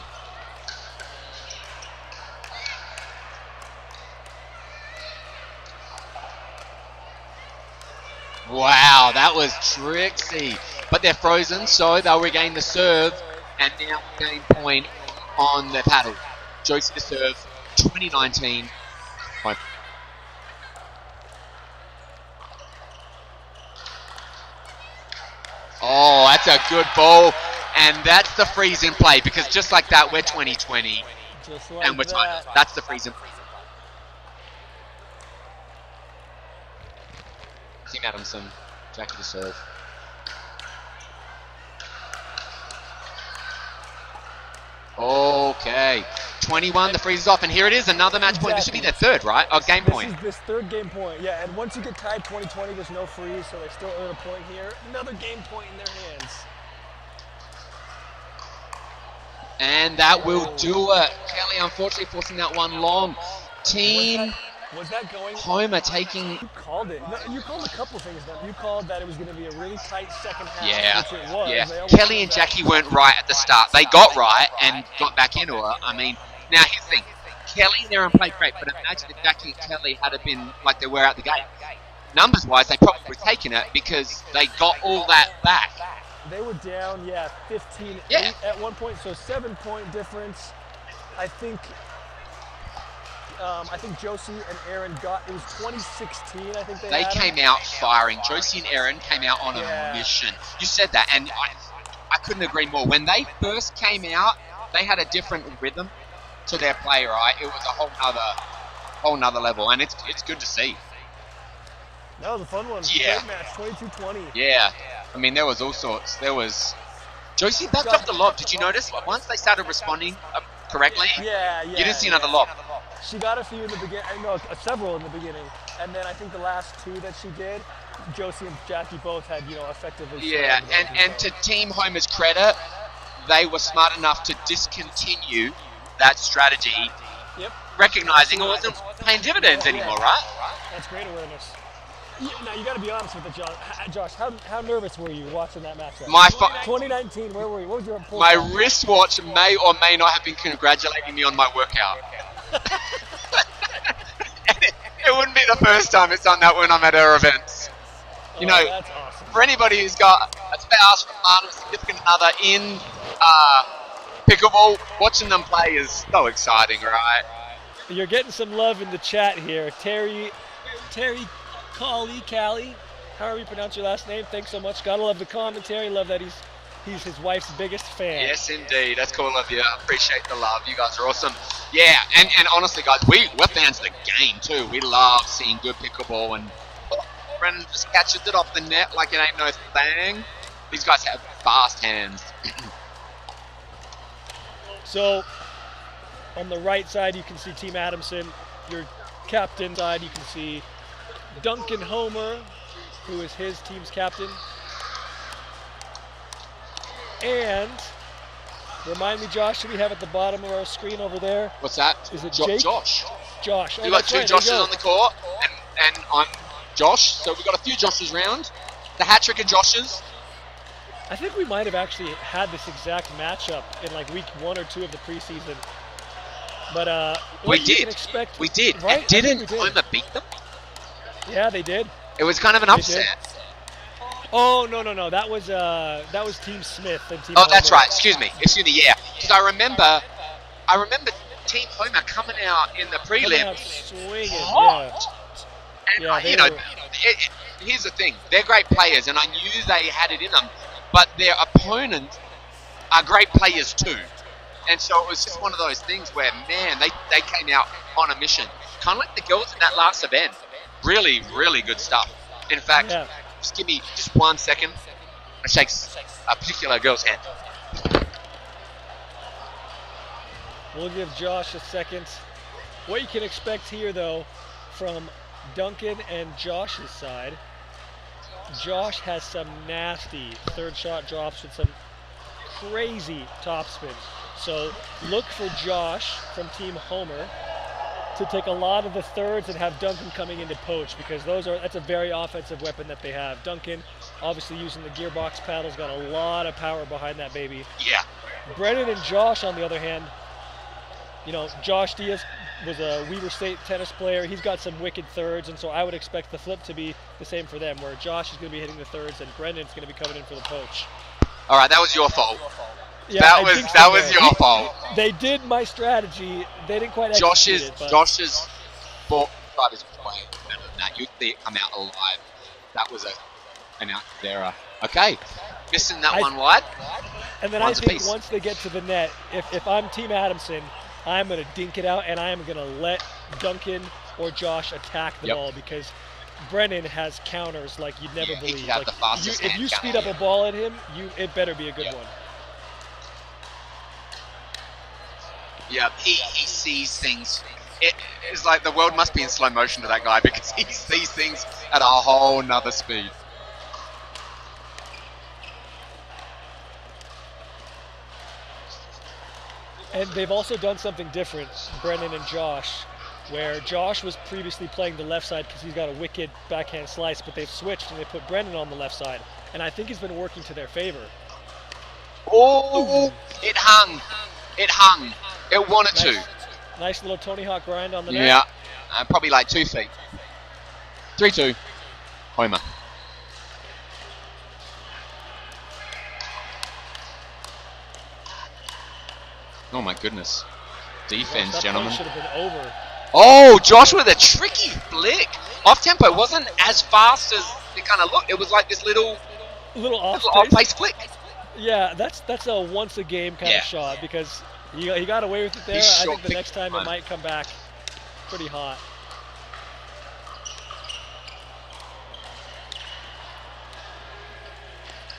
Wow, that was tricksy. But they're frozen, so they'll regain the serve, and now gain point on their paddle. Josie to serve, 2019. Point. Oh, that's a good ball. And that's the freeze in play, because just like that, we're 2020. Just like And we're that. that's the freeze in play. Team Adamson, Jackie to serve. Okay, 21, the freeze is off, and here it is, another match point. This should be their third, right? Oh, game point. This third game point, yeah, and once you get tied 20-20, there's no freeze, so they still earn a point here. Another game point in their hands. And that will do it. Kelly, unfortunately, forcing that one long. Team Was that going? Homer taking... You called it. No, you called a couple things, though. You called that it was going to be a really tight second half, Yeah, which it was. yeah. Kelly and Jackie weren't right at the start. They got right and got back into it. I mean, now here's the thing. Kelly and Aaron played great, but imagine if Jackie and Kelly had been like they were out the gate. Numbers-wise, they probably would have taken it because they got all that back. They were down, 15-8 at one point, so 7-point difference. I think Josie and Aaron got, it was 2016, I think They had came them. out firing. Josie and Aaron came out on a mission. You said that, and I couldn't agree more. When they first came out, they had a different rhythm to their play, right? It was a whole nother level, and it's good to see. That was a fun one. Yeah. Great match, 22-20. Yeah. I mean, there was all sorts. There was... Josie backed off the lob. Did you notice? Once they started responding correctly, Yeah. you didn't see another lob. She got a few in the beginning, several in the beginning, and then I think the last two that she did, Josie and Jackie both had, effectively. Yeah, and to Team Homer's credit, they were smart enough to discontinue that strategy, recognizing it wasn't paying dividends anymore, right? That's great awareness. Now, you got to be honest with it, Josh. How nervous were you watching that matchup? 2019, where were you? What was your report? My wristwatch may or may not have been congratulating me on my workout. It wouldn't be the first time it's done that when I'm at her events. That's awesome. For anybody who's got a spouse, partner, significant other in pickleball, watching them play is so exciting, right? You're getting some love in the chat here. Terry Callie, however you pronounce your last name, thanks so much. Gotta love the commentary. Love that he's his wife's biggest fan. Yes, indeed. That's cool of you. I appreciate the love. You guys are awesome. Yeah, and honestly, guys, we're fans of the game too. We love seeing good pickleball, and Brennan just catches it off the net like it ain't no thing. These guys have fast hands. So, on the right side, you can see Team Adamson. Your captain side, you can see Duncan Homer, who is his team's captain. And remind me, Josh, who we have at the bottom of our screen over there? What's that? Is it Jake? Josh. Josh. We've got two Joshes on the court, and I'm Josh. So we've got a few Joshes round. The hat trick of Joshes. I think we might have actually had this exact matchup in like week 1 or 2 of the preseason. But we you did. can expect, We did. Right? And didn't We did. Homer beat them? Yeah, they did. It was kind of an upset. Oh no, that was Team Smith and Team. Oh, that's Homer. right. Excuse me. Yeah. Because I remember Team Homer coming out in the Coming prelim. out swinging, Hot. And Yeah, they were- here's the thing. They're great players, and I knew they had it in them. But their opponents are great players too. And so it was just one of those things where, man, they came out on a mission. Kind of like the girls in that last event. Really, really good stuff. In fact, just give me just 1 second. I shake a particular girl's hand. We'll give Josh a second. What you can expect here, though, from Duncan and Josh's side, Josh has some nasty third shot drops with some crazy topspin. So look for Josh from Team Homer to take a lot of the thirds and have Duncan coming in to poach, because that's a very offensive weapon that they have. Duncan, obviously using the gearbox paddles, got a lot of power behind that baby. Yeah. Brennan and Josh, on the other hand, you know, Josh Diaz was a Weber State tennis player. He's got some wicked thirds, and so I would expect the flip to be the same for them, where Josh is going to be hitting the thirds and Brendan's going to be coming in for the poach. All right, that was your fault. Yeah, that was your fault. They did my strategy. They didn't quite execute it. Josh's ball side is way better than that. You see it come out alive. That was an out error. Okay, missing that one wide. And then I think once they get to the net, if I'm Team Adamson, I'm going to dink it out, and I am going to let Duncan or Josh attack the ball, because Brennan has counters like you'd never believe. He like, the fastest if you speed up a ball at him, it better be a good one. Yeah, he sees things. It's like the world must be in slow motion to that guy, because he sees things at a whole nother speed. And they've also done something different, Brennan and Josh, where Josh was previously playing the left side because he's got a wicked backhand slice, but they've switched and they put Brennan on the left side. And I think he's been working to their favor. Oh, it hung. It wanted to. Nice little Tony Hawk grind on the net. Yeah, probably like 2 feet. 3-2. Homer. Oh my goodness. Defense, that gentlemen. Should have been over. Oh, Josh with a tricky flick. Off tempo wasn't as fast as it kind of looked. It was like this little off pace flick. Yeah, that's a once a game kind of shot, because he got away with it there. I think the next time it might come back pretty hot.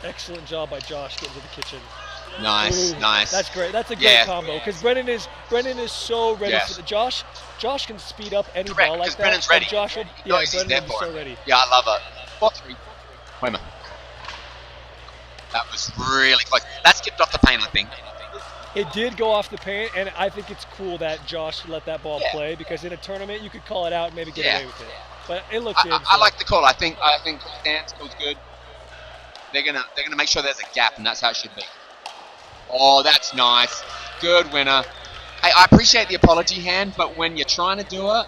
Excellent job by Josh getting to the kitchen. Nice, nice. That's great. That's a great combo, because Brennan is so ready for the Josh can speed up any ball like that. Brennan's ready. Josh will, Brennan will be so ready. Yeah, I love it. 4-3. Homer. That was really close. That skipped off the paint, I think. It did go off the paint, and I think it's cool that Josh let that ball play, because in a tournament you could call it out and maybe get away with it. But it looked good. I like the call. I think stance feels good. They're gonna make sure there's a gap, and that's how it should be. Oh, that's nice. Good winner. Hey, I appreciate the apology hand, but when you're trying to do it,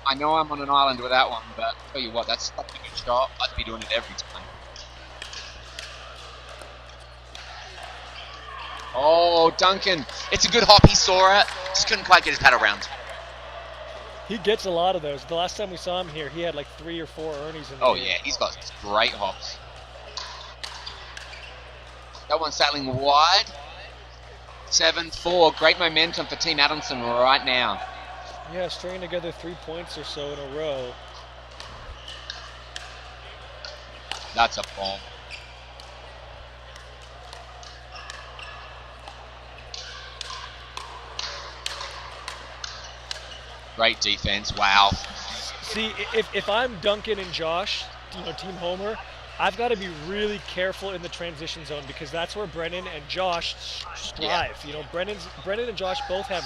I know I'm on an island with that one, but I'll tell you what, that's such a good shot. I'd be doing it every time. Oh, Duncan. It's a good hop. He saw it. Just couldn't quite get his paddle round. He gets a lot of those. The last time we saw him here, he had like 3 or 4 Ernies in the game. Yeah, he's got great hops. That one's sailing wide. 7-4. Great momentum for Team Adamson right now. Yeah, stringing together 3 points or so in a row. That's a bomb. Great defense. Wow. See, if I'm Duncan and Josh, Team Homer, I've got to be really careful in the transition zone, because that's where Brennan and Josh strive. Yeah. Brennan and Josh both have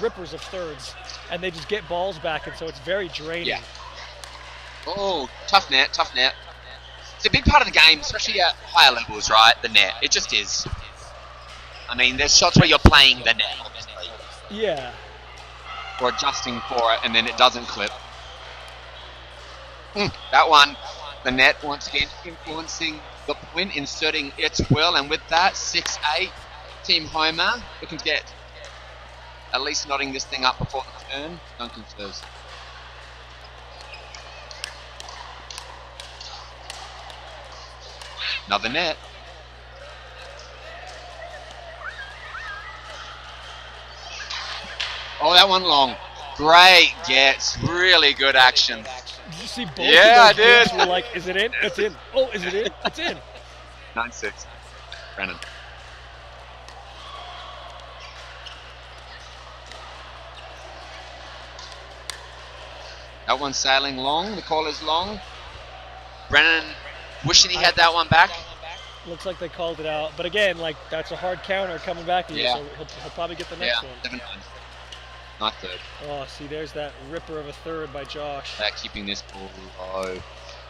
rippers of thirds, and they just get balls back, and so it's very draining. Yeah. Oh, tough net. It's a big part of the game, especially at higher levels, right? The net. It just is. I mean, there's shots where you're playing the net, obviously. Yeah. Or adjusting for it, and then it doesn't clip. That one. The net once again influencing the point, inserting its will, and with that 6-8, Team Homer looking to get at least knotting this thing up before the turn. Duncan serves. Another net. Oh, that one long. Great gets. Really good action. Did you see both Yeah, of those I games did. were like, is it in? It's in. Oh, is it in? It's in. 9-6. Brennan. That one's sailing long. The call is long. Brennan wishing he had that one back. Looks like they called it out. But again, that's a hard counter coming back to you, Yeah. so he'll probably get the next one. 7-9. Nice third. Oh, see, there's that ripper of a third by Josh. They're keeping this ball low.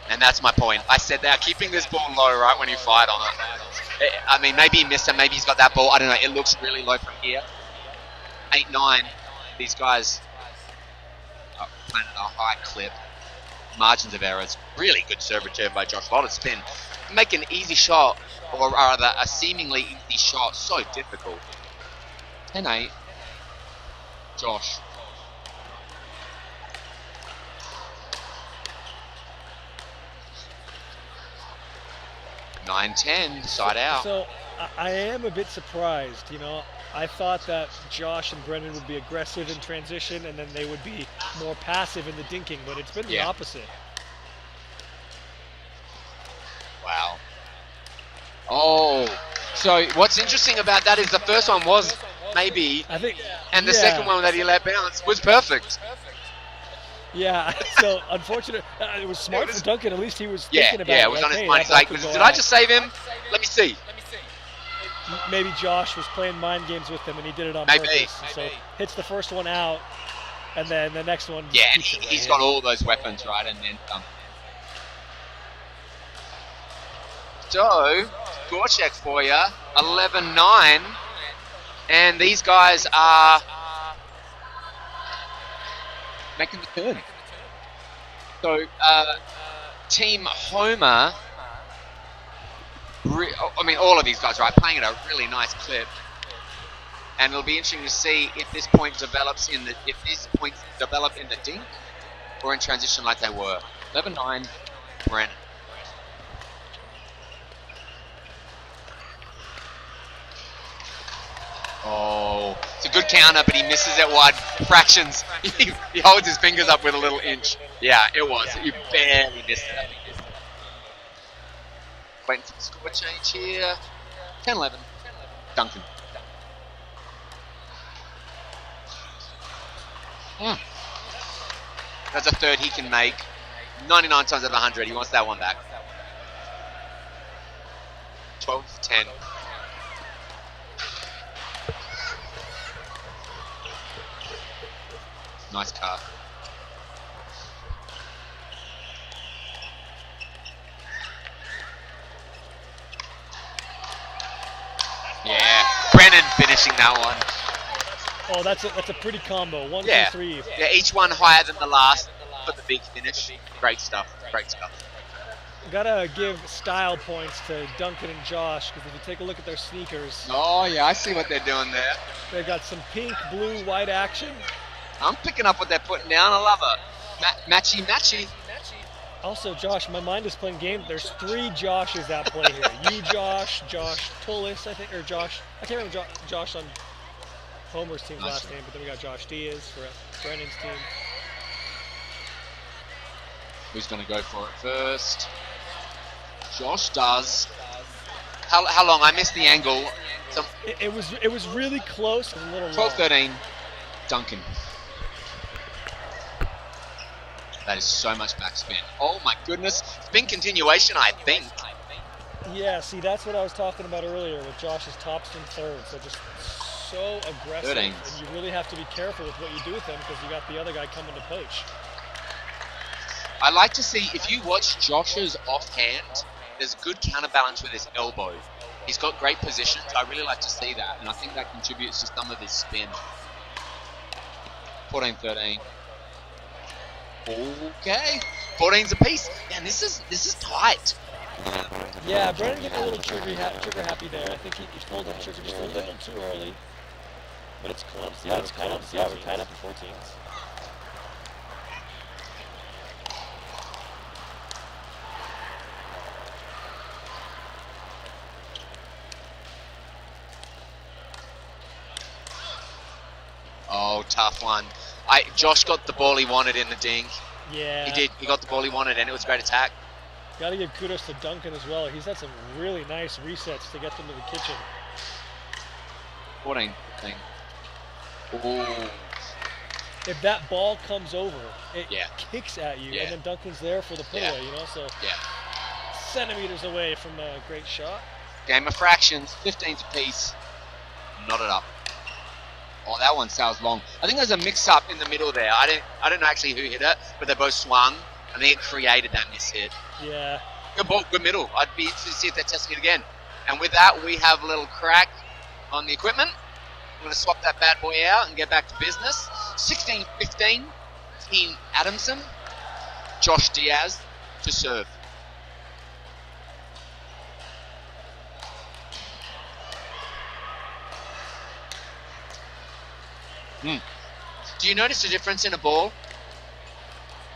And that's my point. I said they're keeping this ball low right when you fight on it. I mean, maybe he missed it. Maybe he's got that ball. I don't know. It looks really low from here. 8-9. These guys are playing at a high clip. Margins of errors. Really good serve return by Josh. A lot of spin. Make an easy shot, or rather a seemingly easy shot. So difficult. 10-8. Josh. 9-10, side out. So I am a bit surprised. You know, I thought that Josh and Brennan would be aggressive in transition, and then they would be more passive in the dinking. But it's been the opposite. Wow. Oh, so what's interesting about that is the first one was maybe, I think, and the second one that he let bounce was perfect. Yeah, so unfortunate. It was smart for Duncan. At least he was thinking about it. Yeah, it was on his mind. He's like, did I just save him? Let me see. Maybe Josh was playing mind games with him, and he did it on purpose. So hits the first one out, and then the next one. Yeah, and he's got all those weapons, right, and then some. So, score check for you, 11-9, and these guys are making the turn. So, Team Homer, I mean, all of these guys, right, playing at a really nice clip, and it'll be interesting to see if this point develops in the dink or in transition like they were. 11-9, Brennan. Oh, it's a good counter, but he misses it wide fractions. He holds his fingers up with a little inch. Yeah, it was. You barely missed it. Waiting for the score change here. 10-11. Duncan. That's a third he can make. 99 times out of 100. He wants that one back. 12-10. Nice cut. Yeah, Brennan finishing that one. Oh, that's a pretty combo. 1, 2, 3. Yeah, each one higher than the last for the big finish. Great stuff. Great stuff. Gotta give style points to Duncan and Josh, because if you take a look at their sneakers. Oh yeah, I see what they're doing there. They've got some pink, blue, white action. I'm picking up what they're putting down. I love it. Matchy. Also, Josh, my mind is playing games. There's 3 Joshes at play here. You, Josh Tullis, I think, or Josh. I can't remember Josh on Homer's team's last name, but then we got Josh Diaz for Brennan's team. Who's going to go for it first? Josh does. How long? I missed the angle. It was really close. It was a little 12-13. Duncan. That is so much backspin. Oh my goodness. Spin continuation, I think. Yeah, see, that's what I was talking about earlier with Josh's topspin thirds. They're just so aggressive. 13. And you really have to be careful with what you do with them, because you got the other guy coming to poach. I like to see, if you watch Josh's offhand, there's a good counterbalance with his elbow. He's got great positions. I really like to see that, and I think that contributes to some of his spin. 14-13. Okay. 14's apiece. Man, this is tight. Yeah, Brennan getting a little trigger happy there. I think he pulled the trigger just a little too early. But it's close. Yeah, it's kind of. Yeah, we're tied up in 14s. Oh, tough one. Josh got the ball he wanted in the dink. Yeah. He did. He got the ball he wanted, and it was a great attack. Got to give kudos to Duncan as well. He's had some really nice resets to get them to the kitchen. 14. Ooh. If that ball comes over, it Yeah. kicks at you, Yeah. and then Duncan's there for the put away, you know? So Yeah. centimeters away from a great shot. Game of fractions. 15's apiece. Knot it up. Oh, that one sails long. I think there's a mix-up in the middle there. I don't know actually who hit it, but they both swung, and they created that miss hit. Yeah. Good ball, good middle. I'd be interested to see if they're testing it again. And with that, we have a little crack on the equipment. I'm going to swap that bad boy out and get back to business. 16-15, Team Adamson. Josh Diaz to serve. Do you notice a difference in a ball?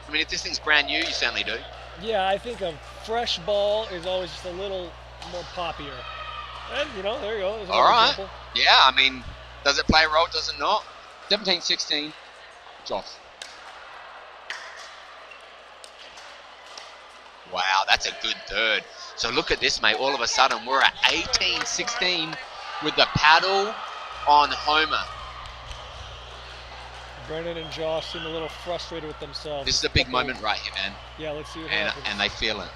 I mean, if this thing's brand new, you certainly do. Yeah, I think a fresh ball is always just a little more poppier. And, there you go. There's All right. example. Yeah, I mean, does it play a role? Does it not? 17-16, Josh. Wow, that's a good third. So look at this, mate. All of a sudden, we're at 18-16 with the paddle on Homer. Brennan and Josh seem a little frustrated with themselves. This is a big moment right here, man. Yeah, let's see what happens. And they feel it.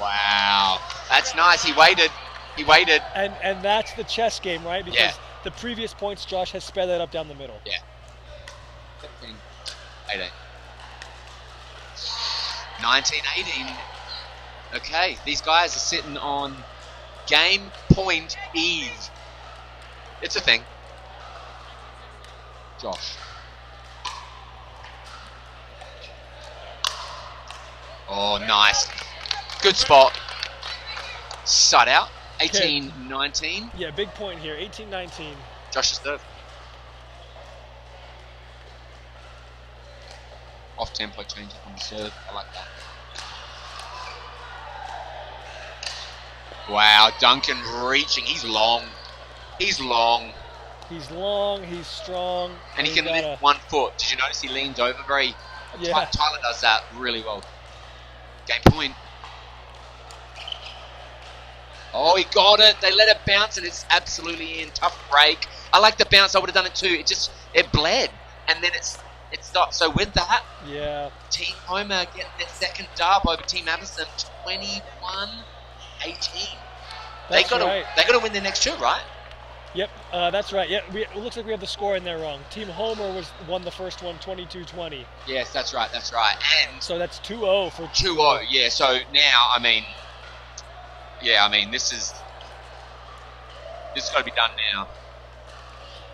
Wow. That's nice. He waited. And that's the chess game, right? Because Yeah. the previous points, Josh has sped that up down the middle. Yeah. 17, 18. 19-18. Okay, these guys are sitting on game point eve. It's a thing. Josh. Oh, nice. Good spot. Side out. 18-19. Yeah, big point here. 18-19. Josh's serve. Off tempo change up on the serve. I like that. Wow, Duncan reaching. He's long. He's long. He's long. He's strong. And he can lift one foot. Did you notice he leaned over very... Yeah. Tyler does that really well. Game point. Oh, he got it. They let it bounce, and it's absolutely in. Tough break. I like the bounce. I would have done it too. It bled, and then it stopped. So with that, yeah, Team Homer get their second dub over Team Adamson, 21-18. They gotta win their next two, right? Yep, that's right. Yeah, it looks like we have the score in there wrong. Team Homer won the first one, 22-20. Yes, that's right. And so that's 2-0 for 2-0. Yeah. So now, this has got to be done now.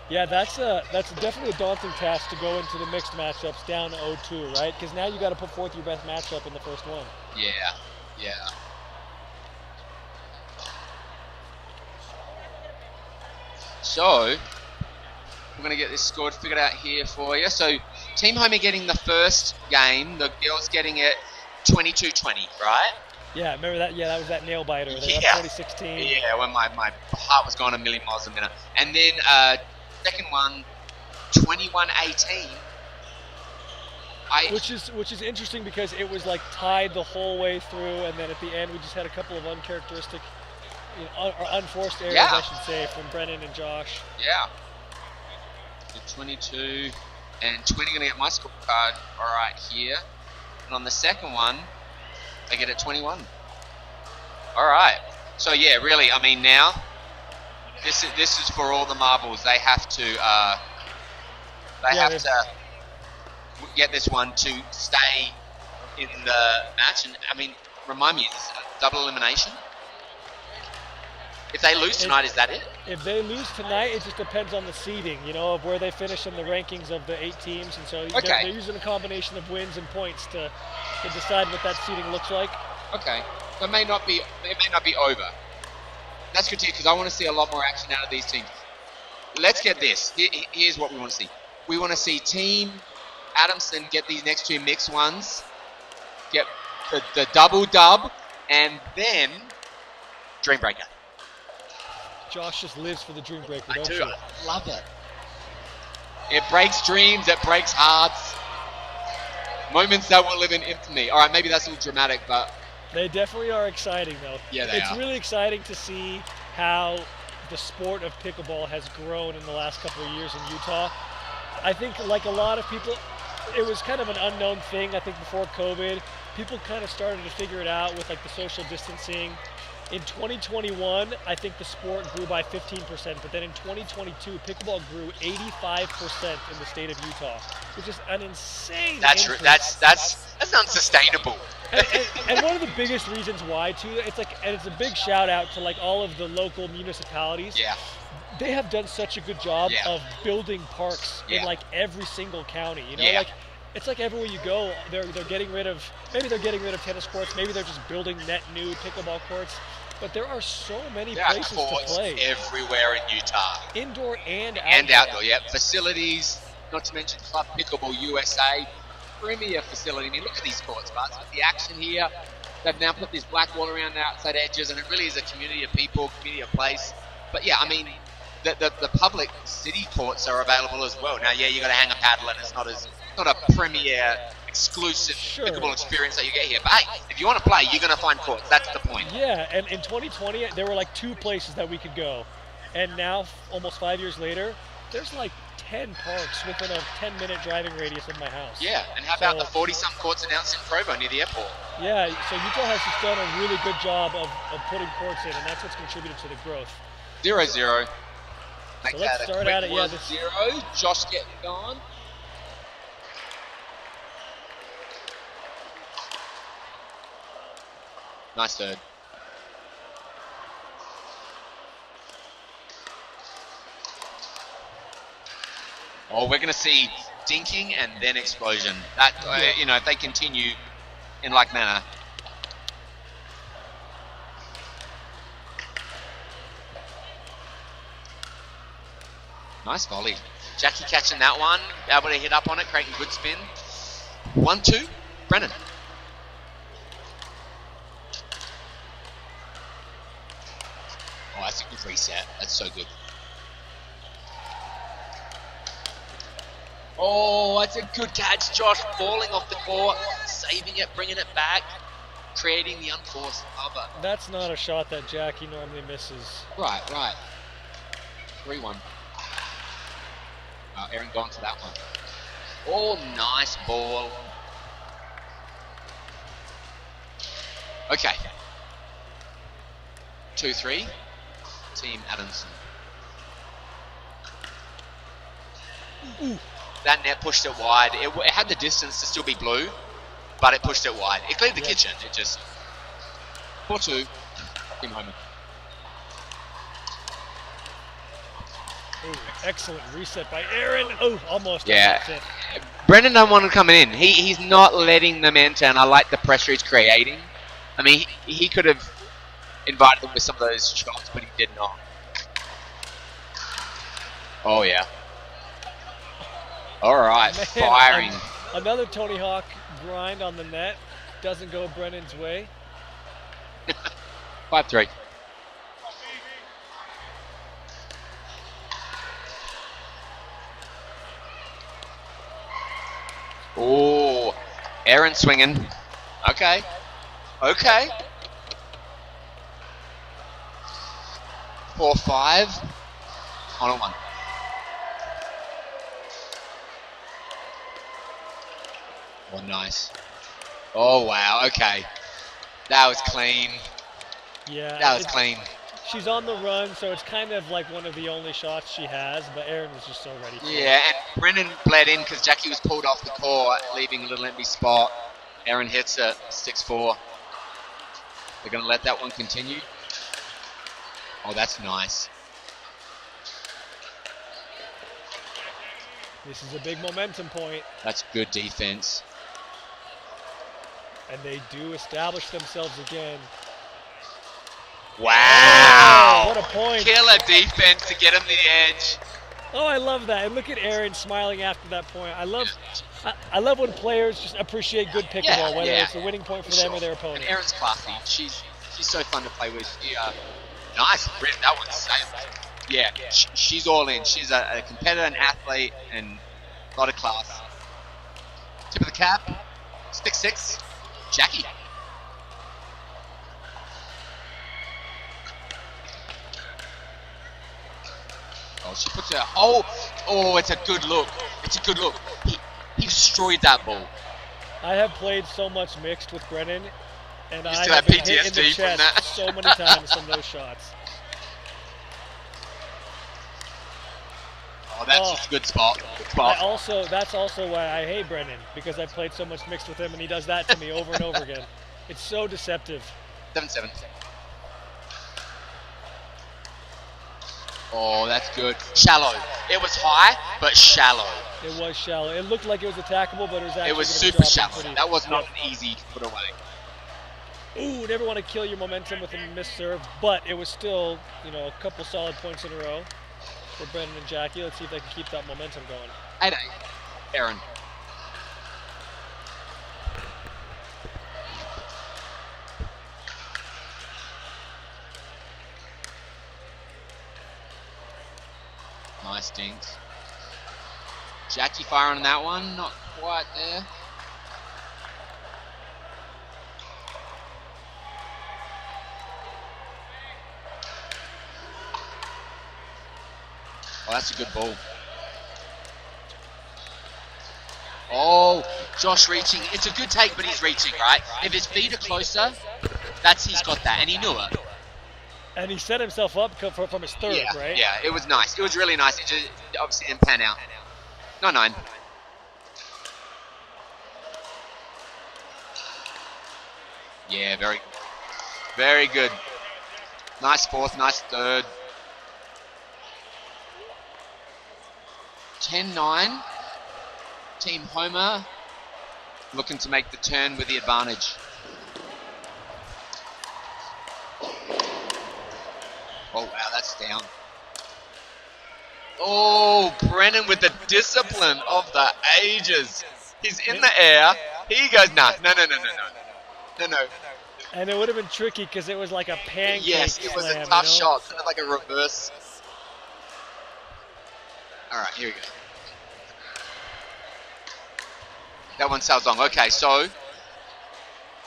Yeah, that's definitely a daunting task to go into the mixed matchups down 0-2, right? Because now you got to put forth your best matchup in the first one. Yeah. So we're going to get this score figured out here for you. So Team Homer getting the first game, the girls getting it 22-20, right? Yeah, remember that? Yeah, that was that nail biter. They Yeah. 2016. Yeah, when my heart was going a million miles a minute. And then second one, 21-18. Which is interesting because it was like tied the whole way through, and then at the end we just had a couple of uncharacteristic, or unforced errors, I should say, from Brennan and Josh. Yeah. So 22 and 20 going to get my scorecard right here. And on the second one, they get it 21. All right. So yeah, really, now this is for all the marbles. They have to to get this one to stay in the match. And remind me, is this a double elimination? If they lose tonight, is that it? If they lose tonight, it just depends on the seeding, of where they finish in the rankings of the 8 teams. And so they're using a combination of wins and points to decide what that seeding looks like. Okay. So it may not be over. That's good too, because I want to see a lot more action out of these teams. Let's get this. Here's what we want to see. We want to see Team Adamson get these next two mixed ones, get the double dub, and then Dream Breaker. Josh just lives for the Dream Breaker, don't I do. you? I love it. It breaks dreams. It breaks hearts. Moments that will live in infamy. All right, maybe that's a little dramatic, but... They definitely are exciting, though. Yeah, It's really exciting to see how the sport of pickleball has grown in the last couple of years in Utah. I think, like a lot of people, it was kind of an unknown thing, I think, before COVID. People kind of started to figure it out with, like, the social distancing. In 2021, I think the sport grew by 15%, but then in 2022, pickleball grew 85% in the state of Utah, which is an insane increase. That's unsustainable. And one of the biggest reasons why too, it's a big shout out to like all of the local municipalities. Yeah. They have done such a good job Yeah. of building parks in Yeah. like every single county. You know, Yeah. like it's like everywhere you go, they're getting rid of tennis courts, maybe they're just building net new pickleball courts. But there are so many There are places to courts play, everywhere in Utah. indoor and outdoor. And outdoor, yeah. Facilities, not to mention Club Pickleball USA, premier facility. I mean, look at these courts, but with the action here, they've now put this black wall around the outside edges, and it really is a community of people, community of place. But yeah, I mean, the public city courts are available as well. Now, yeah, you got to hang a paddle, and it's not a premier exclusive Sure. pickleball experience that you get here. But hey, if you want to play, you're going to find courts. That's the point. Yeah, and in 2020, there were like 2 places that we could go. And now, almost 5 years later, there's like 10 parks within a 10-minute driving radius of my house. Yeah, and how about So- the 40-some courts announced in Provo near the airport? Yeah, so Utah has just done a really good job of putting courts in, and that's what's contributed to the growth. 0-0. So let's start at it. Yeah, 1-0. Josh getting gone. Nice third. Oh, we're going to see dinking and then explosion. That, if they continue in like manner. Nice volley. Jackie catching that one, able to hit up on it, creating good spin. 1-2, Brennan. Oh, that's a good reset. That's so good. Oh, that's a good catch, Josh. Falling off the court, saving it, bringing it back, creating the unforced cover. That's not a shot that Jackie normally misses. Right. 3-1. Aaron gone for that one. Oh, nice ball. Okay. 2-3. Team Adamson. Ooh. That net pushed it wide. It had the distance to still be blue, but it pushed it wide. It cleared the kitchen. It just 4-2. Team Homer. Ooh, excellent reset by Aaron. Oh, almost. Yeah. That's it. Brendan don't want him coming in. He's not letting them enter, and I like the pressure he's creating. I mean, he could have invited them with some of those shots, but he did not. Oh, yeah. All right, Man, firing. Another Tony Hawk grind on the net. Doesn't go Brennan's way. 5-3. Oh, Aaron swinging. Okay. 4-5. On a 1. Oh, nice. Oh, wow. Okay. That was clean. Yeah. That was clean. She's on the run, so it's kind of like one of the only shots she has, but Aaron was just so ready for it. Yeah, and Brennan bled in because Jackie was pulled off the court, leaving a little empty spot. Aaron hits it, 6-4. They're going to let that one continue. Oh, that's nice. This is a big momentum point, That's good defense. and they do establish themselves again. Wow. Oh, what a point. Killer defense to get him the edge. Oh, I love that. And look at Aaron smiling after that point. I love when players just appreciate good pickleball, whether it's a winning point for them or their opponent. And Aaron's classy. She's so fun to play with. She, nice. That one's safe. Yeah, she's all in. She's a competitor, an athlete, and a lot of class. Tip of the cap. 6-6. Jackie. Oh, she puts her. Oh, it's a good look. He destroyed that ball. I have played so much mixed with Brennan, And You I still have have been hit in the PTSD from chest that? so many times from those shots. Oh, that's a good spot. Good spot. That's also why I hate Brennan, because I've played so much mixed with him, and he does that to me over and over again. It's so deceptive. 7-7. Oh, that's good. Shallow. It was high, but shallow. It was shallow. It looked like it was attackable, but it was actually It was gonna super drop shallow. pretty- That was not Yep. an easy to put away. Ooh, never want to kill your momentum with a missed serve, but it was still, a couple solid points in a row for Brendan and Jackie. Let's see if they can keep that momentum going. 8-8. Aaron. Nice dinks. Jackie firing on that one, not quite there. Oh, that's a good ball. Oh, Josh reaching. It's a good take, but he's reaching, right? If his feet are closer, he's got that, and he knew it. And he set himself up from his third, Yeah, right? yeah, it was nice. It was really nice. It just obviously didn't pan out. 9-9. Yeah, very good. Nice fourth, nice third. 10-9. Team Homer looking to make the turn with the advantage. Oh, wow, that's down. Oh, Brennan with the discipline of the ages. He's in the air. He goes, no. And it would have been tricky because it was like a pancake Yes, it was slam, a tough shot, kind of like a reverse. All right, here we go. That one sails long. Okay, so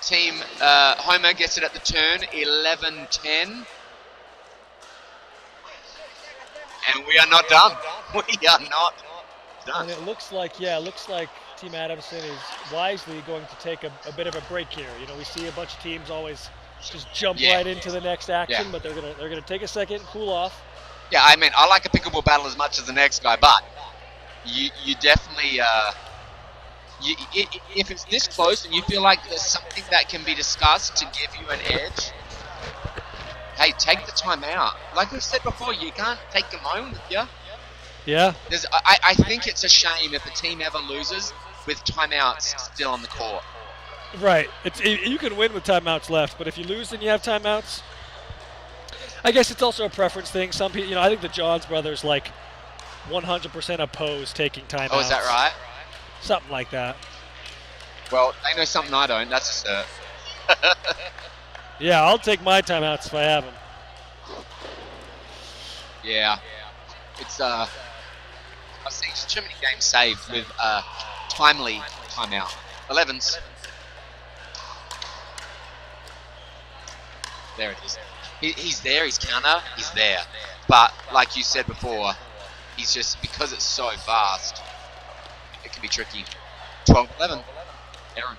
team Homer gets it at the turn, 11-10. And we are not done. We are not done. And it looks like Team Adamson is wisely going to take a bit of a break here. We see a bunch of teams always just jump right into the next action, but they're gonna take a second, cool off. Yeah, I mean, I like a pickleball battle as much as the next guy, but you definitely if it's this close and you feel like there's something that can be discussed to give you an edge, hey, take the time out. Like we said before, you can't take them home with you. Yeah. I think it's a shame if a team ever loses with timeouts still on the court. Right. You can win with timeouts left, but if you lose and you have timeouts, I guess it's also a preference thing. Some people, I think the Johns brothers 100% oppose taking timeouts. Oh, is that right? Something like that. Well, they know something I don't. That's a cert. Yeah, I'll take my timeouts if I have them. Yeah. It's I've seen too many games saved with timely timeout. 11s. There it is. He's there, he's counter, he's there. But like you said before, he's just, because it's so fast, it can be tricky. 12-11. Aaron.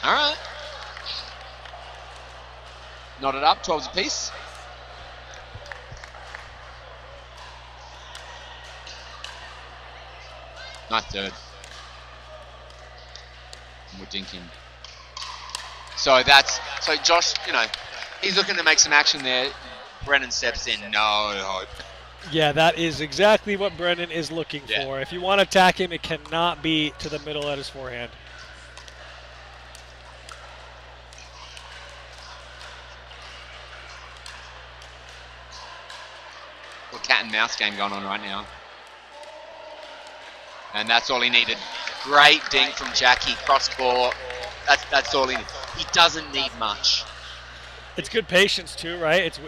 All right. Knotted up, 12s apiece. Nice third. And we're dinking. So Josh, he's looking to make some action there. Brennan steps in, no hope. Yeah, that is exactly what Brennan is looking for. If you want to attack him, it cannot be to the middle at his forehand. Cat and mouse game going on right now. And that's all he needed. Great dink from Jackie, cross court. That's all he needed. He doesn't need much. It's good patience too, right? It's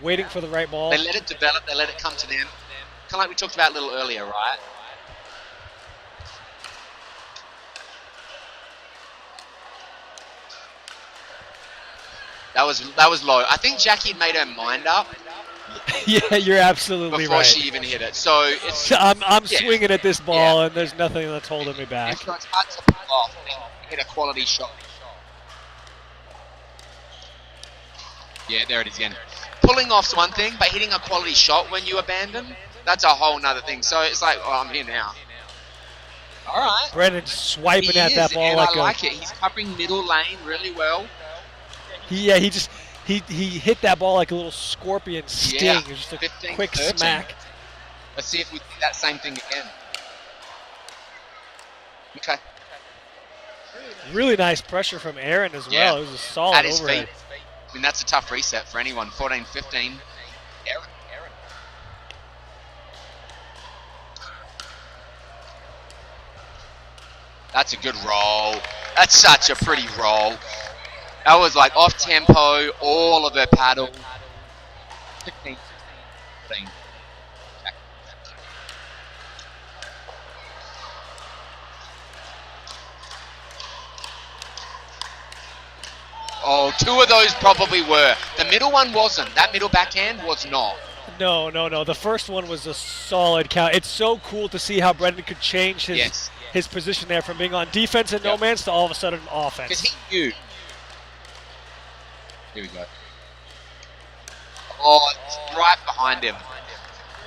waiting for the right ball. They let it develop, they let it come to them. Kind of like we talked about a little earlier, right? That was low. I think Jackie made her mind up Yeah, you're absolutely before right. she even hit it. So it's I'm yeah. swinging at this ball, Yeah. and there's nothing that's holding me and back. so it's hard to pull off and hit a quality shot. Yeah, there it is again. Pulling off's one thing, but hitting a quality shot when you abandon, that's a whole nother thing. So it's like, oh, I'm here now. All right. Brennan swiping He at that is, ball and like I like it. He's covering middle lane really well. he hit that ball like a little scorpion sting. Yeah, It was just a 15, quick 13. smack. Let's see if we do that same thing again. Okay. Really nice pressure from Aaron as well. Yeah. It was a solid At his overhead. feet. I mean, that's a tough reset for anyone. 14-15. Aaron. That's a good roll. That's such a pretty roll. That was like off tempo, all of her paddle. 15, 14. Oh, two of those probably were. The middle one wasn't. That middle backhand was not. No. The first one was a solid count. It's so cool to see how Brendan could change his position there from being on defense and no man's to all of a sudden offense. Because he knew. Here we go. Oh, it's right behind him.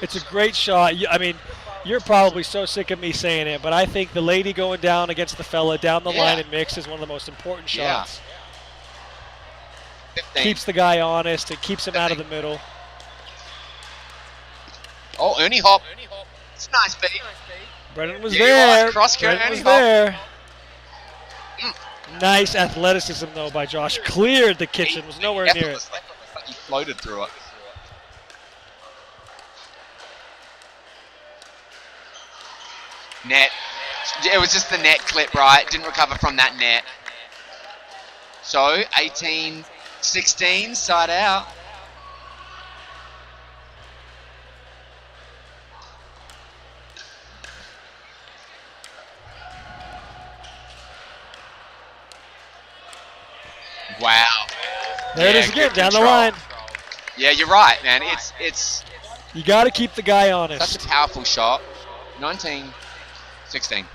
It's a great shot. I mean, you're probably so sick of me saying it, but I think the lady going down against the fella down the line and mix is one of the most important shots. 15. Keeps the guy honest. It keeps him out of the middle. Oh, Ernie hop. It's nice, baby. Brendan was Yeah, there. right. Cross current, Brendan was Ernie there. Nice athleticism, though, by Josh. Cleared the kitchen. Was nowhere near it. But he floated through it. Net. It was just the net clip, right? Didn't recover from that net. So, 18-16, side out. Wow. There it is again, good down the control. line. Yeah, you're right, man. It's You got to keep the guy honest. such a powerful shot. 19-16.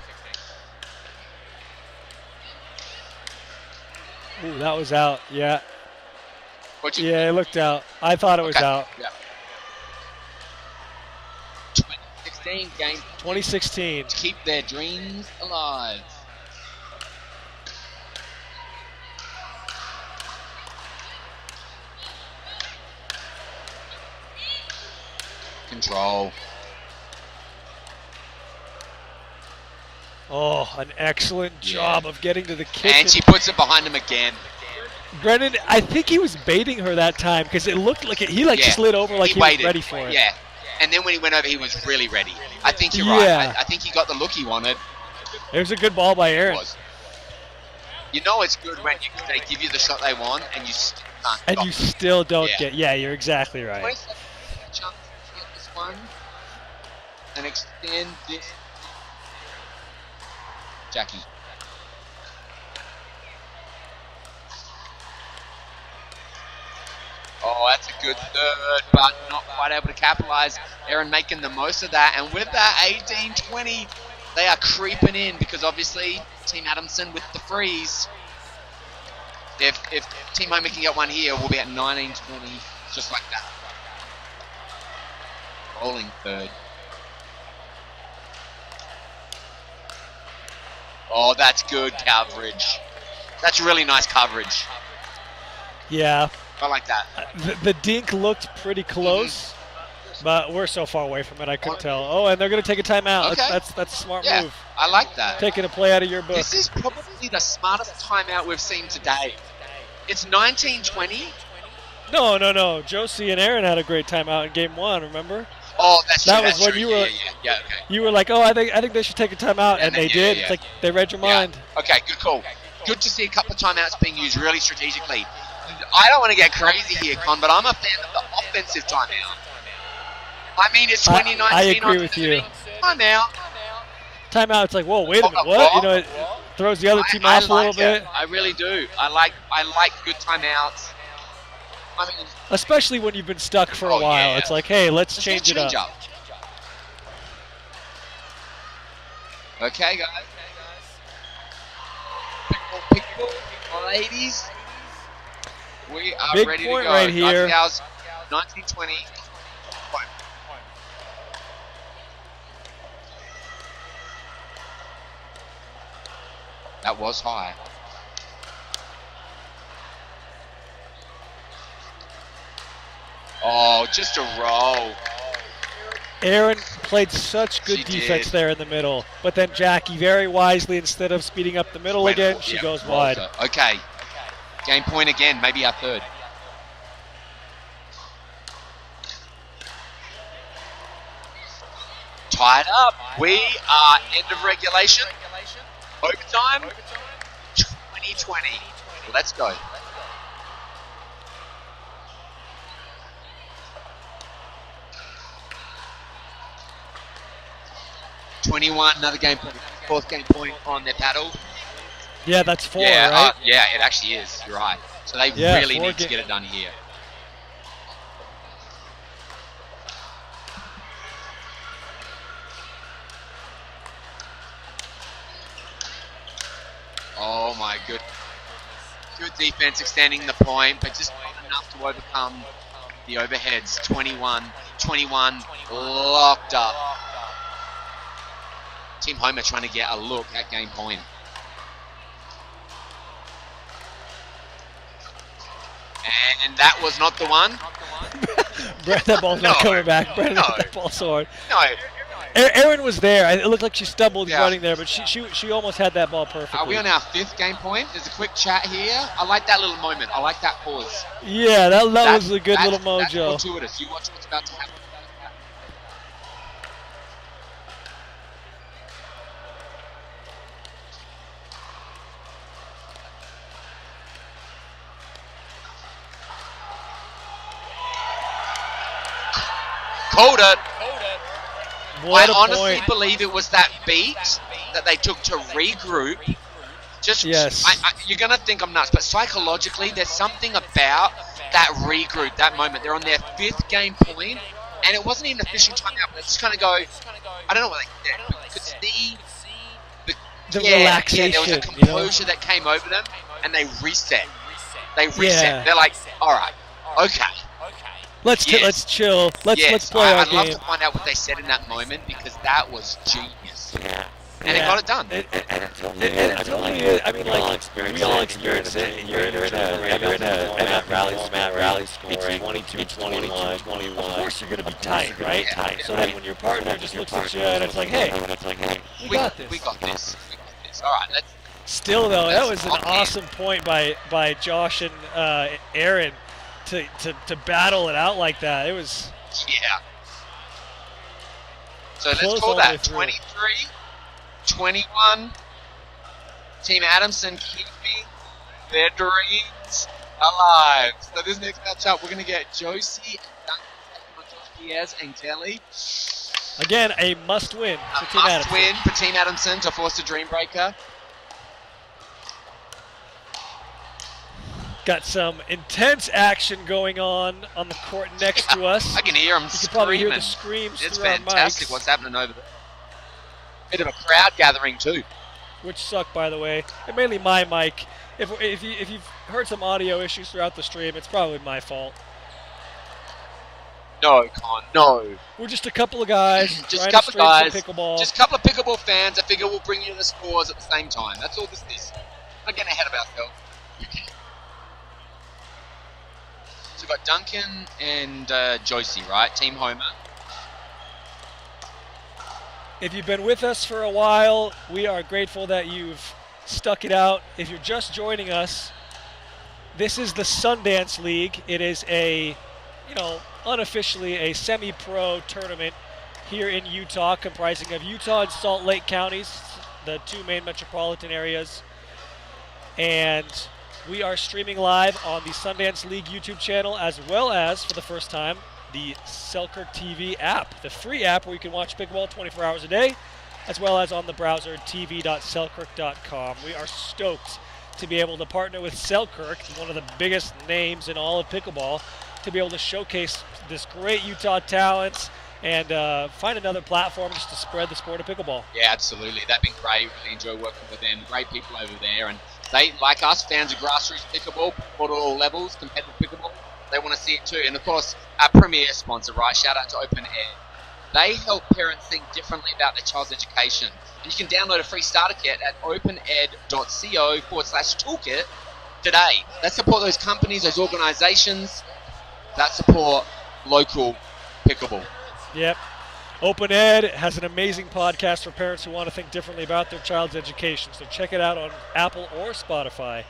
Ooh, that was out. Yeah. What'd you Yeah, it looked out. I thought it was Okay. out. Yeah. 2016 game 2016. to keep their dreams alive. Control. Oh, an excellent job of getting to the kitchen. And she puts it behind him again. Brendan, I think he was baiting her that time because it looked like he Yeah. slid over like he was waited. ready for it. Yeah. And then when he went over, he was really ready. I think you're Yeah. right. I think he got the look he wanted. It was a good ball by Aaron. Was. You know it's good when they give you the shot they want and you still can't And stop. you still don't Yeah. get. Yeah, you're exactly right. 20 seconds chance to get this one and extend this. Jackie. Oh, that's a good third, but not quite able to capitalize. Aaron making the most of that, and with that 18-20, they are creeping in because obviously Team Adamson with the freeze. If Team Homer can get one here, we'll be at 19-20, just like that. Rolling third. Oh, that's good coverage. That's really nice coverage. Yeah. I like that. The dink looked pretty close, but we're so far away from it, I couldn't tell. Oh, and they're going to take a timeout. Okay. That's a smart Yeah, move. I like that. Taking a play out of your book. This is probably the smartest timeout we've seen today. It's 19-20. No. Josie and Aaron had a great timeout in game one, remember? Oh, that's true. That was that's when true. you were- Yeah, okay. You were like, oh, I think they should take a timeout, and they did. yeah. It's like they read your mind. Yeah. Okay, good call. Good to see a couple of timeouts being used really strategically. I don't want to get crazy here, Con, but I'm a fan of the offensive timeout. I mean, it's 2019. I agree with you. Timeout. Timeout, it's like, whoa, wait a minute, Hold what? up, You know, it throws the other team off a little bit. I really do. I like good timeouts. I mean, Especially when you've been stuck for a Oh, while. yeah. It's like, hey, let's let's change it up. Okay, guys. Pickleball, ladies. We are Big ready to point go. right here. 1920. That was high. Oh, just a roll. Aaron played such good She defense did. there in the middle. But then Jackie, very wisely, instead of speeding up the middle again, she goes wide. Okay. Game point again, maybe our third. Tied up. We are end of regulation. Overtime. 2020. Let's go. Another game point. Fourth game point on their paddle. Yeah, that's 4, Yeah, right? yeah, it actually is. You're right. So they Yeah, really 4 need to get it done here. Oh my good. Good defense extending the point, but just not enough to overcome the overheads. 21, locked up. Team Homer trying to get a look at game point. And that was not the one. That ball's not No, coming back. Brandon, no. that ball's so hard. No, Aaron was there. It looked like she stumbled Yeah. running there, but she almost had that ball perfectly. are we on our fifth game point? There's a quick chat here. I like that little moment. I like that pause. Yeah, that was a good little That's mojo. fortuitous. You watch what's about to happen. Called it. What I a honestly point. believe it was that beat that they took to regroup. Just, Yes. you're going to think I'm nuts, but psychologically, there's something about that regroup, that moment. They're on their fifth game point, and it wasn't even a fishing timeout, but it's kind of go, I don't know what they did, but you could see The yeah, relaxation. there was a you know? composure that came over them, and they reset. Yeah. They're like, all right, okay. Let's Yes. let's chill. Let's Yes, play our I'd love game. to find out what they said in that moment, because that was genius. And it Yeah. got it done. I mean, we all experience it. You're in a rally scoring 22, 21. Of course you're going to be tight, right? Yeah. So then when your partner just looks at you and it's like, hey, We got this. We got this. All right, let's. Still though, that was an Okay. awesome point by Josh and Aaron to battle it out like that. It was Yeah. So Close let's all call the way that through. 23, 21. Team Adamson keeping their dreams alive. So this next matchup, we're going to get Josie and Duncan taking on Josh Diaz and Kelly. again a must-win for A Team must Adamson. win for Team Adamson to force a dream breaker. Got some intense action going on the court next to us. I can hear them You can probably hear screaming. the screams It's through our fantastic mics, what's happening over there. Bit of a crowd gathering too. which suck, by the way. And mainly my mic. If you've heard some audio issues throughout the stream, it's probably my fault. No, Con, no. We're just a couple of guys Just trying a couple to stream guys. some pickleball. Just a couple of pickleball fans. I figure we'll bring you the scores at the same time. That's all this is. Not getting ahead of ourselves. So we've got Duncan and Josie, right? Team Homer. If you've been with us for a while, we are grateful that you've stuck it out. If you're just joining us, this is the Sundance League. It is unofficially a semi-pro tournament here in Utah, comprising of Utah and Salt Lake counties, the two main metropolitan areas. And we are streaming live on the Sundance League YouTube channel, as well as, for the first time, the Selkirk TV app, the free app where you can watch pickleball 24 hours a day, as well as on the browser tv.selkirk.com. We are stoked to be able to partner with Selkirk, one of the biggest names in all of pickleball, to be able to showcase this great Utah talent and find another platform just to spread the sport of pickleball. Yeah, absolutely. That'd been great. Really enjoy working with them. Great people over there. And they, like us, fans of grassroots pickleball, pickleball at all levels, competitive pickleball, they want to see it too. And of course, our premier sponsor, right? Shout out to Open Ed. They help parents think differently about their child's education. And you can download a free starter kit at opened.co/toolkit today. Let's support those companies, those organizations that support local pickleball. Yep. Open Ed has an amazing podcast for parents who want to think differently about their child's education. So check it out on Apple or Spotify.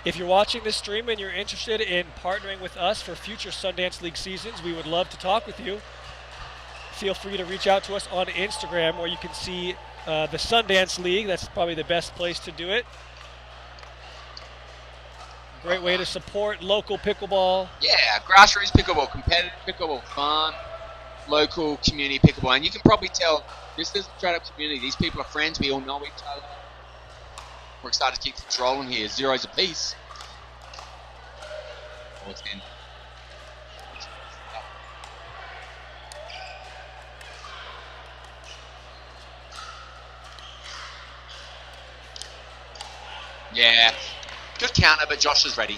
If you're watching this stream and you're interested in partnering with us for future Sundance League seasons, we would love to talk with you. Feel free to reach out to us on Instagram, where you can see the Sundance League. That's probably the best place to do it. Great way to support local pickleball. Yeah, grassroots pickleball, competitive pickleball, fun, local community pickleball. And you can probably tell this is a straight up community. These people are friends. We all know each other. We're excited to keep things rolling here. 0s apiece. Oh, it's in. Yeah. Good counter, but Josh is ready.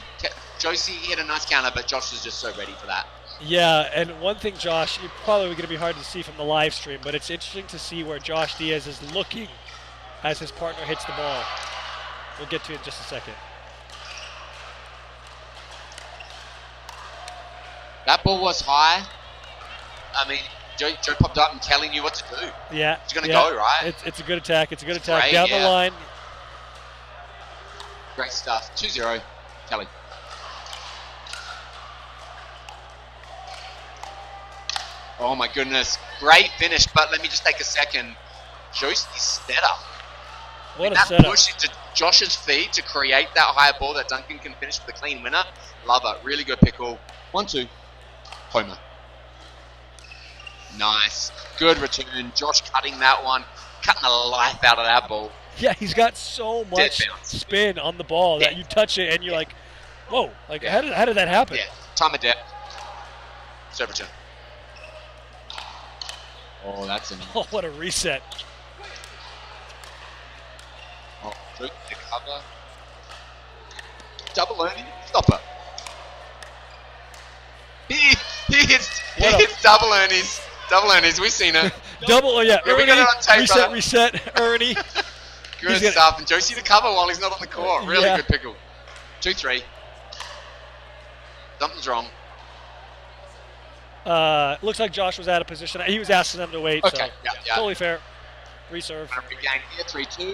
Josie hit a nice counter, but Josh is just so ready for that. Yeah, and one thing, Josh, you're probably going to be hard to see from the live stream, but it's interesting to see where Josh Diaz is looking as his partner hits the ball. We'll get to it in just a second. That ball was high. I mean, Joe popped up and Kelly knew what to do. Yeah. He's going to go, right? It's a good attack. It's a good attack. Great, Down the line. Great stuff. 2-0, Kelly. Oh my goodness. Great finish, but let me just take a second. Josie's setup. What a that setup. Push into Josh's feet to create that high ball that Duncan can finish with a clean winner. Love it. Really good pickle. 1-2. Homer. Nice. Good return. Josh cutting that one. Cutting the life out of that ball. Yeah, he's got so much spin on the ball that you touch it and you're like, whoa. Like, how did that happen? Yeah. Time of depth. Serve return. Oh, that's an. Oh, what a reset. Oh, the cover. Double learning. Stop it. He hits double earnings. Double earnings. We've seen it. Double, oh yeah. We got it on tape, reset, Ernie. Good stuff. And Josie the cover while he's not on the court. Really good pickle. 2-3. Something's wrong. Looks like Josh was out of position. He was asking them to wait. Okay, so yeah. Totally fair. Reserve. Regain here, 3-2.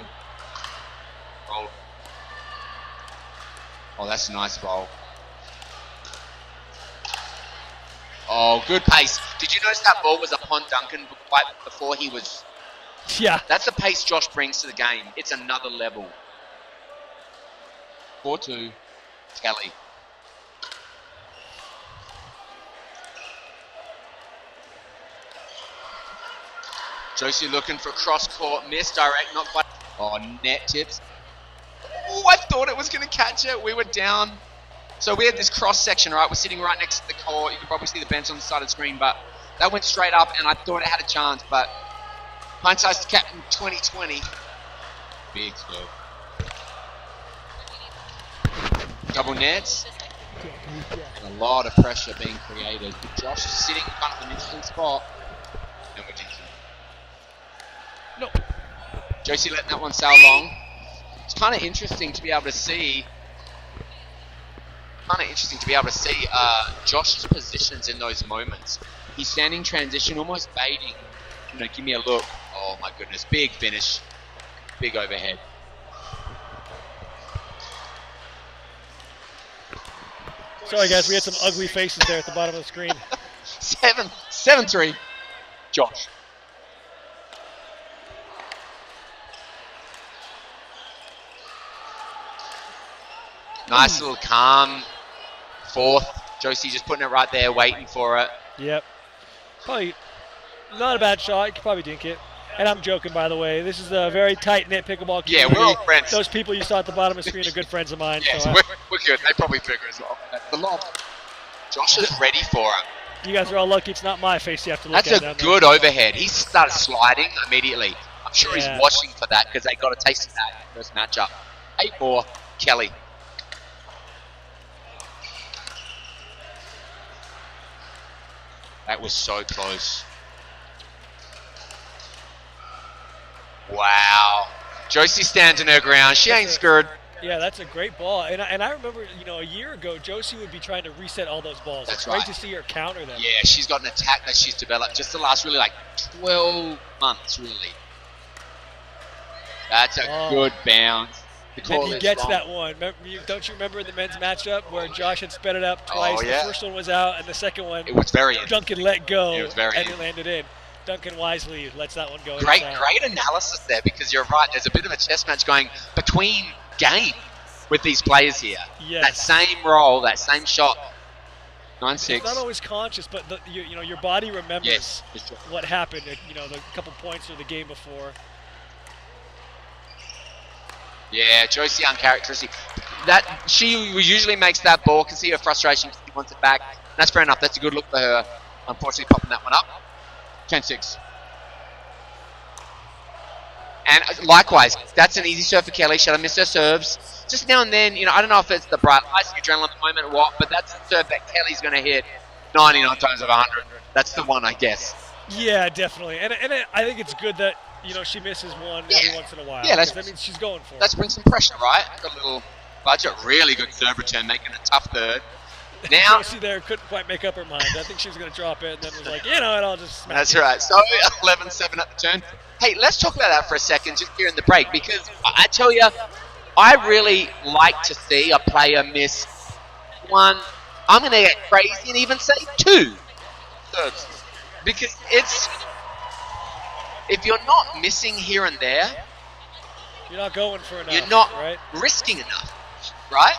Roll. Oh, that's a nice roll. Oh, good pace. Did you notice that ball was upon Duncan quite before he was... Yeah. That's the pace Josh brings to the game. It's another level. 4-2. Kelly. Josie looking for cross-court, misdirect, not quite. Oh, net tips. Oh, I thought it was going to catch it. We were down. So we had this cross-section, right? We're sitting right next to the court. You can probably see the bench on the side of the screen, but that went straight up, and I thought it had a chance, but hindsight's the captain 2020. Big serve. Double nets. And a lot of pressure being created. Josh is sitting in front of an interesting spot. And we're jinxing. No. Josie letting that one sail long. It's kind of interesting to be able to see. Josh's positions in those moments. He's standing transition, almost baiting. Give me a look. Oh my goodness, big finish, big overhead. Sorry guys, we had some ugly faces there at the bottom of the screen. 7-3. Josh. Nice little calm. Fourth. Josie just putting it right there, waiting for it. Yep. Probably not a bad shot. You could probably dink it. And I'm joking, by the way. This is a very tight-knit pickleball community. Yeah, we're all friends. Those people you saw at the bottom of the screen are good friends of mine. Yes, so we're good. They probably figure as well. The lob. Josh is ready for him. you guys are all lucky it's not my face you have to look That's at. a good overhead. He started sliding immediately. I'm sure Yeah. he's watching for that because they got a taste of that in the first matchup. 8-4, Kelly. That was so close. Wow. Josie stands in her ground. She ain't scared. Yeah, that's a great ball. And I remember, a year ago, Josie would be trying to reset all those balls. That's it's great right. to see her counter them. Yeah, she's got an attack that she's developed just the last really 12 months, really. That's a good bounce. The And call he is gets wrong. that one. Don't you remember in the men's matchup where Josh had sped it up twice? Oh, yeah. The first one was out, and the second one, It was very Duncan let go, It was very and it landed in. Duncan wisely lets that one go. Great inside. analysis there, because you're right. There's a bit of a chess match going between game with these players here. Yes. That same roll, that same shot. It's 9-6. not always conscious, but your body remembers Yes, for sure. what happened. The couple points or the game before. Yeah, Josie uncharacteristic. That she usually makes that ball. Can see her frustration because she wants it back. That's fair enough. That's a good look for her. Unfortunately, popping that one up. 10-6. And likewise, that's an easy serve for Kelly. She'll miss her serves. Just now and then, I don't know if it's the bright lights, the adrenaline at the moment or what, but that's the serve that Kelly's going to hit 99 times of 100. That's the one, I guess. Yeah, definitely. And I think it's good that she misses one every once in a while. Yeah, that means she's going for it. Let's bring some pressure, right? Got a little budget. Really good serve return, making a tough third. Now, Josie there couldn't quite make up her mind. I think she was going to drop it, and then was like, I'll just smack that's it. right. So 11-7 at the turn. Hey, let's talk about that for a second, just here in the break, because I tell you, I really like to see a player miss one. I'm going to get crazy and even say 2 serves, because if you're not missing here and there, You're not going for enough. you're not right? risking enough, right?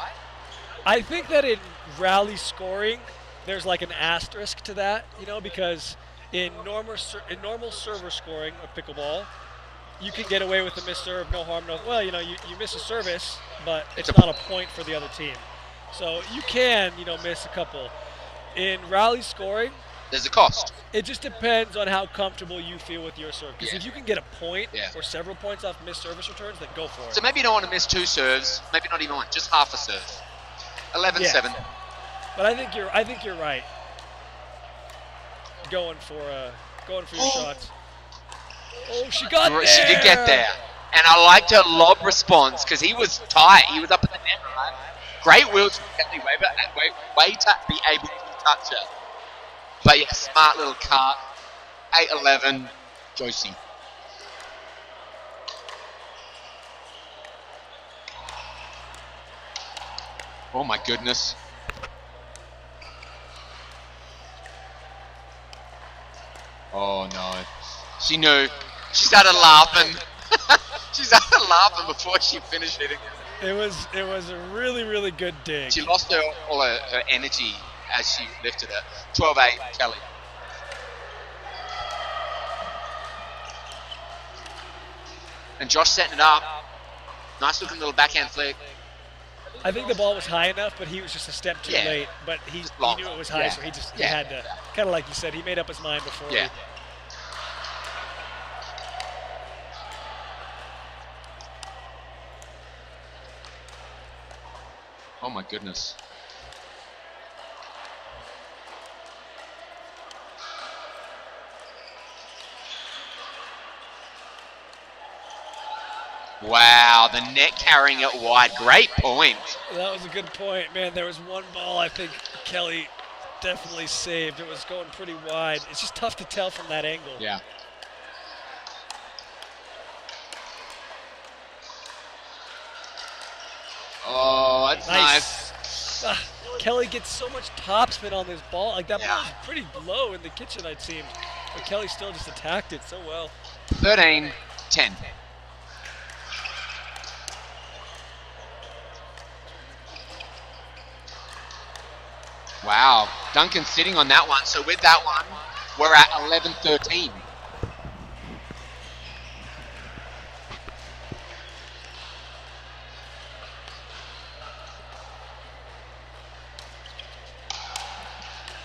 I think that in rally scoring, there's like an asterisk to that, because in normal server scoring of pickleball, you can get away with a missed serve, no harm, no. Well, you miss a service, but it's not a point for the other team. So you can, miss a couple. In rally scoring, There's a cost. it just depends on how comfortable you feel with your serve. Because Yeah. if you can get a point Yeah. or several points off missed service returns, then go for it. So maybe you don't want to miss 2 serves, maybe not even one, just half a serve. 11-7. But I think you're right. Going for your shots. Oh, she got there. She did get there. And I liked her lob response because he was tight. He was up in the net, right? Great wheels from Kelly Weber and way to be able to touch her. But yeah, smart little cut. 8-11, Josie. Oh my goodness. Oh no. She knew. She started laughing. She started laughing before she finished hitting it. It was a really, really good dig. She lost all her energy as she lifted it. 12-8, Kelly. And Josh setting it up. Nice looking little backhand flick. I think the ball was high enough, but he was just a step too Yeah. late. But he long. knew it was high, Yeah. so he Yeah. had to, kind of like you said, he made up his mind before. Yeah. Oh my goodness. Wow, the net carrying it wide. Great point. That was a good point, man. There was one ball I think Kelly definitely saved. It was going pretty wide. It's just tough to tell from that angle. Yeah. Oh, that's nice. Kelly gets so much topspin on this ball. Like that Yeah. ball was pretty low in the kitchen, it seemed. But Kelly still just attacked it so well. 13-10. Wow, Duncan's sitting on that one. So with that one, we're at 11-13.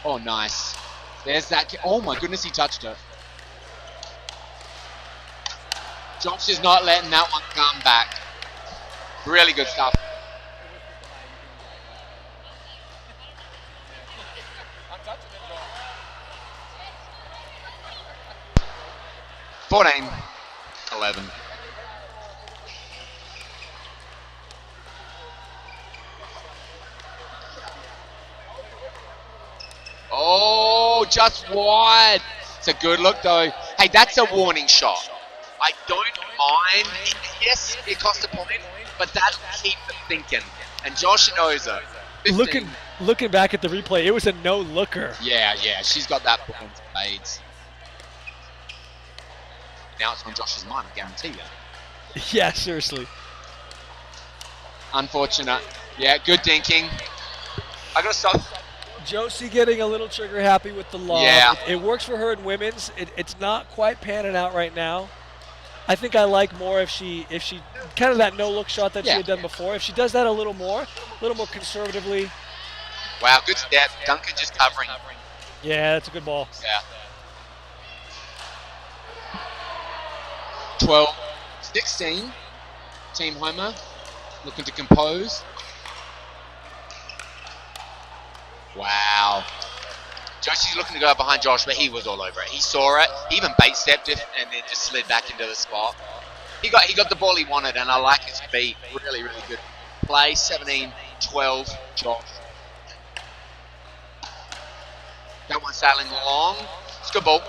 Oh, nice. There's that. Oh, my goodness, he touched it. Josh is not letting that one come back. Really good stuff. $14, 11. Oh, just wide. It's a good look, though. Hey, that's a warning shot. I don't mind. Yes, it cost a point, but that'll keep them thinking. And Josh knows it. 15. Looking back at the replay, it was a no-looker. Yeah, she's got that point in spades. Now it's on Josh's mind, I guarantee you. Yeah, seriously. Unfortunate. Yeah, good dinking. I gotta stop. Josie getting a little trigger happy with the lob. Yeah. It works for her in women's. It's not quite panning out right now. I think I like more if she kind of that no-look shot that she had done before. If she does that a little more conservatively. Wow, good step. Duncan just covering. Yeah, that's a good ball. Yeah. 12, 16. Team Homer looking to compose. Wow. Josie's looking to go behind Josh, but he was all over it. He saw it. He even bait stepped it and then just slid back into the spot. He got the ball he wanted, and I like his feet. Really, really good play. 17-12, Josh. That one sailing along. It's a good ball.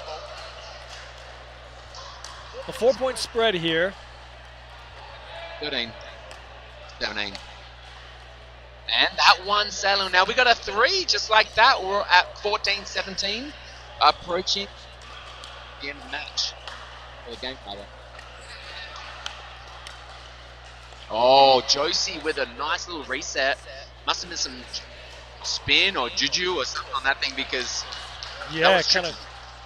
A 4-point spread here. 13, 17. And that one sailing. Now we got a 3 just like that. We're at 14-17. Approaching the end of the match. Or the game, rather. Oh, Josie with a nice little reset. Must have been some spin or juju or something on that thing because... Yeah, it kind of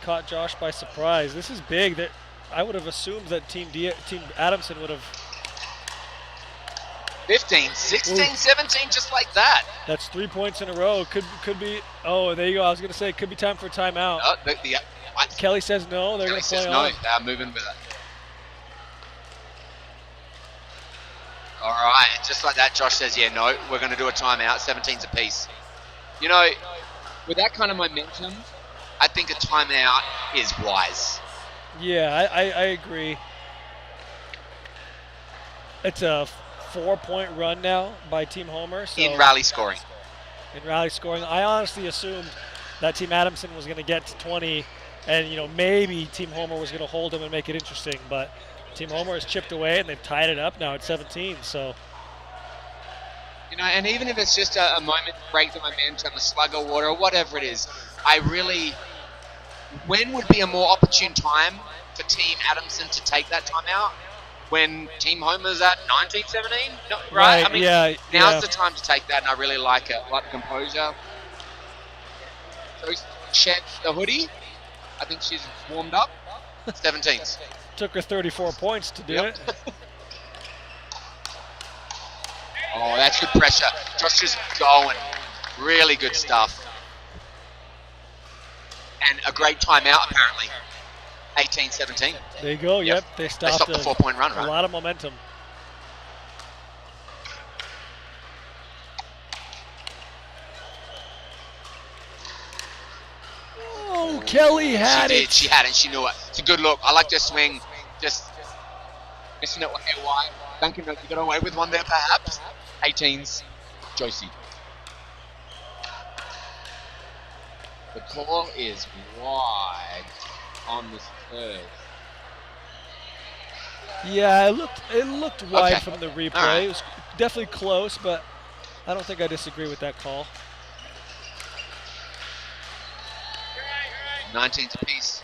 caught Josh by surprise. This is big. That I would have assumed that Team Adamson would have... 15, 16, 17, just like that. That's 3 points in a row. Could be. Oh, there you go. I was going to say it could be time for a timeout. Kelly says no. They're going to play on. No, they're moving with it. All right, and just like that, Josh says, yeah, no, we're going to do a timeout. 17's apiece. You know, with that kind of momentum, I think a timeout is wise. Yeah, I agree. It's a 4-point run now by Team Homer. So in rally scoring. I honestly assumed that Team Adamson was going to get to 20 and, maybe Team Homer was going to hold them and make it interesting. But Team Homer has chipped away and they've tied it up now at 17. So, and even if it's just a moment to break the momentum, a slug of water, or whatever it is, when would be a more opportune time for Team Adamson to take that timeout? When Team Homer's at 19-17, no, right? I mean, now's the time to take that, and I really like it. I like the composure. So Chet, the hoodie, I think she's warmed up. 17s. Took her 34 points to do it. Oh, that's good pressure. Josh is going. Really good stuff. And a great timeout, apparently. 18-17. There you go. Yep. They stopped the 4-point run, right? A lot of momentum. Oh, Kelly had it. She had it. She knew it. It's a good look. I like her swing. Just missing it wide. Duncan, you got away with one there, perhaps. 18s. Josie. The call is wide on this third. Yeah, it looked wide from the replay. Right. It was definitely close, but I don't think I disagree with that call. 19th apiece.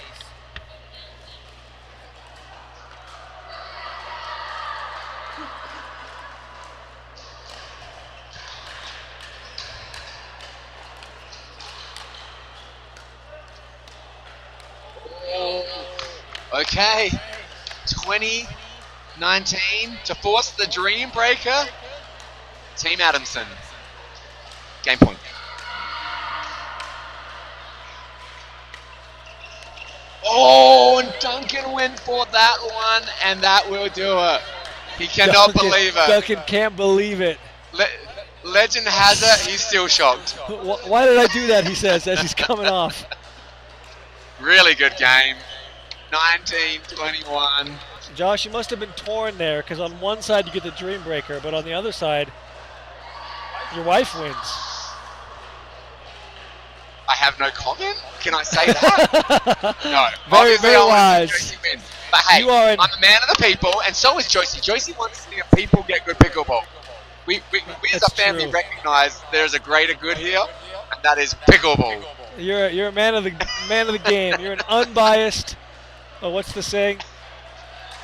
Okay, 20-19 to force the dream breaker. Team Adamson. Game point. Oh, and Duncan went for that one, and that will do it. He cannot believe it. Duncan can't believe it. Legend has it, he's still shocked. Why did I do that, he says, as he's coming off. Really good game. 19-21. Josh, you must have been torn there, because on one side you get the Dream Breaker, but on the other side, your wife wins. I have no comment. Can I say that? No. Very, very wise. Joycey win. But hey, I'm a man of the people, and so is Joycey. Joycey wants to see people get good pickleball. We as a family recognize there's a greater good here, and that is pickleball. You're a man of the game. You're an unbiased. Oh, what's the saying?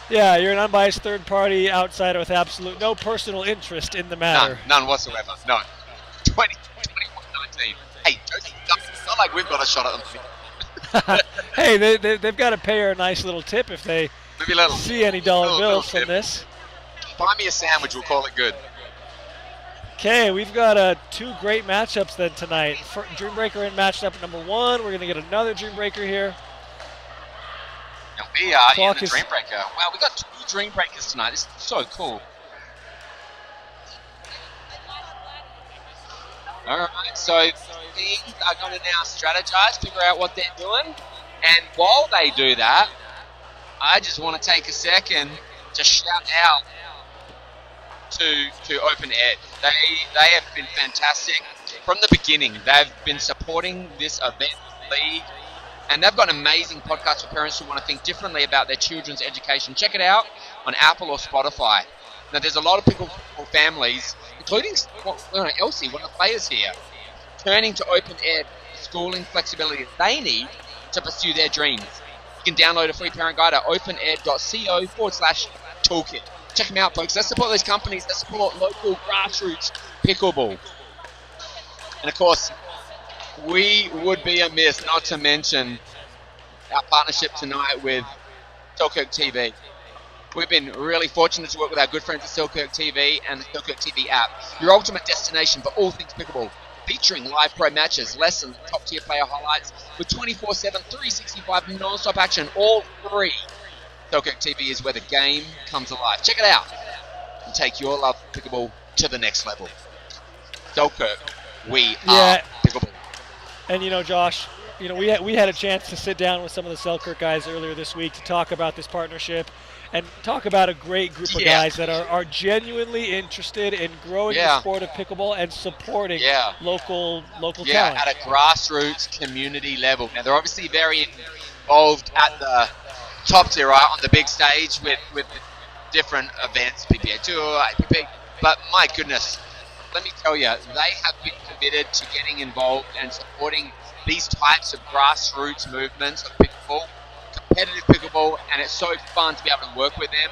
Yeah, you're an unbiased third-party outsider with absolute no personal interest in the matter. None whatsoever. No. 21-19. Hey, Joycey, it's not like we've got a shot at them. Hey, they've got to pay her a nice little tip if they see any dollar bills from this. Buy me a sandwich, we'll call it good. Okay, we've got two great matchups then tonight. Dream Breaker in matchup number 1. We're going to get another Dream Breaker here. And we are in the Dream Breaker. Wow, we got 2 Dream Breakers tonight. This is so cool. Alright, so teams are going to now strategize, figure out what they're doing. And while they do that, I just want to take a second to shout out to Open Ed. They have been fantastic from the beginning. They've been supporting this event league, and they've got an amazing podcast for parents who want to think differently about their children's education. Check it out on Apple or Spotify. Now, there's a lot of pickleball families, including Elsie, one of the players here, turning to Open Ed, the schooling flexibility that they need to pursue their dreams. You can download a free parent guide at opened.co/toolkit. Check them out, folks. Let's support those companies that support local grassroots pickleball. And, of course, we would be amiss not to mention our partnership tonight with Selkirk TV. We've been really fortunate to work with our good friends at Selkirk TV and the Selkirk TV app, your ultimate destination for all things pickleball, featuring live pro matches, lessons, top-tier player highlights, with 24/7, 365 non-stop action, all free. Selkirk TV is where the game comes alive. Check it out and take your love for pickleball to the next level. Selkirk, we are pickleball. And Josh, we had a chance to sit down with some of the Selkirk guys earlier this week to talk about this partnership and talk about a grape group of guys that are genuinely interested in growing the sport of pickleball and supporting local talent. At a grassroots community level. Now, they're obviously very involved at the top tier, right, on the big stage with different events, PPA Tour, APP. But my goodness, let me tell you, they have been committed to getting involved and supporting these types of grassroots movements of pickleball, competitive pickleball, and it's so fun to be able to work with them.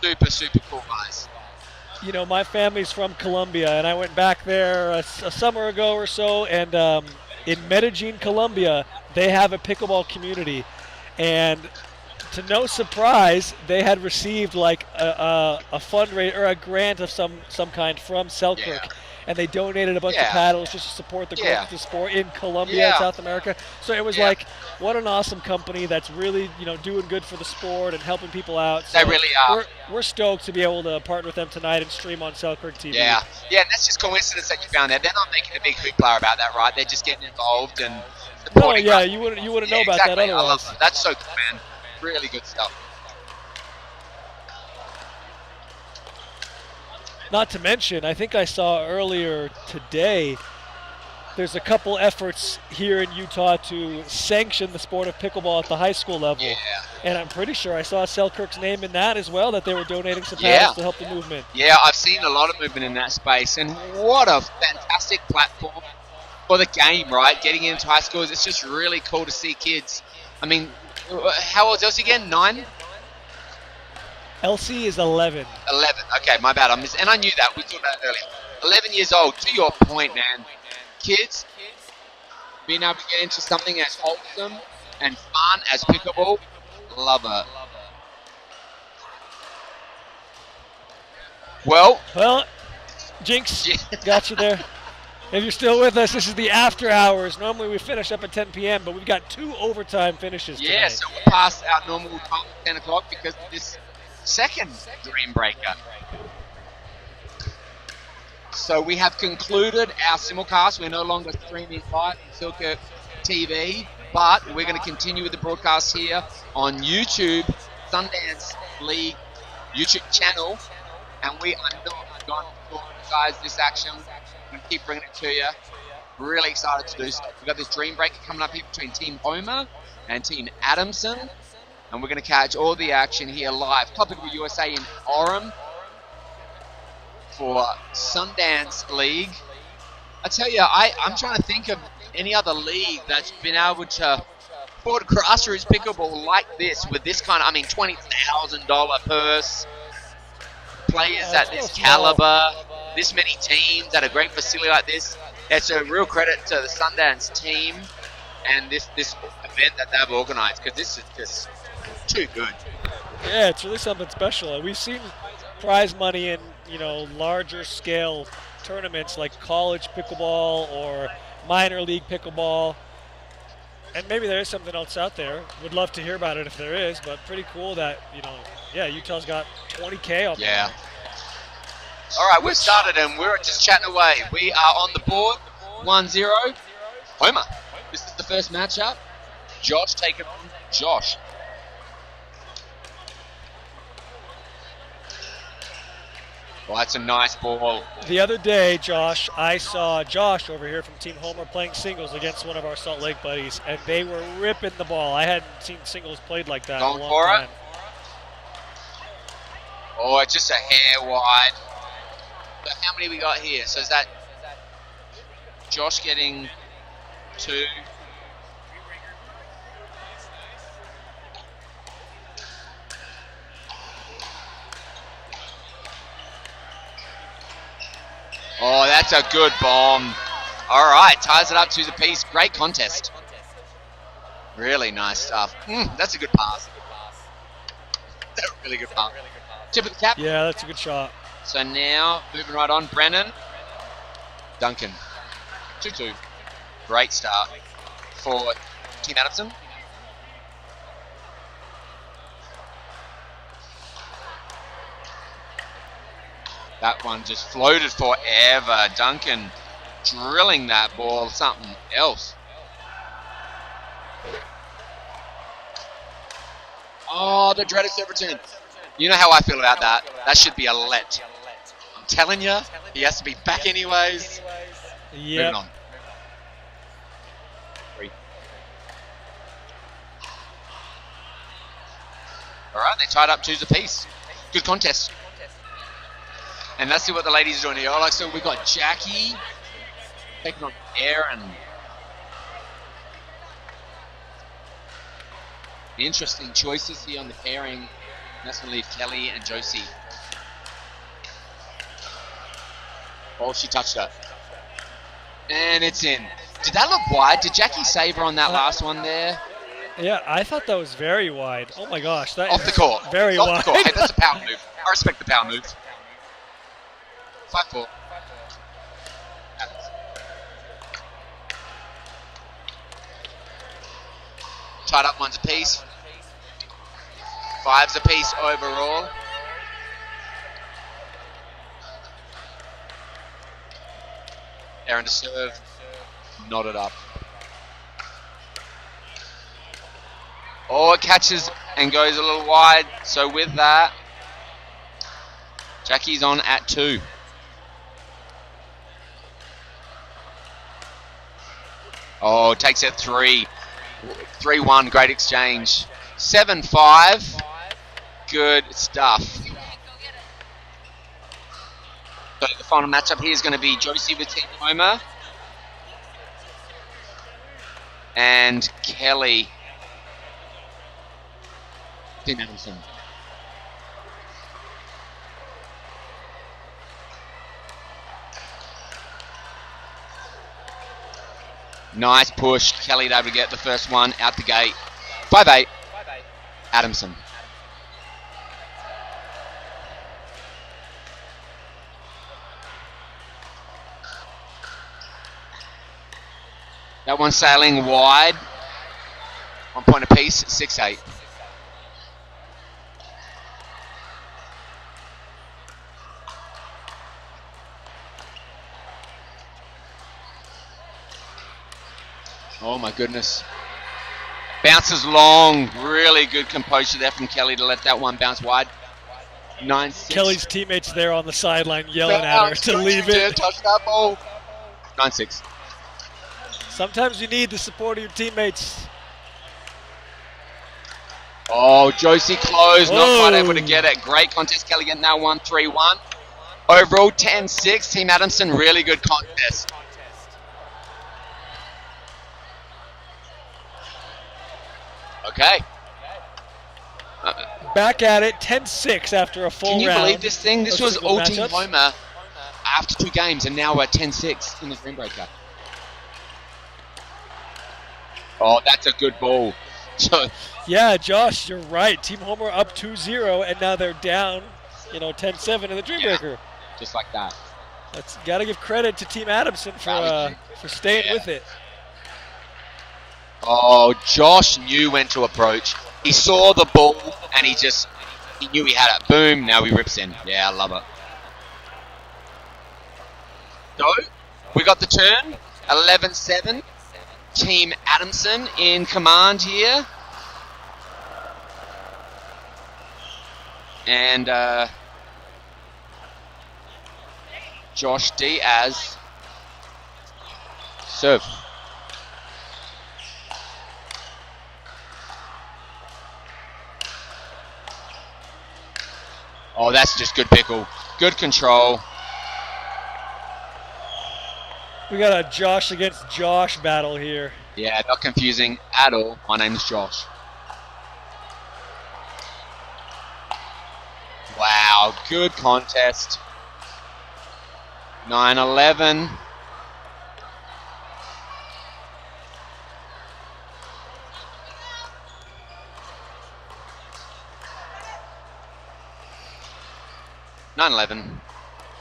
Super, super cool guys. My family's from Colombia, and I went back there a summer ago or so, and in Medellin, Colombia, they have a pickleball community. And to no surprise, they had received like a fundraiser or a grant of some kind from Selkirk, and they donated a bunch of paddles just to support the growth of the sport in Colombia and South America. So it was like, what an awesome company that's really doing good for the sport and helping people out. So they really are. We're stoked to be able to partner with them tonight and stream on Selkirk TV. Yeah, and that's just coincidence that you found that. They're not making a big hoopla about that, right? They're just getting involved and supporting. No, you wouldn't know about that otherwise. I love that. That's so cool, man. Really good stuff. Not to mention, I think I saw earlier today, there's a couple efforts here in Utah to sanction the sport of pickleball at the high school level. Yeah. And I'm pretty sure I saw Selkirk's name in that as well, that they were donating some paddles to help the movement. Yeah, I've seen a lot of movement in that space, and what a fantastic platform for the game, right? Getting into high schools, it's just really cool to see kids. I mean, how old is Elsie again? 9? Elsie is 11. 11. Okay, my bad. And I knew that. We talked about it earlier. 11 years old. To your point, man. Kids being able to get into something as wholesome and fun as pickleball, love it. Well, Jinx got you there. If you're still with us, this is the after hours. Normally we finish up at 10 p.m., but we've got 2 overtime finishes Yeah, tonight. so we're past our normal time of 10 o'clock because of this second Dream Breaker. So we have concluded our simulcast. We're no longer streaming live on Selkirk TV, but we're going to continue with the broadcast here on YouTube, Sundance League YouTube channel, and we are not going to guys this action. We're going to keep bringing it to you. Really excited to do so. We've got this Dream Breaker coming up here between Team Homer and Team Adamson, and we're going to catch all the action here live. Club Pickleball USA in Orem for Sundance League. I tell you, I'm trying to think of any other league that's been able to afford grassroots pickleball like this, with this kind of, $20,000 purse, players at this caliber, this many teams at a great facility like this. It's a real credit to the Sundance team and this event that they've organised, because this is just too good. Yeah, it's really something special. We've seen prize money in, larger scale tournaments like college pickleball or minor league pickleball. And maybe there is something else out there. Would love to hear about it if there is, but pretty cool that, Utah's got $20K on Yeah. All right, we've started and we're just chatting away. We are on the board, 1-0. Homer, this is the first matchup. Josh taking on Josh. Well, that's a nice ball. The other day, Josh, I saw Josh over here from Team Homer playing singles against one of our Salt Lake buddies, and they were ripping the ball. I hadn't seen singles played like that in a Going long for time. it. Oh, it's just a hair wide. So how many we got here? So is that Josh getting 2? Oh, that's a good bomb. All right, ties it up to the piece. Great contest. Really nice stuff. That's a good pass. That's a really good pass. Tip of the cap. Yeah, that's a good shot. So now, moving right on, Brennan. Duncan. 2-2. Great start for Team Adamson. That one just floated forever. Duncan drilling that ball, something else. Oh, the dreaded serve return. You know how I feel about that. That should be a let. I'm telling you, he has to be back anyways. Yeah. Moving on. 3. All right, they tied up 2s apiece. Good contest. And let's see what the ladies are doing here. So we've got Jackie taking on Aaron. Interesting choices here on the pairing. That's going to leave Kelly and Josie. Oh, she touched her. And it's in. Did that look wide? Did Jackie save her on that last one there? Yeah, I thought that was very wide. Oh my gosh, that Off is the court. very Off wide. the court. Hey, that's a power move. I respect the power move. 5-4. Tied up 1s apiece. 5s apiece overall. Aaron to serve. Knotted up. Oh, it catches and goes a little wide. So with that, Jackie's on at 2. Oh, takes it 3. 3-1, great exchange. 7-5, good stuff. So the final matchup here is going to be Josie with Team Homer and Kelly, Team Adamson. Nice push. Kelly able to get the first one out the gate. 5-8. Adamson. That one sailing wide. 1 point apiece, 6-8. Oh my goodness. Bounces long. Really good composure there from Kelly to let that one bounce wide. 9-6. Kelly's teammates there on the sideline yelling at her to leave it. Touch that ball. 9-6. Sometimes you need the support of your teammates. Oh, Josie close, not quite able to get it. Great contest, Kelly getting that one, 3-1. Overall, 10-6. Team Adamson, really good contest. Okay. Back at it, 10-6 after a full round. Can you believe this thing? This was all Team matchups. Homer after 2 games, and now we're 10-6 in the Green Breaker. Oh, that's a good ball. So, yeah, Josh, you're right. Team Homer up 2-0, and now they're down, 10-7 in the Dreambreaker. Just like that. That's got to give credit to Team Adamson for staying with it. Oh, Josh knew when to approach. He saw the ball, and he knew he had it. Boom, now he rips in. Yeah, I love it. So, we got the turn, 11-7. Team Adamson in command here. And Josh Diaz serve. Oh, that's just good pickle. Good control. We got a Josh against Josh battle here. Yeah, not confusing at all. My name's Josh. Wow, good contest. 9-11.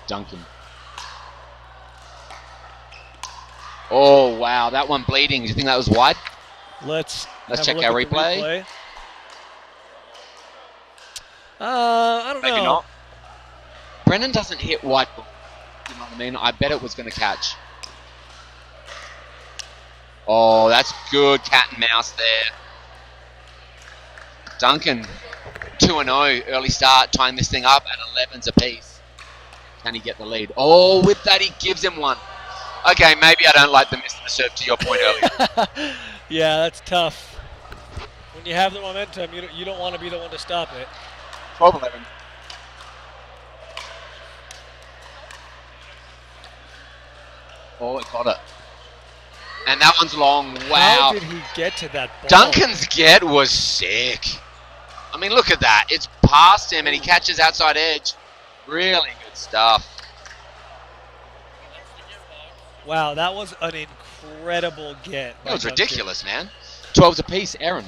Duncan. Oh, wow, that one bleeding. Do you think that was wide? Let's check our replay. I don't know. Maybe not. Brennan doesn't hit wide ball. You know what I mean? I bet it was going to catch. Oh, that's good cat and mouse there. Duncan, 2-0, early start, tying this thing up at 11s apiece. Can he get the lead? Oh, with that he gives him one. Okay, maybe I don't like the miss of the serve to your point earlier. Yeah, that's tough. When you have the momentum, you don't want to be the one to stop it. 12-11. Oh, it got it. And that one's long. Wow. How did he get to that ball? Duncan's get was sick. I mean, look at that. It's past him and he catches outside edge. Really good stuff. Wow, that was an incredible get. That was ridiculous, man. 12s apiece, Aaron.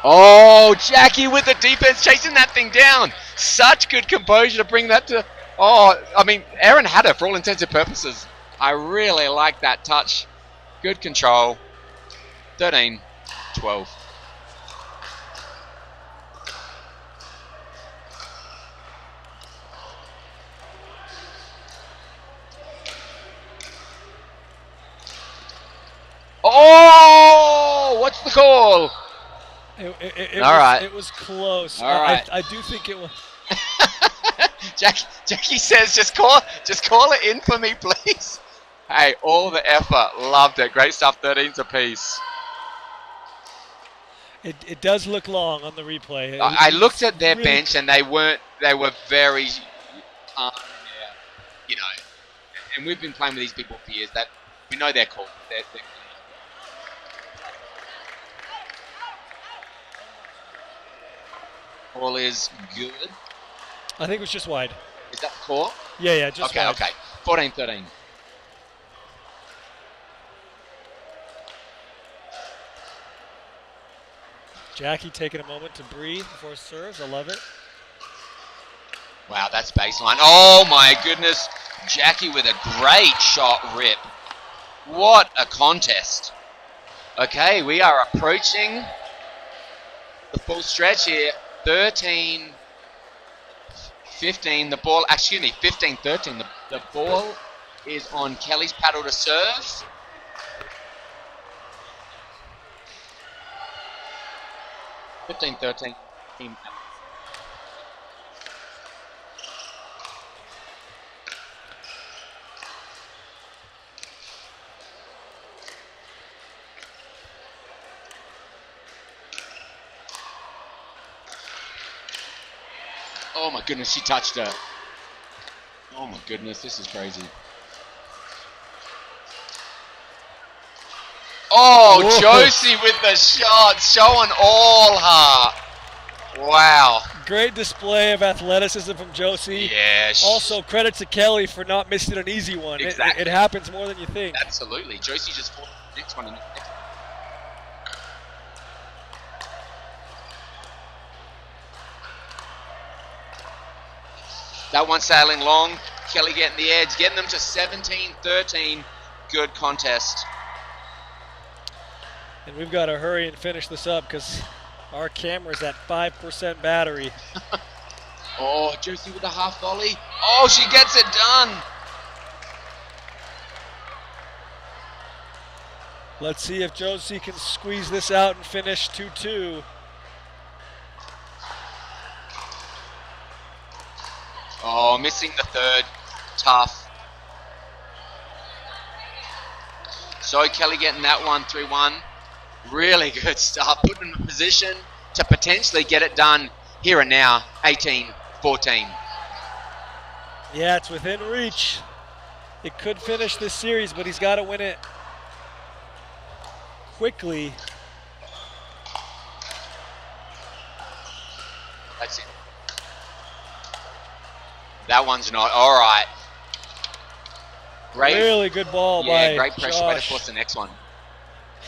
Oh, Jackie with the defense chasing that thing down. Such good composure to bring that to... Oh, I mean, Aaron had it for all intents and purposes. I really like that touch. Good control. 13-12. Oh, what's the call? It was close. All right. I do think it was. Jackie says, just call it in for me, please. Hey, all the effort. Loved it. Great stuff. 13s apiece. It does look long on the replay. I looked at their bench and they were very, you know, and we've been playing with these people for years. That we know they're cool. They're call is good. I think it was just wide. Is that the call? Yeah, just wide. Okay. 14-13. Jackie taking a moment to breathe before serves. I love it. Wow, that's baseline. Oh my goodness. Jackie with a great shot rip. What a contest. Okay, we are approaching the full stretch here. 13, 15, the ball, excuse me, 15, 13. The ball is on Kelly's paddle to serve. Fifteen, 13. Oh my goodness, she touched her. Oh my goodness, this is crazy. Oh, Whoa. Josie with the shot, showing all her. Wow. Great display of athleticism from Josie. Yeah. Also, credit to Kelly for not missing an easy one. Exactly. It happens more than you think. Absolutely. Josie just fought the next one. And the next one. That one sailing long. Kelly getting the edge, getting them to 17-13. Good contest. And we've got to hurry and finish this up because our camera's at 5% battery. Oh, Josie with a half volley. Oh, she gets it done. Let's see if Josie can squeeze this out and finish 2-2. Oh, missing the third. Tough. So Kelly getting that one 3-1. Really good start. Putting in a position to potentially get it done here and now. 18-14. Yeah, it's within reach. It could finish this series, but he's got to win it quickly. That's it. That one's not. All right. Great. Really good ball by great pressure. Way to Josh. force the next one.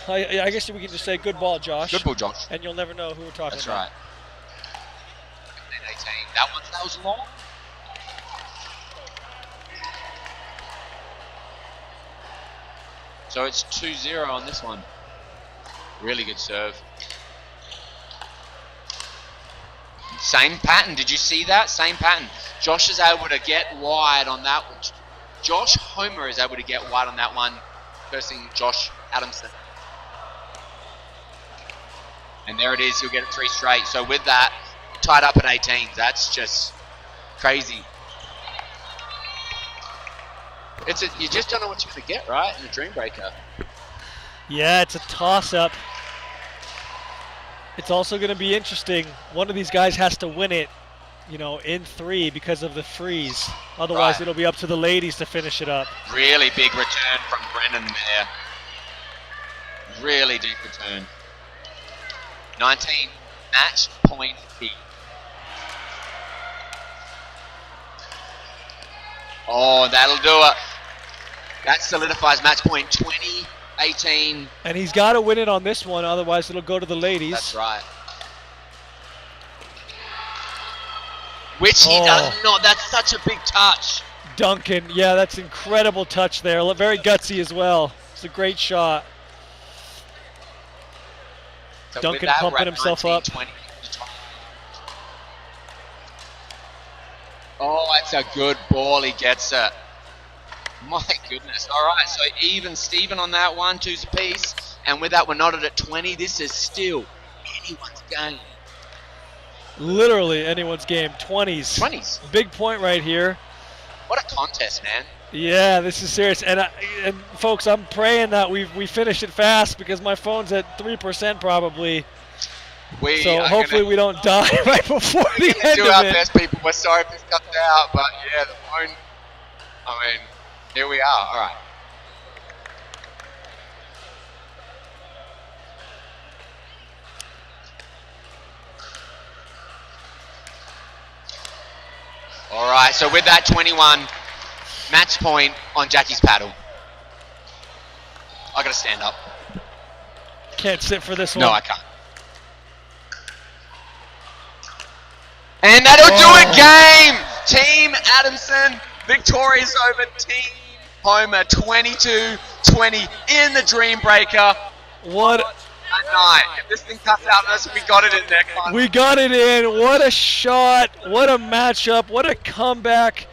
I guess we can just say good ball, Josh. Good ball, Josh. And you'll never know who we're talking That's about. right. 18. That was long. So it's 2-0 on this one. Really good serve. Same pattern. Did you see that? Same pattern. Josh is able to get wide on that one. Josh Homer is able to get wide on that one. Versing Josh Adamson. And there it is. He'll get it 3 straight. So with that, tied up at 18. That's just crazy. You just don't know what you're going to get, right? In a dream breaker. Yeah, it's a toss-up. It's also going to be interesting. One of these guys has to win it, in 3 because of the freeze. Otherwise, Right. It'll be up to the ladies to finish it up. Really big return from Brennan there. Really deep return. 19, match point B. Oh, that'll do it. That solidifies match point 20, 18. And he's got to win it on this one, otherwise it'll go to the ladies. That's right. Which he does not. That's such a big touch. Duncan, yeah, that's incredible touch there. Very gutsy as well. It's a great shot. So Duncan with that, pumping we're at himself 19, up. 20. Oh, that's a good ball. He gets it. My goodness. All right, so even Steven on that one, 2's apiece. And with that, we're knotted at 20. This is still anyone's game. Literally anyone's game. 20s. 20s. Big point right here. What a contest, man. Yeah, this is serious. And folks, I'm praying that we finish it fast because my phone's at 3% probably. So hopefully we don't die right before the end do of our it. best, people. We're sorry if this cuts out, but yeah, the phone. I mean, here we are. All right. All right. So with that 21, match point on Jackie's paddle. I gotta stand up. Can't sit for this one. No, I can't. And that'll do it, game! Team Adamson victorious over Team Homer, 22-20 in the Dream Breaker. What a night. If this thing cuts out on us, we got it in there, Clive. We got it in. What a shot. What a matchup. What a comeback.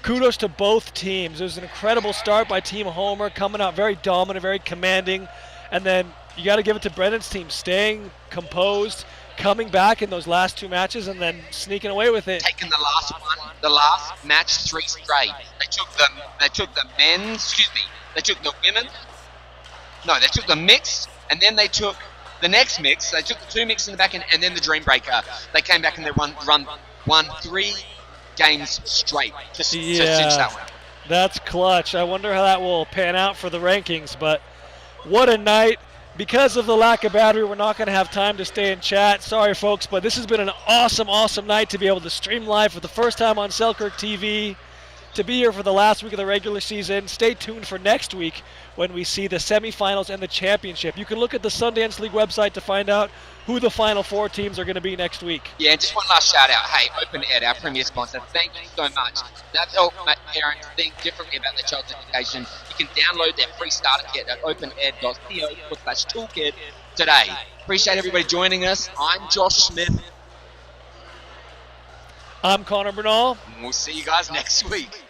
Kudos to both teams. It was an incredible start by Team Homer, coming out very dominant, very commanding. And then you got to give it to Brendan's team, staying composed, coming back in those last two matches, and then sneaking away with it. Taking the last one, the last match 3 straight. They took the men's, they took the women's. No, they took the mix, and then they took the next mix. They took the 2 mix in the back end, and then the Dream Breaker. They came back and they won 3 games straight to cinch that one. That's clutch. I wonder how that will pan out for the rankings, but what a night. Because of the lack of battery, we're not going to have time to stay and chat. Sorry, folks, but this has been an awesome, awesome night to be able to stream live for the first time on Selkirk TV, to be here for the last week of the regular season. Stay tuned for next week when we see the semifinals and the championship. You can look at the Sundance League website to find out who the final 4 teams are going to be next week. Yeah, and just one last shout out. Hey, Open Ed, our premier sponsor, thank you so much. That helped parents think differently about their child's education. You can download their free starter kit at opened.co/toolkit today. Appreciate everybody joining us. I'm Josh Smith. I'm Connor Bernal. And we'll see you guys next week.